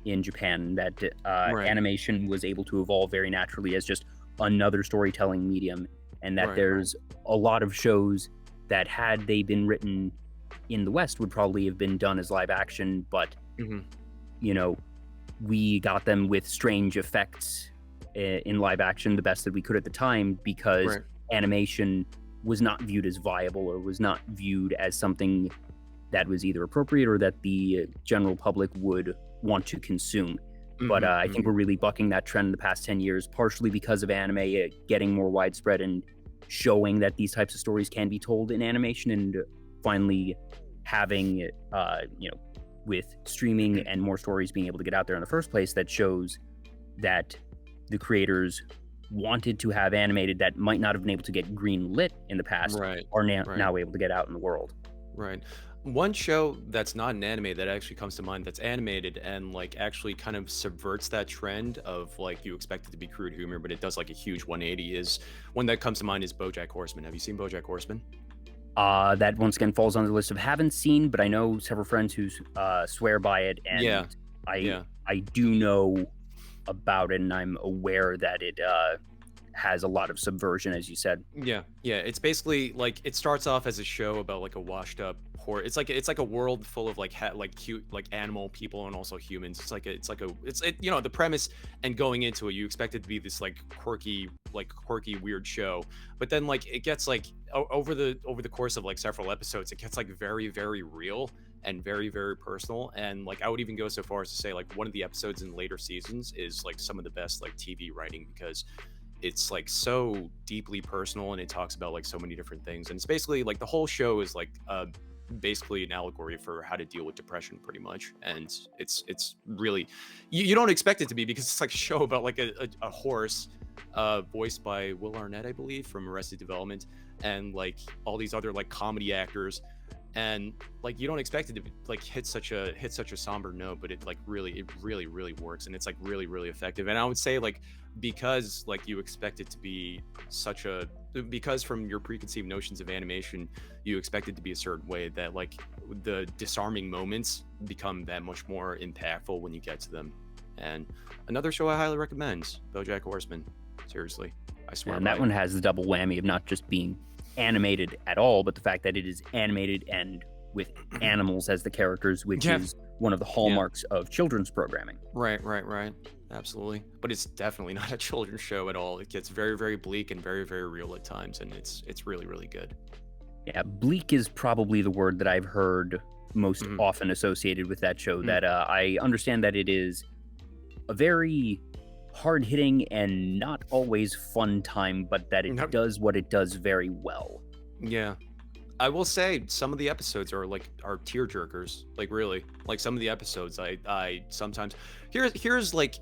in Japan, that animation was able to evolve very naturally as just another storytelling medium, and that there's a lot of shows that, had they been written in the West, would probably have been done as live action, but we got them with strange effects in live action the best that we could at the time, because animation was not viewed as viable, or was not viewed as something that was either appropriate or that the general public would want to consume. But I think we're really bucking that trend in the past 10 years, partially because of anime getting more widespread and showing that these types of stories can be told in animation, and finally having, with streaming and more stories being able to get out there in the first place, that shows that the creators wanted to have animated that might not have been able to get green lit in the past are now able to get out in the world. One show that's not an anime that actually comes to mind that's animated and like actually kind of subverts that trend of like you expect it to be crude humor, but it does like a huge 180, is one that comes to mind is BoJack Horseman. Have you seen BoJack Horseman? That once again falls on the list of haven't seen, but I know several friends who swear by it, and I do know about it, and I'm aware that it has a lot of subversion, as you said. It's basically like, it starts off as a show about like a washed up it's like a world full of like cute like animal people and also humans. It's the premise, and going into it you expect it to be this like quirky weird show, but then like it gets like over the course of like several episodes, it gets like very, very real and very, very personal. And like I would even go so far as to say like one of the episodes in later seasons is like some of the best like TV writing, because it's like so deeply personal, and it talks about like so many different things. And it's basically like the whole show is like basically an allegory for how to deal with depression, pretty much. And it's really, you don't expect it to be, because it's like a show about like a horse voiced by Will Arnett, I believe, from Arrested Development, and like all these other like comedy actors. and like you don't expect it to be, like hit such a somber note, but it really works, and it's like really effective. And I would say like because like you expect it to be such a because from your preconceived notions of animation you expect it to be a certain way, that like the disarming moments become that much more impactful when you get to them. And another show I highly recommend, BoJack Horseman. Seriously, I swear. And that one has the double whammy of not just being animated at all, but the fact that it is animated and with animals as the characters, which is one of the hallmarks of children's programming. Right. Absolutely. But it's definitely not a children's show at all. It gets very bleak and very real at times, and it's really good. Yeah, bleak is probably the word that I've heard most often associated with that show. That I understand that it is a very hard-hitting and not always fun time, but that it does what it does very well. Yeah. I will say some of the episodes are tear jerkers. Like really. Like some of the episodes I sometimes here's like,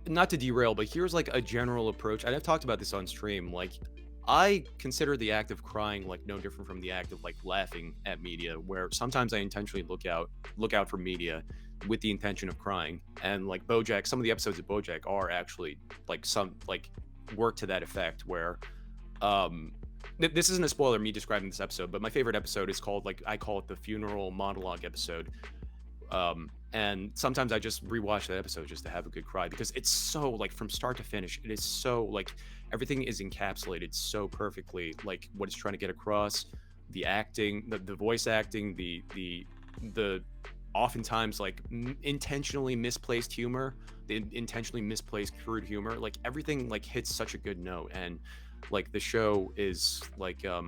not to derail, but here's like a general approach. And I've talked about this on stream. Like I consider the act of crying like no different from the act of like laughing at media, where sometimes I intentionally look out for media with the intention of crying. And like BoJack, some of the episodes of BoJack are actually like some like work to that effect, where this isn't a spoiler me describing this episode, but my favorite episode is called, like, I call it the funeral monologue episode. And sometimes I just rewatch that episode just to have a good cry, because it's so like from start to finish, it is so like everything is encapsulated so perfectly, like what it's trying to get across, the acting, the voice acting, the oftentimes like intentionally misplaced humor, the intentionally misplaced crude humor, like everything like hits such a good note. And like the show is like I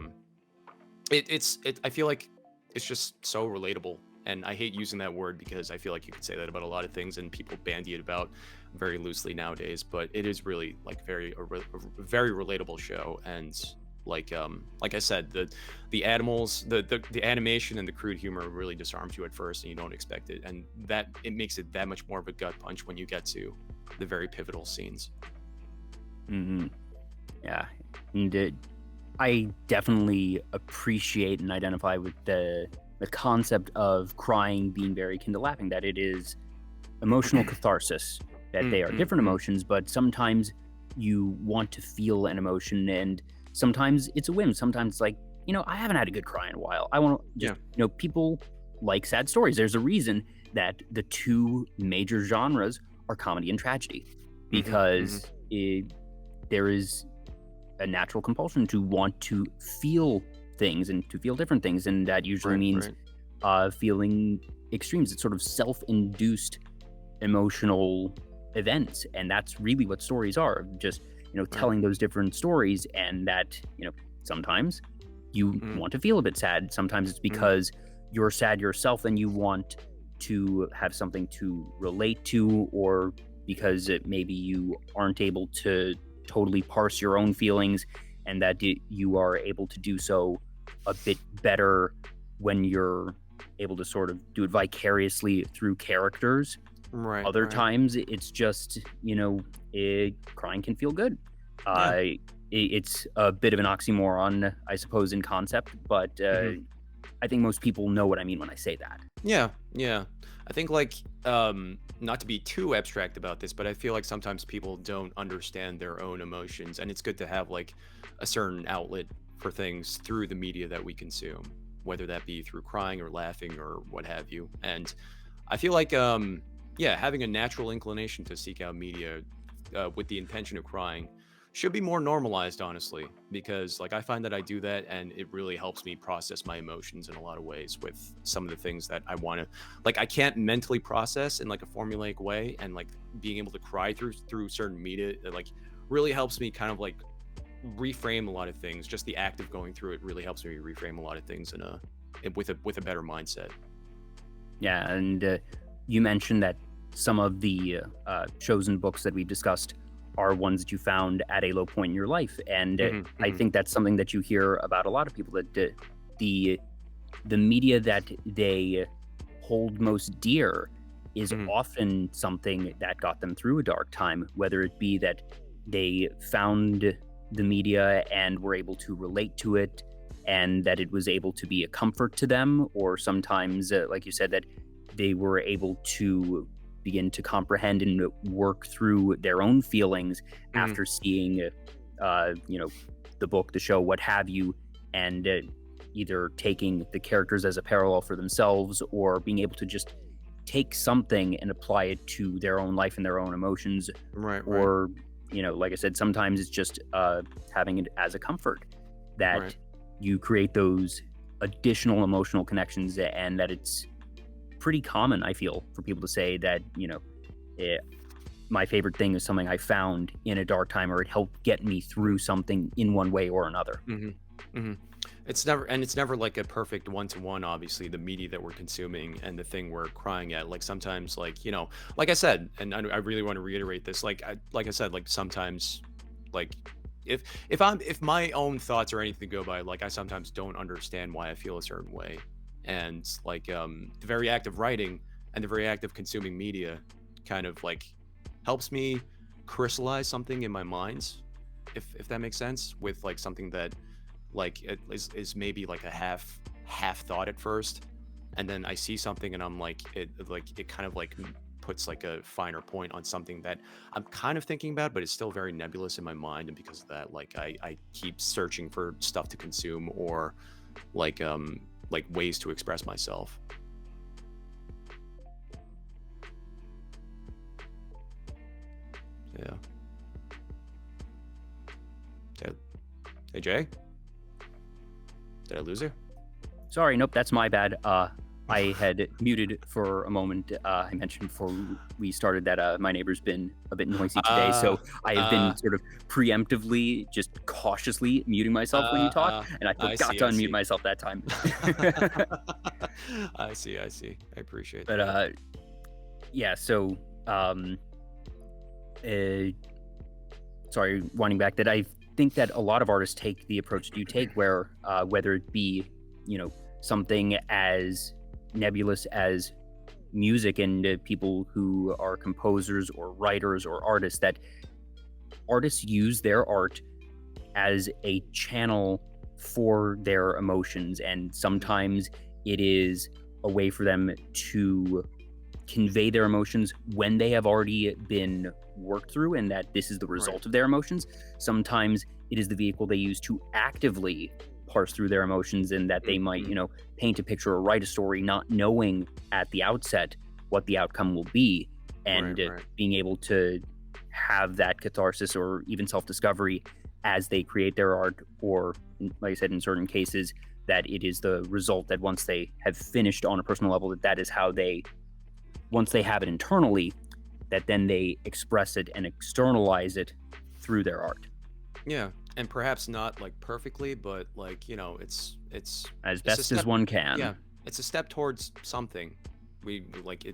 feel like it's just so relatable. And I hate using that word because I feel like you could say that about a lot of things and people bandy it about very loosely nowadays, but it is really like a very relatable show. And like I said, the animals, the animation and the crude humor really disarms you at first and you don't expect it, and that it makes it that much more of a gut punch when you get to the very pivotal scenes. Yeah, and I definitely appreciate and identify with the concept of crying being very akin to laughing, that it is emotional catharsis, that they are different emotions, but sometimes you want to feel an emotion, and sometimes it's a whim. Sometimes it's like, I haven't had a good cry in a while. I want to just, people like sad stories. There's a reason that the two major genres are comedy and tragedy, because there is a natural compulsion to want to feel things and to feel different things, and that usually means feeling extremes. It's sort of self-induced emotional events, and that's really what stories are, just telling those different stories. And that sometimes you want to feel a bit sad, sometimes it's because you're sad yourself and you want to have something to relate to, or because maybe you aren't able to totally parse your own feelings, and that you are able to do so a bit better when you're able to sort of do it vicariously through characters. Other times it's just, crying can feel good. It's a bit of an oxymoron, I suppose, in concept, but I think most people know what I mean when I say that. Yeah. I think like, not to be too abstract about this, but I feel like sometimes people don't understand their own emotions, and it's good to have like a certain outlet for things through the media that we consume, whether that be through crying or laughing or what have you. And I feel like, having a natural inclination to seek out media with the intention of crying should be more normalized, honestly, because like I find that I do that and it really helps me process my emotions in a lot of ways with some of the things that I want to, like, I can't mentally process in like a formulaic way, and like being able to cry through certain media, it like really helps me kind of like reframe a lot of things. Just the act of going through it really helps me reframe a lot of things with a better mindset. Yeah, and you mentioned that some of the shows and books that we've discussed are ones that you found at a low point in your life, and I think that's something that you hear about a lot of people, that the media that they hold most dear is often something that got them through a dark time, whether it be that they found the media and were able to relate to it and that it was able to be a comfort to them, or sometimes, like you said, that they were able to begin to comprehend and work through their own feelings after seeing, the book, the show, what have you, and either taking the characters as a parallel for themselves or being able to just take something and apply it to their own life and their own emotions. Right. Or, like I said, sometimes it's just having it as a comfort that you create those additional emotional connections, and that it's pretty common, I feel, for people to say that, my favorite thing is something I found in a dark time, or it helped get me through something in one way or another. It's never like a perfect one-to-one, obviously, the media that we're consuming and the thing we're crying at. Like sometimes, like, like I said, and I really want to reiterate this, like I said, like sometimes, like if my own thoughts or anything go by, like I sometimes don't understand why I feel a certain way. And like the very act of writing and the very act of consuming media kind of like helps me crystallize something in my mind, if that makes sense, with like something that like it is maybe like a half thought at first, and then I see something and I'm like it kind of like puts like a finer point on something that I'm kind of thinking about, but it's still very nebulous in my mind. And because of that, like I keep searching for stuff to consume, or like ways to express myself. Yeah. Hey Jay, did I lose you? Sorry, nope, that's my bad. I had muted for a moment. I mentioned before we started that my neighbor's been a bit noisy today, so I have been sort of preemptively, just cautiously muting myself when you talk, and I forgot to unmute myself that time. I see. I appreciate but, that. Yeah, so, sorry, winding back, that I think that a lot of artists take the approach that you take, where whether it be, something as nebulous as music, and people who are composers or writers or artists, that artists use their art as a channel for their emotions, and sometimes it is a way for them to convey their emotions when they have already been worked through, and that this is the result of their emotions. Sometimes it is the vehicle they use to actively parse through their emotions, and that they might, paint a picture or write a story not knowing at the outset what the outcome will be, and being able to have that catharsis or even self-discovery as they create their art, or like I said, in certain cases, that it is the result that once they have finished on a personal level, that is how they, once they have it internally, that then they express it and externalize it through their art. Yeah, and perhaps not like perfectly, but like it's as best as one can. Yeah, it's a step towards something. We like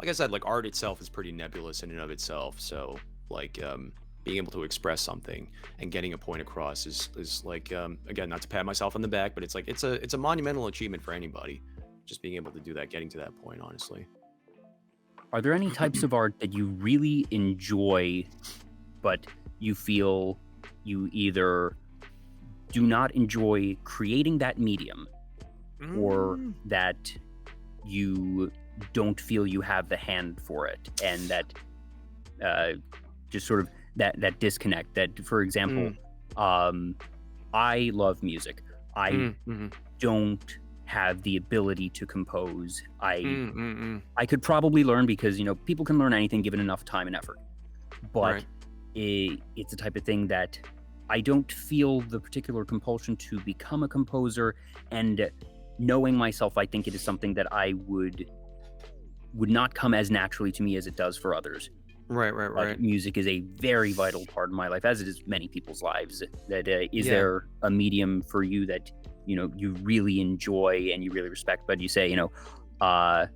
I said, like art itself is pretty nebulous in and of itself. So like being able to express something and getting a point across is like again, not to pat myself on the back, but it's like it's a monumental achievement for anybody, just being able to do that, getting to that point, honestly. Are there any types of art that you really enjoy, but you feel you either do not enjoy creating that medium, or that you don't feel you have the hand for it, and that just sort of that disconnect, that, for example, I love music. I don't have the ability to compose. I could probably learn, because people can learn anything given enough time and effort, but it's the type of thing that I don't feel the particular compulsion to become a composer, and knowing myself, I think it is something that I would not come as naturally to me as it does for others. Right. Music is a very vital part of my life, as it is many people's lives. That is there a medium for you that you really enjoy and you really respect, but you say, I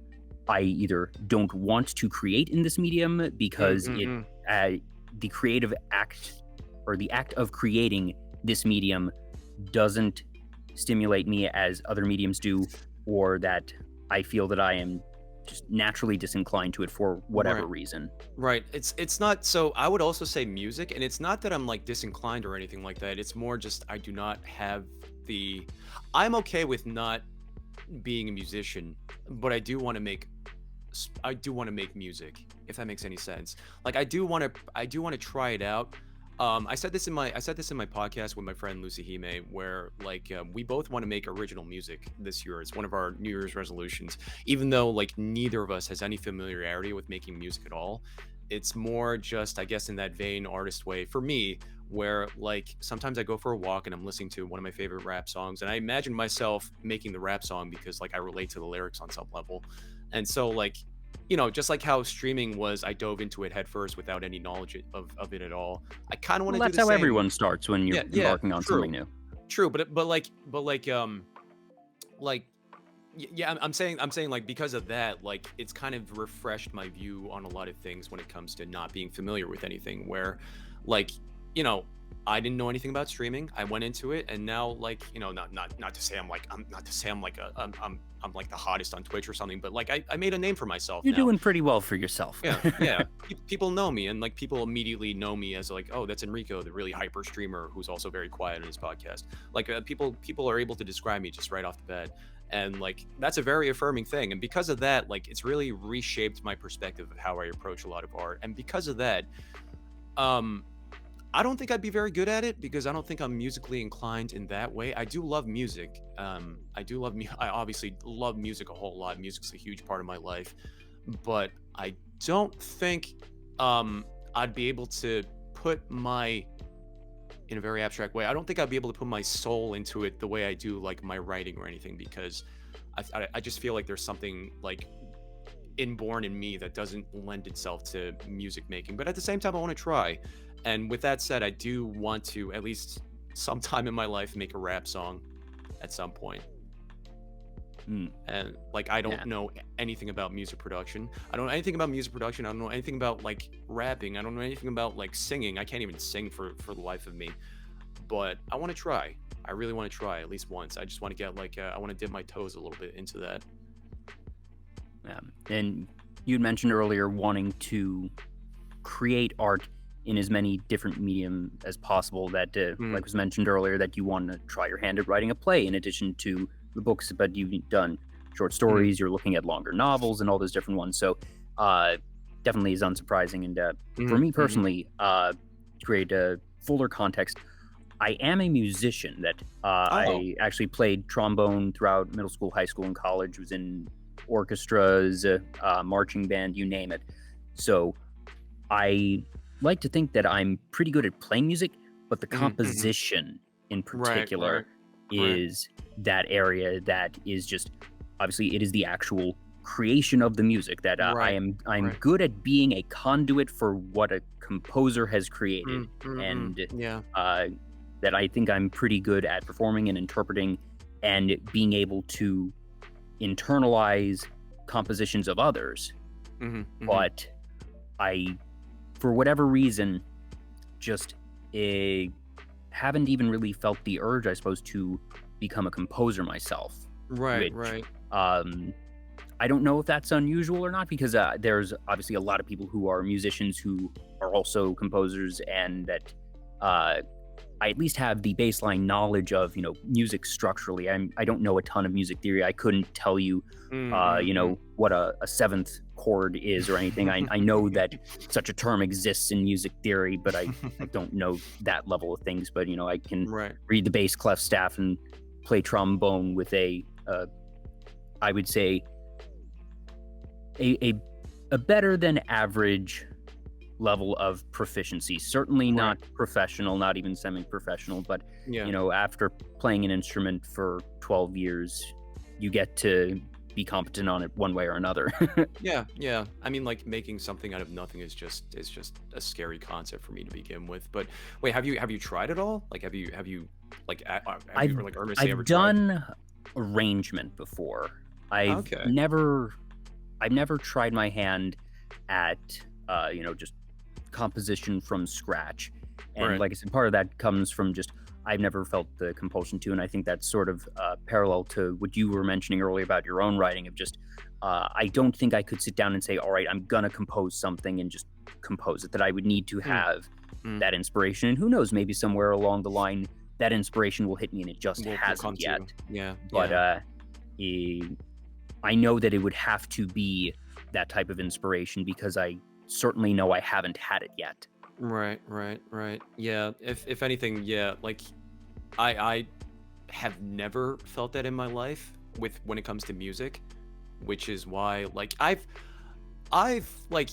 either don't want to create in this medium because the creative act, or the act of creating this medium, doesn't stimulate me as other mediums do, or that I feel that I am just naturally disinclined to it for whatever Right. reason. Right. It's not, so I would also say music, and it's not that I'm like disinclined or anything like that. It's more just I do not have the I'm okay with not being a musician, but I do want to make music, if that makes any sense. Like I do want to try it out. I said this in my podcast with my friend Lucy Hime, where like we both want to make original music this year. It's one of our New Year's resolutions, even though like neither of us has any familiarity with making music at all. It's more just, I guess, in that vain artist way for me, where like sometimes I go for a walk and I'm listening to one of my favorite rap songs, and I imagine myself making the rap song because like I relate to the lyrics on some level. And so like, just like how streaming was, I dove into it headfirst without any knowledge of it at all. I kind of want Well, to do that's the how same. everyone starts when you're Yeah, yeah, embarking on something true, new. true. But yeah, I'm saying like because of that, like it's kind of refreshed my view on a lot of things when it comes to not being familiar with anything. Where, like, you know, I didn't know anything about streaming. I went into it, and now, like, not to say I'm not to say I'm like I'm like the hottest on Twitch or something, but like I made a name for myself You're now. doing pretty well for yourself. Yeah, yeah. People know me, and like people immediately know me as like, oh, that's Enrico, the really hyper streamer who's also very quiet in his podcast. Like people are able to describe me just right off the bat, and like that's a very affirming thing. And because of that, like it's really reshaped my perspective of how I approach a lot of art. And because of that, um, I don't think I'd be very good at it because I don't think I'm musically inclined in that way. I do love music. I obviously love music a whole lot. Music's a huge part of my life, but I don't think I'd be able to put my in a very abstract way. I don't think I'd be able to put my soul into it the way I do like my writing or anything, because I just feel like there's something like inborn in me that doesn't lend itself to music making. But at the same time, I want to try. And with that said, I do want to at least sometime in my life make a rap song at some point. Mm, And like I yeah. don't know anything about music production. I don't know anything about music production. I don't know anything about like rapping. I don't know anything about like singing. I can't even sing for the life of me. But I want to try. I really want to try at least once. I just want to get like I want to dip my toes a little bit into that. Yeah. And you'd mentioned earlier wanting to create art in as many different medium as possible. That, like was mentioned earlier, that you want to try your hand at writing a play in addition to the books, but you've done short stories. You're looking at longer novels and all those different ones. So definitely is unsurprising. And for me personally, to create a fuller context, I am a musician. That I actually played trombone throughout middle school, high school, and college. Was in orchestras, marching band, you name it. So I like to think that I'm pretty good at playing music, but the composition in particular is that area that is just, obviously it is the actual creation of the music that I'm good at being a conduit for what a composer has created. And that I think I'm pretty good at performing and interpreting and being able to internalize compositions of others. But I, for whatever reason, just haven't even really felt the urge, I suppose, to become a composer myself. Right. I don't know if that's unusual or not, because there's obviously a lot of people who are musicians who are also composers, and that I at least have the baseline knowledge of, music structurally. I don't know a ton of music theory. I couldn't tell you, what a seventh chord is or anything. I know that such a term exists in music theory, but I don't know that level of things. But, I can read the bass clef staff and play trombone with I would say, a better than average level of proficiency. Certainly not professional, not even semi-professional, but after playing an instrument for 12 years, you get to be competent on it one way or another. Yeah. I mean, like making something out of nothing is just a scary concept for me to begin with. But wait, have you tried it all? Like, have you I've done arrangement before. I've never tried my hand at just composition from scratch. And like I said, part of that comes from just I've never felt the compulsion to, and I think that's sort of parallel to what you were mentioning earlier about your own writing of just, I don't think I could sit down and say, all right, I'm gonna compose something and just compose it, that I would need to have that inspiration. And who knows, maybe somewhere along the line, that inspiration will hit me and it just hasn't yet. Yeah. But I know that it would have to be that type of inspiration because I certainly know I haven't had it yet. Right. Yeah. If anything, yeah, like I have never felt that in my life when it comes to music, which is why like I've like,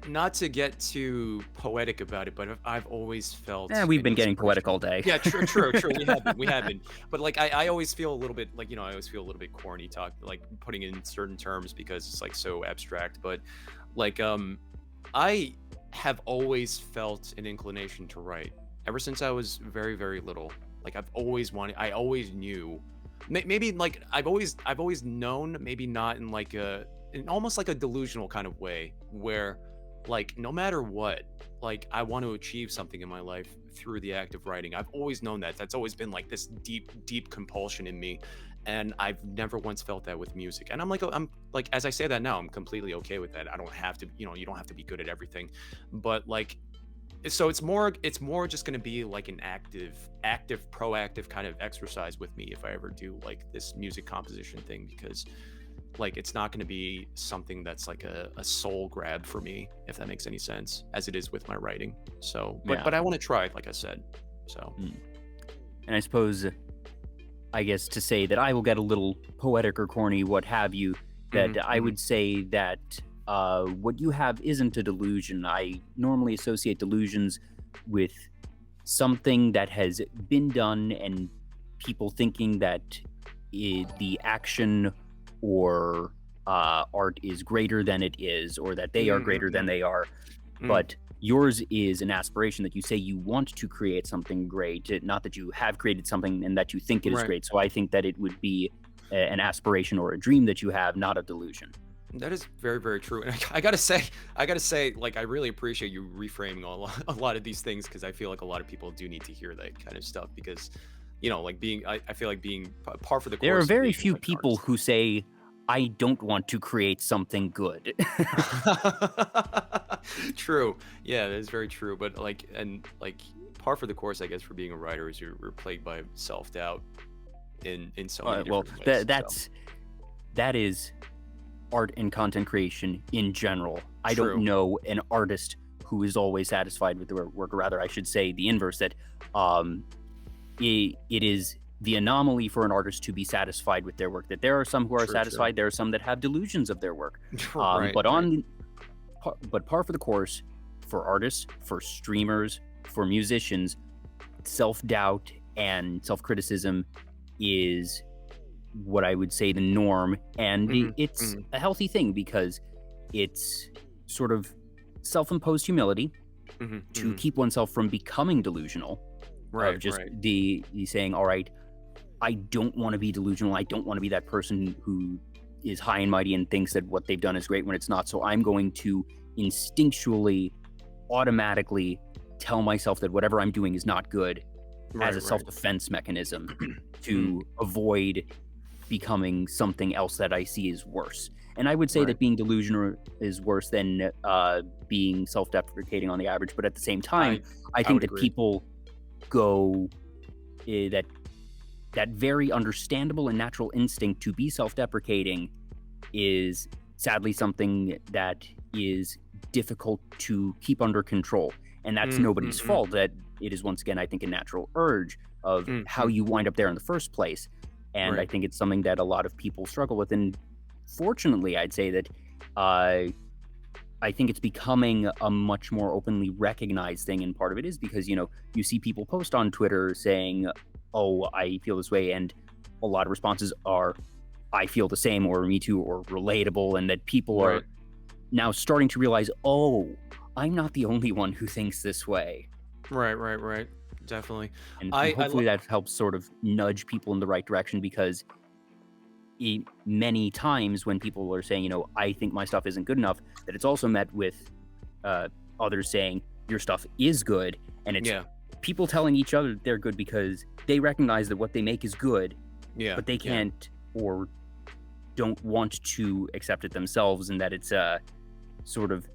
not to get too poetic about it, but I've always felt We've an been getting poetic inspiration. all day. Yeah, true. We have been. But like I always feel a little bit like, I always feel a little bit corny like putting in certain terms because it's like so abstract. But like I have always felt an inclination to write ever since I was very, very little. Like I always knew, maybe like I've always known, maybe not in like in almost like a delusional kind of way, where like no matter what, like I want to achieve something in my life through the act of writing. I've always known that. That's always been like this deep compulsion in me, and I've never once felt that with music. And I'm like, as I say that now, I'm completely okay with that. I don't have to, you don't have to be good at everything, but like, so it's more just going to be like an active proactive kind of exercise with me if I ever do like this music composition thing, because like it's not going to be something that's like a soul grab for me, if that makes any sense, as it is with my writing. So but I want to try, like I said. So And I suppose, I guess to say that I will get a little poetic or corny, what have you, that I would say that what you have isn't a delusion. I normally associate delusions with something that has been done and people thinking that the action or art is greater than it is, or that they are greater than they are. But yours is an aspiration that you say you want to create something great, not that you have created something and that you think it is great. So I think that it would be an aspiration or a dream that you have, not a delusion. That is very, very true. And I gotta say, like, I really appreciate you reframing a lot of these things, because I feel like a lot of people do need to hear that kind of stuff, because, like I feel like being par for the course. There are very few like people who say, I don't want to create something good. True. Yeah, that is very true. But like, and like par for the course, I guess, for being a writer is you're plagued by self-doubt in so many different ways. That is art and content creation in general. I don't know an artist who is always satisfied with their work, or rather I should say the inverse, that it is the anomaly for an artist to be satisfied with their work, that there are some who are satisfied, there are some that have delusions of their work. But par for the course for artists, for streamers, for musicians, self-doubt and self-criticism is what I would say the norm, and it's a healthy thing, because it's sort of self-imposed humility to keep oneself from becoming delusional. The saying, all right, I don't want to be delusional. I don't want to be that person who is high and mighty and thinks that what they've done is great when it's not. So I'm going to instinctually, automatically tell myself that whatever I'm doing is not good, as a self-defense mechanism to avoid becoming something else that I see is worse. And I would say that being delusional is worse than being self-deprecating on the average. But at the same time, I think that people go that very understandable and natural instinct to be self-deprecating is sadly something that is difficult to keep under control. And that's nobody's fault. That it is, once again, I think, a natural urge of how you wind up there in the first place. And I think it's something that a lot of people struggle with. And fortunately, I'd say that I think it's becoming a much more openly recognized thing. And part of it is because, you see people post on Twitter saying, oh, I feel this way. And a lot of responses are, I feel the same, or me too, or relatable. And that people are now starting to realize, oh, I'm not the only one who thinks this way. Right. Definitely. And hopefully that helps sort of nudge people in the right direction, because many times when people are saying, I think my stuff isn't good enough, that it's also met with others saying your stuff is good, and it's people telling each other they're good because they recognize that what they make is good, Yeah. but they Yeah. can't or don't want to accept it themselves, and that it's sort of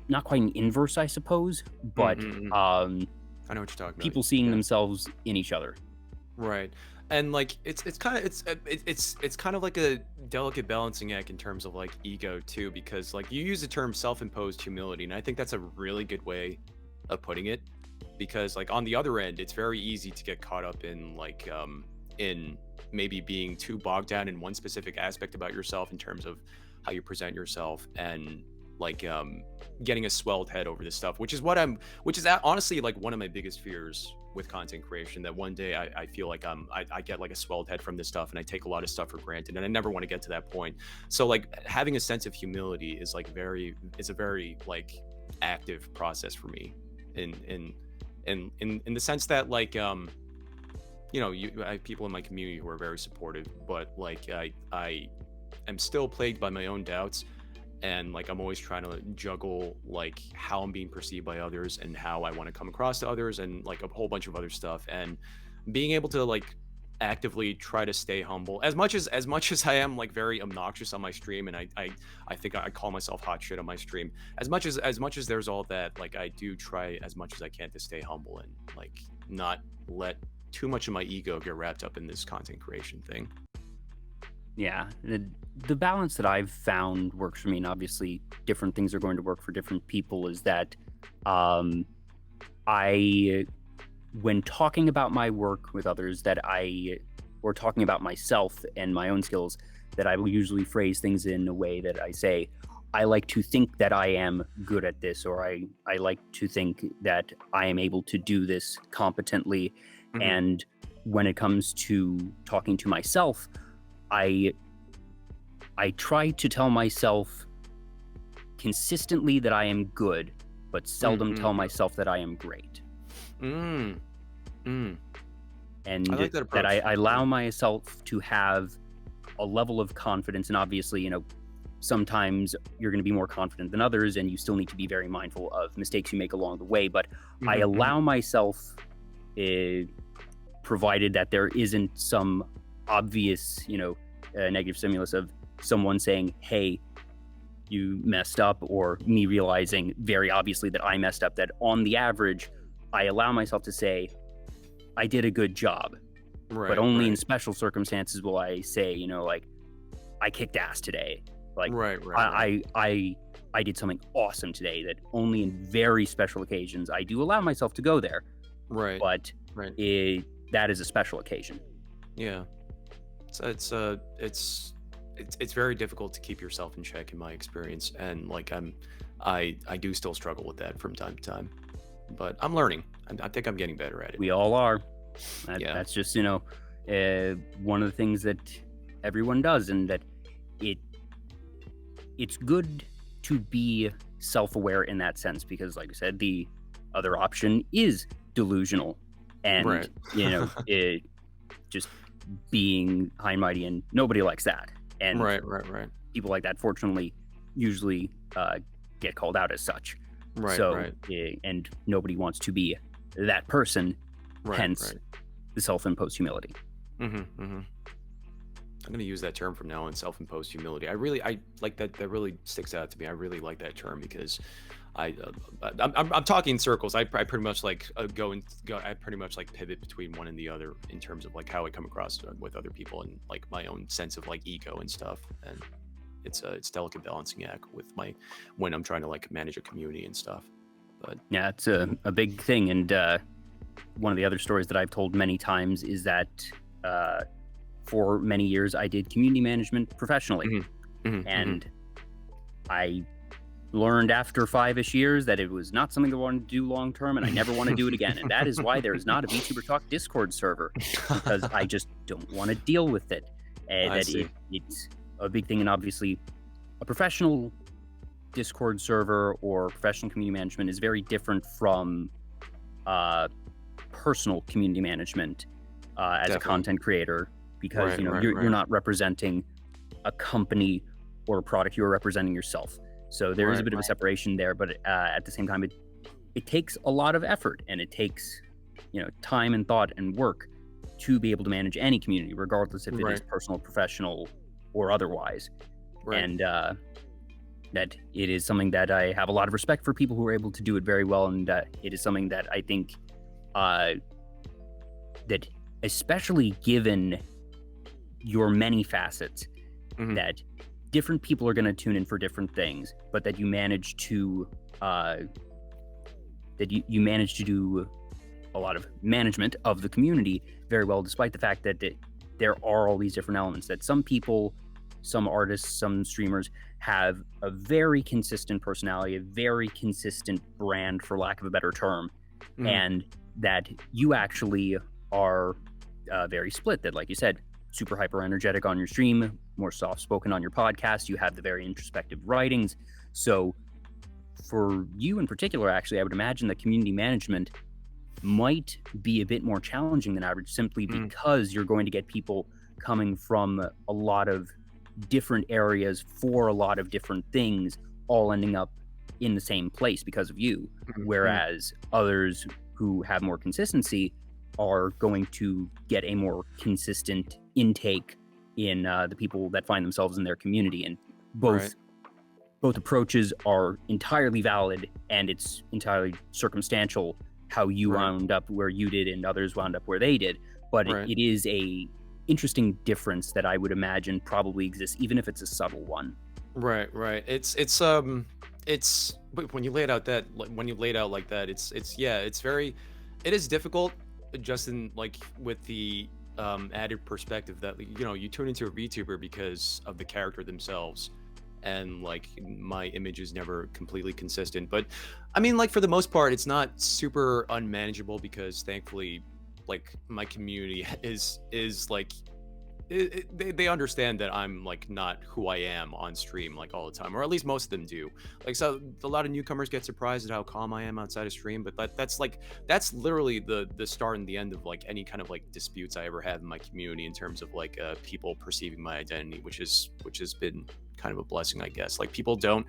not quite an inverse, I suppose, but I know what you're talking about. people seeing Yeah. themselves in each other. Right. And like it's kind of it's kind of like a delicate balancing act in terms of like ego too, because like you use the term self-imposed humility, and I think that's a really good way of putting it, because like on the other end, it's very easy to get caught up in like in maybe being too bogged down in one specific aspect about yourself in terms of how you present yourself, and like getting a swelled head over this stuff, which is honestly like one of my biggest fears with content creation, that one day I feel like I get like a swelled head from this stuff, and I take a lot of stuff for granted, and I never want to get to that point. So like having a sense of humility is like is a very like active process for me in the sense that like you know, I have people in my community who are very supportive, but like I am still plagued by my own doubts, and like I'm always trying to juggle like how I'm being perceived by others and how I want to come across to others, and like a whole bunch of other stuff, and being able to like actively try to stay humble as much as I am like very obnoxious on my stream, and I think I call myself hot shit on my stream. As much as there's all that, like I do try as much as I can to stay humble and like not let too much of my ego get wrapped up in this content creation thing. Yeah, the balance that I've found works for me, and obviously different things are going to work for different people, is that I, when talking about my work with others, or talking about myself and my own skills, that I will usually phrase things in a way that I say, I like to think that I am good at this, or I like to think that I am able to do this competently. Mhm. And when it comes to talking to myself, I try to tell myself consistently that I am good, but seldom tell myself that I am great. Mm. And I like that approach. I allow myself to have a level of confidence. And obviously, you know, sometimes you're going to be more confident than others, and you still need to be very mindful of mistakes you make along the way. But I allow myself, provided that there isn't some obvious, you know, negative stimulus of someone saying, hey, you messed up, or me realizing very obviously that I messed up, that on the average, I allow myself to say, I did a good job. Right, but only in right. special circumstances will I say, you know, like, I kicked ass today. Like, Right. I did something awesome today, that only in very special occasions I do allow myself to go there. Right. But Right. that is a special occasion. Yeah. So it's very difficult to keep yourself in check in my experience, and like I do still struggle with that from time to time, but I'm learning. I think I'm getting better at it. We all are. Yeah. That's just, you know, one of the things that everyone does, and that it's good to be self-aware in that sense, because like I said, the other option is delusional, and Right. you know, it just being high and mighty, and nobody likes that. And Right. people like that, fortunately, usually get called out as such. Right. So, Right. And nobody wants to be that person. Right. Hence, the self-imposed humility. I'm gonna use that term from now on, self-imposed humility. I like that. That really sticks out to me. I really like that term, because I'm talking in circles. I pretty much like go. I pretty much like pivot between one and the other in terms of like how I come across with other people, and like my own sense of like ego and stuff. And it's delicate balancing act with when I'm trying to like manage a community and stuff. But yeah, it's a big thing. And one of the other stories that I've told many times is that for many years I did community management professionally, and I learned after 5-ish years that it was not something I wanted to do long term, and I never want to do it again. And that is why there is not a VTuber Talk Discord server, because I just don't want to deal with it. It's a big thing. And obviously a professional Discord server or professional community management is very different from personal community management as a content creator, because you're not representing a company or a product, you're representing yourself. So there is a bit of a separation there, but at the same time, it takes a lot of effort, and it takes, time and thought and work to be able to manage any community, regardless if it is Right. personal, professional, or otherwise. Right. And that it is something that I have a lot of respect for people who are able to do it very well, and it is something that I think that, especially given your many facets, Mhm. that different people are going to tune in for different things, but that you manage to you manage to do a lot of management of the community very well, despite the fact that there are all these different elements. That some people, some artists, some streamers have a very consistent personality, a very consistent brand, for lack of a better term, Mhm. and that you actually are very split. That, like you said, super hyper energetic on your stream, more soft spoken on your podcast. You have the very introspective writings. So for you in particular, actually, I would imagine that community management might be a bit more challenging than average, simply Mhm. because you're going to get people coming from a lot of different areas for a lot of different things, all ending up in the same place because of you. Mhm. Mhm. Whereas others who have more consistency are going to get a more consistent intake in the people that find themselves in their community. And Right. both approaches are entirely valid, and it's entirely circumstantial how you Right. wound up where you did and others wound up where they did. But Right. it is a interesting difference that I would imagine probably exists, even if it's a subtle one. Right. Right. It's but when you lay it out that like when you laid out like that, it's yeah, it's very it is difficult just in like with the added perspective that you tune into a VTuber because of the character themselves, and like my image is never completely consistent. But I mean, like for the most part, it's not super unmanageable because thankfully, like my community is like they understand that I'm like not who I am on stream like all the time, or at least most of them do. Like so, a lot of newcomers get surprised at how calm I am outside of stream, but that's literally the start and the end of like any kind of like disputes I ever have in my community in terms of like people perceiving my identity, which has been kind of a blessing, I guess. Like people don't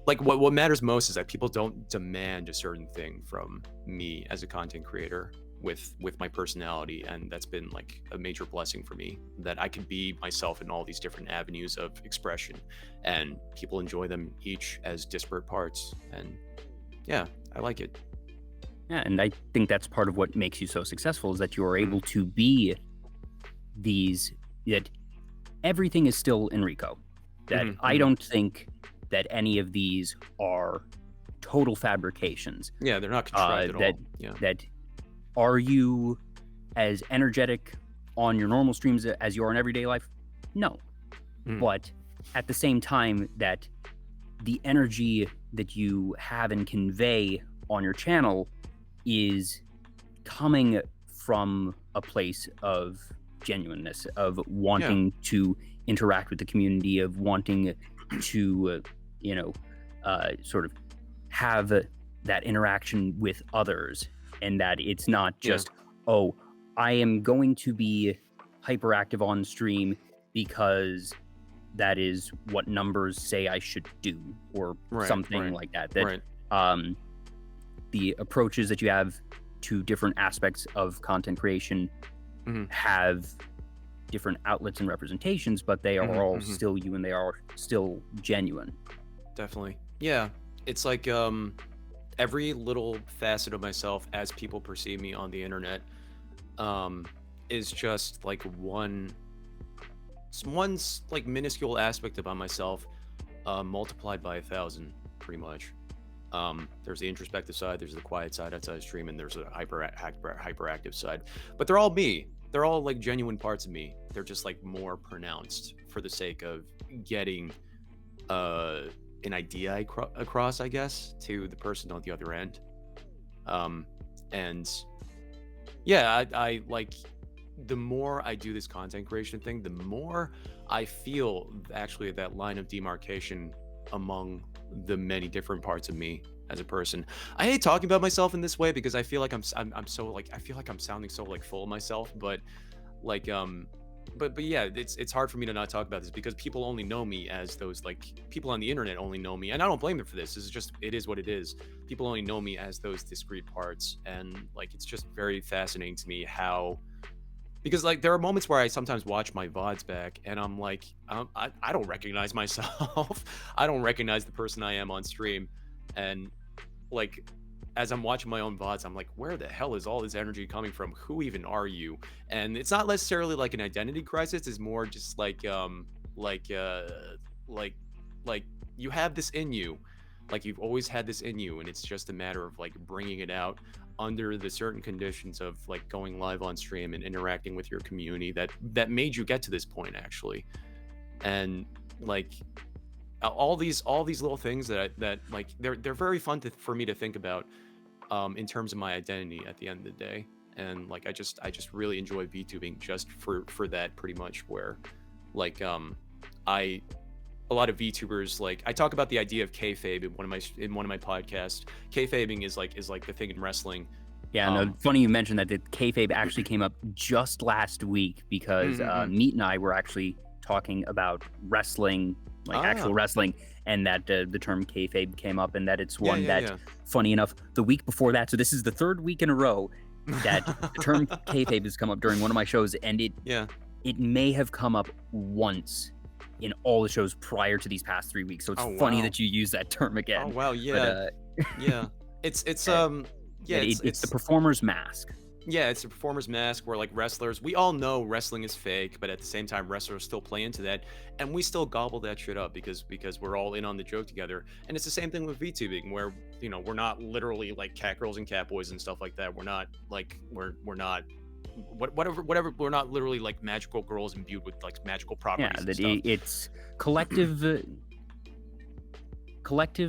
like what matters most is that people don't demand a certain thing from me as a content creator with my personality, and that's been like a major blessing for me, that I could be myself in all these different avenues of expression, and people enjoy them each as disparate parts. And yeah, I like it. Yeah, and I think that's part of what makes you so successful, is that you're Mhm. able to be these, that everything is still Enrico. That Mhm. I Mhm. don't think that any of these are total fabrications. Yeah, they're not contrived at That all. Yeah. that Are you as energetic on your normal streams as you are in everyday life? No. Mhm. But at the same time, that the energy that you have and convey on your channel is coming from a place of genuineness, of Yeah. wanting to interact with the community, of wanting to, sort of have that interaction with others, and that it's not Yeah. just, oh, I am going to be hyperactive on stream because that is what numbers say I should do, or Right. something Right. like that. That Right. um, the approaches that you have to different aspects of content creation Mhm. have different outlets and representations, but they are Mhm. all Mhm. still you, and they are still genuine. Definitely. Yeah. It's like every little facet of myself as people perceive me on the internet um is just like one's like minuscule aspect about myself multiplied by 1,000 pretty much. There's the introspective side, there's the quiet side outside of stream, and there's a hyperactive side, but they're all me. They're all like genuine parts of me. They're just like more pronounced for the sake of getting uh an idea across, I guess, to the person on the other end. um and yeah, I like the more I do this content creation thing, the more I feel actually that line of demarcation among the many different parts of me as a person. I hate talking about myself in this way because I feel like I'm so like I feel like I'm sounding so like full of myself, but like but yeah, it's hard for me to not talk about this because people only know me as those, like, people on the internet only know me, and I don't blame them for this. This is just, it is what it is. People only know me as those discrete parts, and like it's just very fascinating to me how, because like there are moments where I sometimes watch my VODs back and I'm like, I don't recognize myself. I don't recognize the person I am on stream, and like as I'm watching my own VODs, I'm like, where the hell is all this energy coming from? Who even are you? And it's not necessarily like an identity crisis. It's more just like uh like like you have this in you. Like you've always had this in you, and it's just a matter of like bringing it out under the certain conditions of like going live on stream and interacting with your community that made you get to this point actually. And like all these little things that like they're very fun for me to think about in terms of my identity at the end of the day. And like I just really enjoy VTubing just for that, pretty much, where like I a lot of VTubers, like I talk about the idea of kayfabe in one of my podcasts. Kayfabing is like the thing in wrestling. Yeah, no, funny you mentioned that. The kayfabe actually came up just last week because Meat and I were actually talking about wrestling, like actual wrestling, and that the term kayfabe came up, and that it's one that, funny enough, the week before that, so this is the third week in a row that the term kayfabe has come up during one of my shows, and it may have come up once in all the shows prior to these past 3 weeks. So it's funny that you use that term again. Oh wow, yeah, but, yeah. It's it's the performer's mask. Yeah, it's a performer's mask where like wrestlers, we all know wrestling is fake, but at the same time wrestlers still play into that, and we still gobble that shit up because we're all in on the joke together. And it's the same thing with VTubing, where you know we're not literally like cat girls and cat boys and stuff like that. We're not like we're not whatever we're not literally like magical girls imbued with like magical properties. Yeah, that it's collective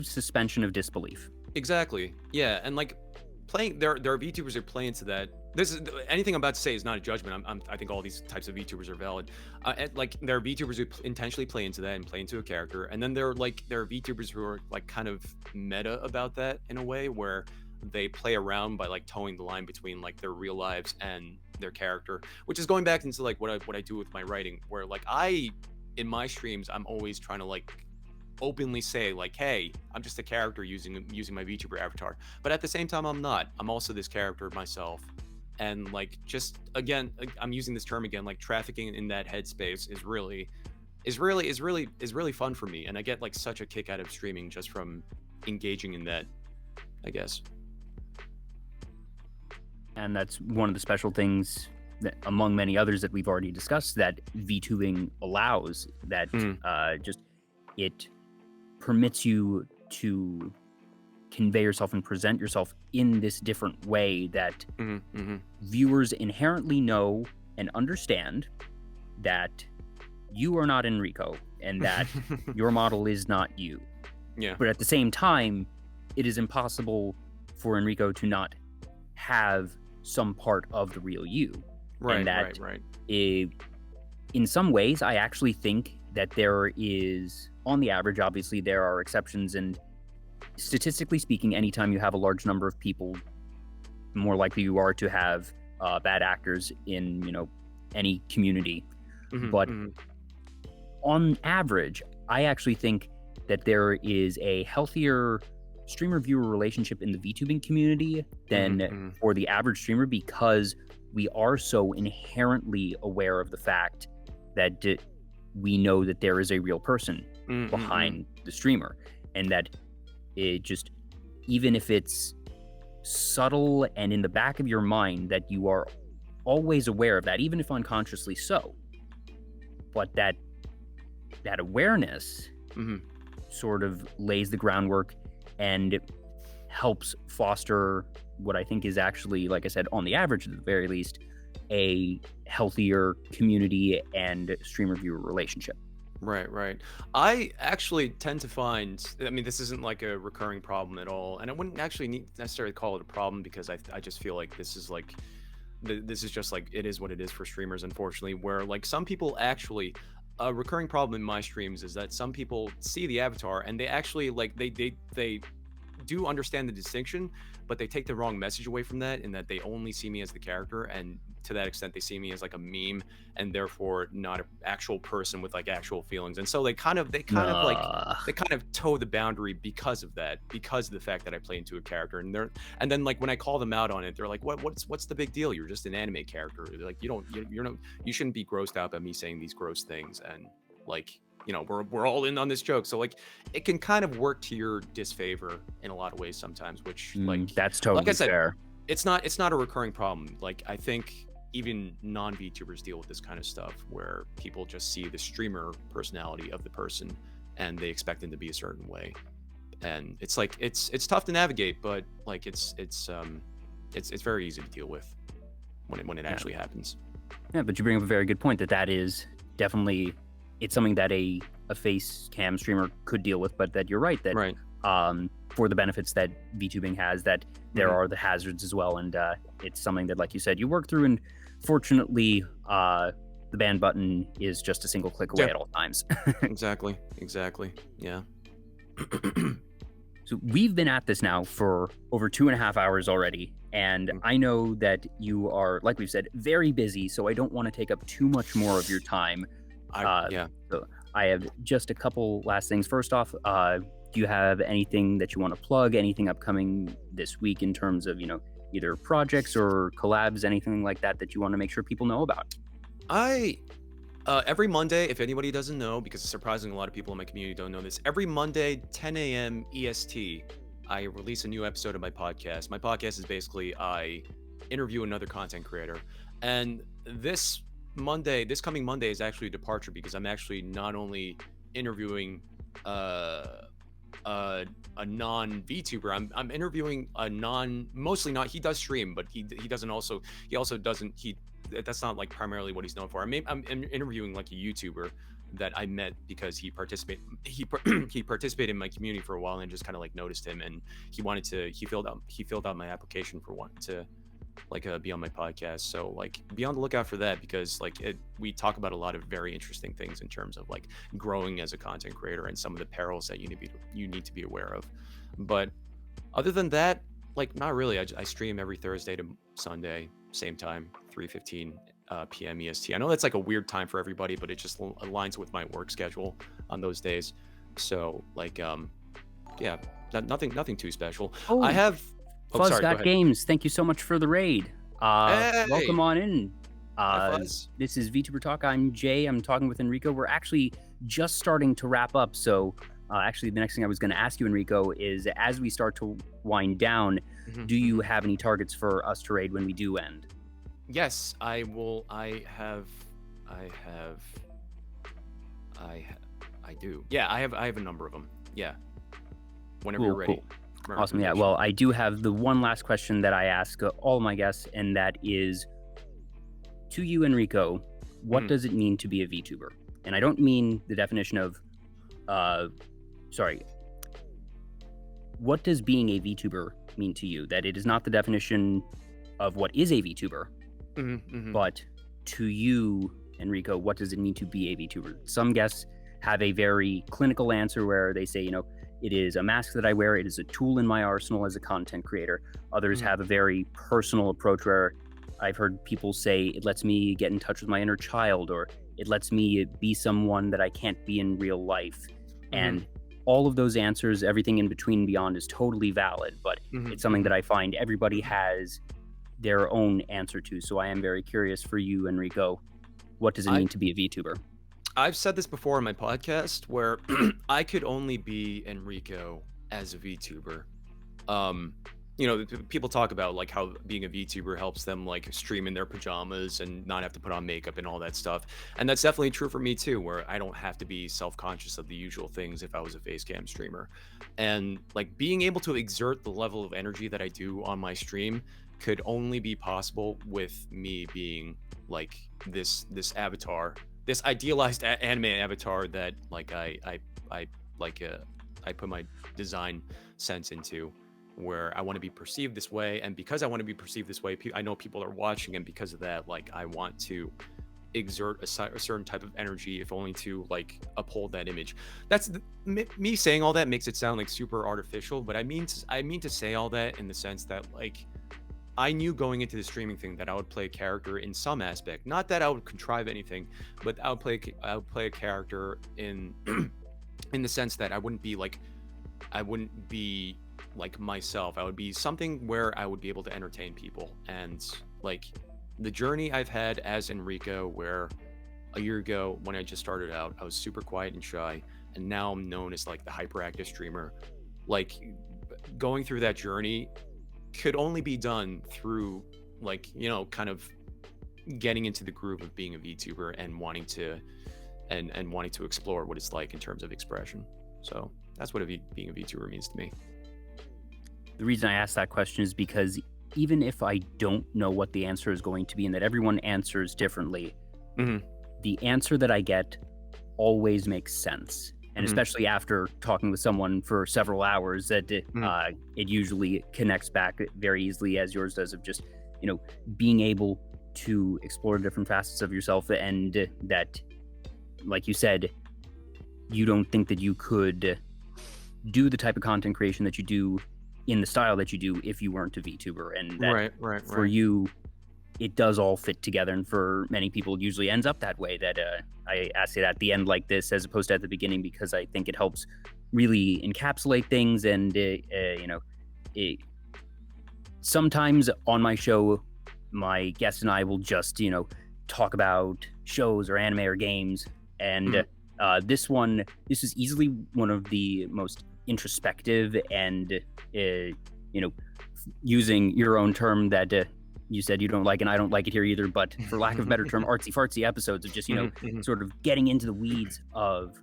suspension of disbelief. Exactly. Yeah, and like playing there are VTubers who play into that. This is anything I'm about to say is not a judgment. I think all these types of VTubers are valid. Like there are VTubers who intentionally play into that and play into a character, and then there are VTubers who are like kind of meta about that in a way where they play around by like towing the line between like their real lives and their character, which is going back into like what I do with my writing, where like in my streams I'm always trying to like openly say like, hey, I'm just a character using my VTuber avatar, but at the same time I'm not. I'm also this character myself. And like just again, I'm using this term again, like trafficking in that headspace is really fun for me, and I get like such a kick out of streaming just from engaging in that, I guess. And that's one of the special things that, among many others that we've already discussed, that VTubing allows, that just it permits you to convey yourself and present yourself in this different way that viewers inherently know and understand that you are not Enrico and that your model is not you. Yeah. But at the same time, it is impossible for Enrico to not have some part of the real you. Right, and that right. In some ways, I actually think that there is, on the average, obviously there are exceptions, and statistically speaking, anytime you have a large number of people, more likely you are to have bad actors in, any community. But on average, I actually think that there is a healthier streamer-viewer relationship in the VTubing community than for the average streamer, because we are so inherently aware of the fact that we know that there is a real person behind the streamer, and that it just, even if it's subtle and in the back of your mind, that you are always aware of that, even if unconsciously so. But that awareness sort of lays the groundwork and helps foster what I think is actually, like I said, on the average at the very least, a healthier community and streamer-viewer relationship. Right. I actually tend to find, I mean, this isn't like a recurring problem at all, and I wouldn't actually necessarily call it a problem, because I just feel like this is like, this is just like, it is what it is for streamers, unfortunately, where like some people actually, a recurring problem in my streams is that some people see the avatar and they actually like, they do understand the distinction, but they take the wrong message away from that, in that they only see me as the character, and to that extent they see me as like a meme, and therefore not an actual person with like actual feelings. And so they kind of toe the boundary because of that, because of the fact that I play into a character. And then like when I call them out on it, they're like, what's the big deal? You're just an anime character. They're like, you shouldn't be grossed out by me saying these gross things. And like, we're all in on this joke. So like it can kind of work to your disfavor in a lot of ways sometimes, which that's totally like I said, fair. It's not a recurring problem. Like I think even non-VTubers deal with this kind of stuff, where people just see the streamer personality of the person and they expect them to be a certain way. And it's like it's tough to navigate, but like it's very easy to deal with when it actually happens. Yeah, but you bring up a very good point that is definitely, it's something that a face cam streamer could deal with, but that you're right that Right. For the benefits that VTubing has, that there Mhm. are the hazards as well, and it's something that, like you said, you work through, and fortunately the ban button is just a single click away Yeah. at all times. Exactly. Yeah. So we've been at this now for over 2.5 hours already, and Mhm. I know that you are, like we've said, very busy, so I don't want to take up too much more of your time. Yeah. So I have just a couple last things. First off, do you have anything that you want to plug, anything upcoming this week in terms of, either projects or collabs, anything like that you want to make sure people know about? Every Monday, if anybody doesn't know, because surprisingly a lot of people in my community don't know this, every Monday, 10 a.m. EST, I release a new episode of my podcast. My podcast is basically I interview another content creator. And this coming Monday is actually a departure, because I'm actually not only interviewing a non-VTuber, I'm interviewing mostly not, he does stream, but he also doesn't, that's not like primarily what he's known for. I'm interviewing like a YouTuber that I met because he participated in my community for a while, and just kind of like noticed him, and he filled out my application for wanting to like be on my podcast. So like be on the lookout for that, because like we talk about a lot of very interesting things in terms of like growing as a content creator and some of the perils that you need to be aware of. But other than that, like not really. I stream every Thursday to Sunday, same time, 3:15 p.m. EST. I know that's like a weird time for everybody, but it just aligns with my work schedule on those days. So like yeah, nothing too special. Oh, I have Fuzz sorry, go Got ahead. Games, thank you so much for the raid. Hey! Welcome on in. Hi, Fuzz. This is Vtuber Talk. I'm Jay. I'm talking with Enrico. We're actually just starting to wrap up. So actually, the next thing I was going to ask you, Enrico, is as we start to wind down, Mhm, do you mhm. have any targets for us to raid when we do end? Yes, I will. I do. Yeah, I have a number of them. Yeah. Whenever you're ready. Cool. Awesome. Yeah. Well, I do have the one last question that I ask all my guests, and that is, to you, Enrico, what Mhm. does it mean to be a VTuber? And I don't mean the definition of, what does being a VTuber mean to you? That it is not the definition of what is a VTuber, Mhm, mhm. but to you, Enrico, what does it mean to be a VTuber? Some guests have a very clinical answer where they say, it is a mask that I wear, it is a tool in my arsenal as a content creator. Others Mhm. have a very personal approach where I've heard people say it lets me get in touch with my inner child, or it lets me be someone that I can't be in real life. And all of those answers, everything in between and beyond, is totally valid, but Mhm, it's something mhm. that I find everybody has their own answer to. So I am very curious for you, Enrico, what does it mean to be a VTuber? I've said this before in my podcast, where I could only be Enrico as a VTuber. People talk about like how being a VTuber helps them like stream in their pajamas and not have to put on makeup and all that stuff. And that's definitely true for me too, where I don't have to be self-conscious of the usual things if I was a face cam streamer. And like being able to exert the level of energy that I do on my stream could only be possible with me being like this avatar, this idealized anime avatar that like I put my design sense into, where I want to be perceived this way. And because I want to be perceived this way, I know people are watching, and because of that, like I want to exert a certain type of energy, if only to like uphold that image. That's me saying all that makes it sound like super artificial, but I mean to say all that in the sense that like I knew going into the streaming thing that I would play a character in some aspect. Not that I would contrive anything, but I would play a character in in the sense that I wouldn't be like myself. I would be something where I would be able to entertain people. And like the journey I've had as Enrico, where a year ago when I just started out, I was super quiet and shy, and now I'm known as like the hyperactive streamer. Like going through that journey could only be done through like, you know, kind of getting into the groove of being a VTuber and wanting to explore what it's like in terms of expression. So that's what being a VTuber means to me. The reason I asked that question is because even if I don't know what the answer is going to be and that everyone answers differently, the answer that I get always makes sense. And especially after talking with someone for several hours, that it usually connects back very easily, as yours does, of just, you know, being able to explore different facets of yourself, and that, like you said, you don't think that you could do the type of content creation that you do in the style that you do if you weren't a VTuber, and that for you, it does all fit together. And for many people, it usually ends up that way. That I ask it at the end like this, as opposed to at the beginning, because I think it helps really encapsulate things. And sometimes on my show, my guest and I will just, you know, talk about shows or anime or games. And this is easily one of the most introspective and, you know, using your own term that you said you don't like, and I don't like it here either, but for lack of a better term, artsy fartsy episodes of just, you know, sort of getting into the weeds of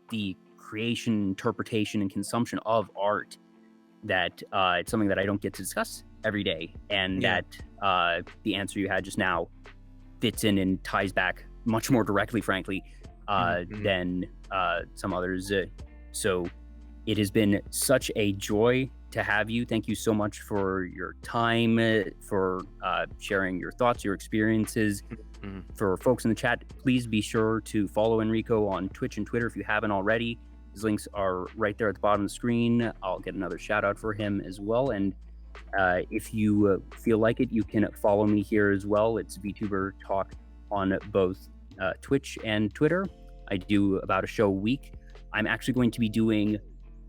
the creation, interpretation, and consumption of art. That it's something that I don't get to discuss every day, and that the answer you had just now fits in and ties back much more directly, frankly, than some others. So it has been such a joy to have you. Thank you so much for your time, for sharing your thoughts, your experiences. For folks in the chat, please be sure to follow Enrico on Twitch and Twitter if you haven't already. His links are right there at the bottom of the screen. I'll get another shout out for him as well. And if you feel like it, you can follow me here as well. It's Vtuber Talk on both Twitch and Twitter. I do about a show a week. I'm actually going to be doing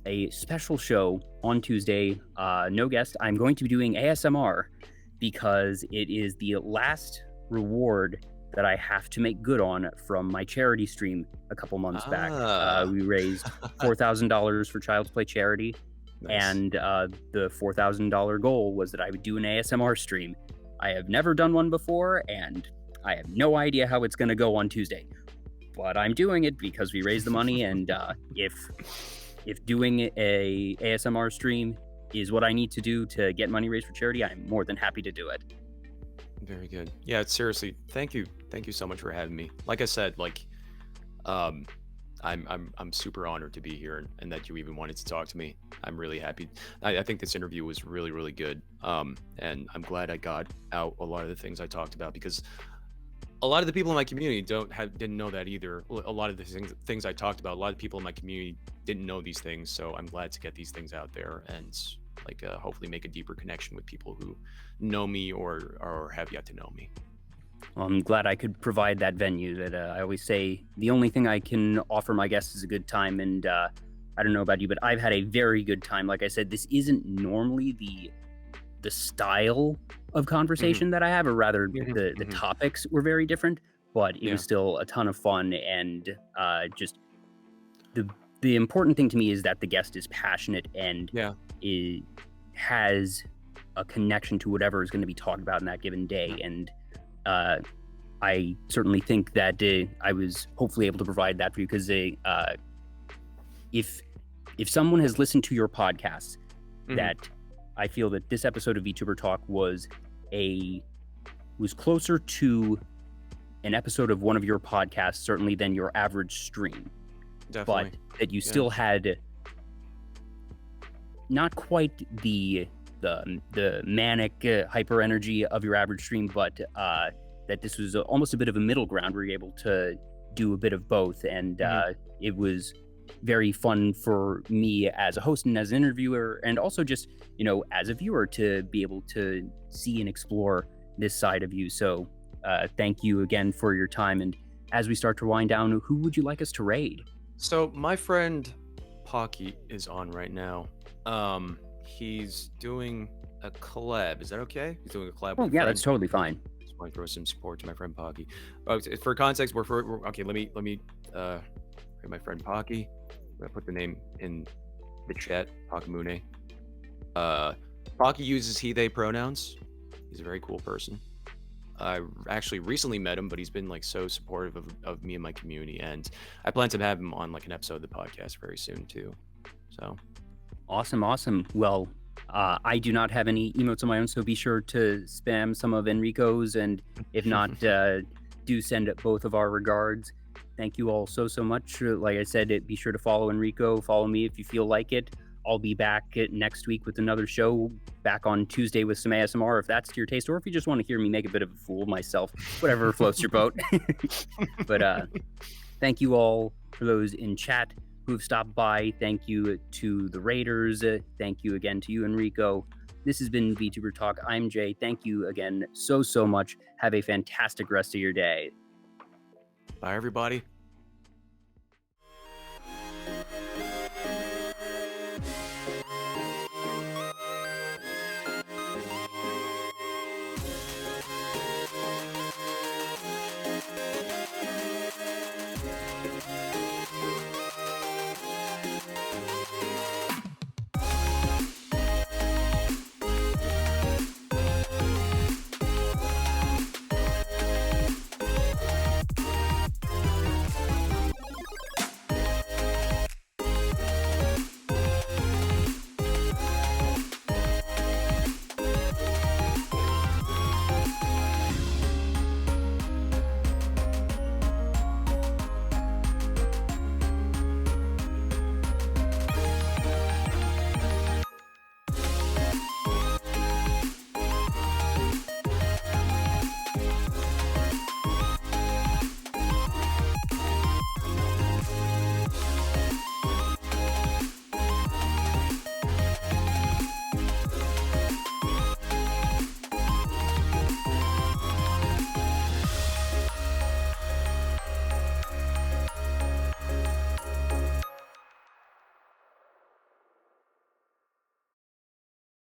a special show on Tuesday. No guest. I'm going to be doing ASMR because it is the last reward that I have to make good on from my charity stream a couple months back. We raised $4,000 for Child's Play charity. Nice. And the $4,000 goal was that I would do an ASMR stream. I have never done one before, and I have no idea how it's going to go on Tuesday. But I'm doing it because we raised the money, and if doing a ASMR stream is what I need to do to get money raised for charity, I'm more than happy to do it. Very good. Yeah, seriously, thank you so much for having me. Like I said, like I'm super honored to be here, and that you even wanted to talk to me. I'm really happy. I think this interview was really, really good. And I'm glad I got out a lot of the things I talked about, because a lot of the people in my community didn't know that either. A lot of the things I talked about, a lot of people in my community didn't know these things. So I'm glad to get these things out there, and like hopefully make a deeper connection with people who know me or have yet to know me. Well, I'm glad I could provide that venue. That I always say the only thing I can offer my guests is a good time, and I don't know about you, but I've had a very good time. Like I said, this isn't normally the style of conversation that I have, or rather the topics were very different, but it was still a ton of fun. And just the important thing to me is that the guest is passionate and has a connection to whatever is going to be talked about in that given day. And I certainly think that I was hopefully able to provide that for you, because if someone has listened to your podcast, that I feel that this episode of Vtuber Talk was closer to an episode of one of your podcasts, certainly, than your average stream. Definitely. But that you still had not quite the manic hyper energy of your average stream, but that this was almost a bit of a middle ground where you're able to do a bit of both. And it was very fun for me as a host and as an interviewer, and also just, as a viewer, to be able to see and explore this side of you. So thank you again for your time. And as we start to wind down, who would you like us to raid? So my friend Pocky is on right now. He's doing a collab. Is that okay? He's doing a collab. Oh, yeah, that's totally fine. Just want to throw some support to my friend Pocky. For context, we're okay. Let me my friend Pocky. I'm gonna put the name in the chat. Pakamune. Pocky uses he/they pronouns. He's a very cool person. I actually recently met him, but he's been like so supportive of me and my community, and I plan to have him on like an episode of the podcast very soon too. So awesome. Well, I do not have any emotes of my own, so be sure to spam some of Enrico's, and if not, do send both of our regards. Thank you all so much. Like I said, be sure to follow Enrico, follow me if you feel like it. I'll be back next week with another show, back on Tuesday with some ASMR, if that's to your taste, or if you just want to hear me make a bit of a fool of myself, whatever floats your boat. But thank you all for those in chat who've stopped by. Thank you to the raiders. Thank you again to you, Enrico. This has been VTuber Talk. I'm Jay. Thank you again so much. Have a fantastic rest of your day. Bye, everybody.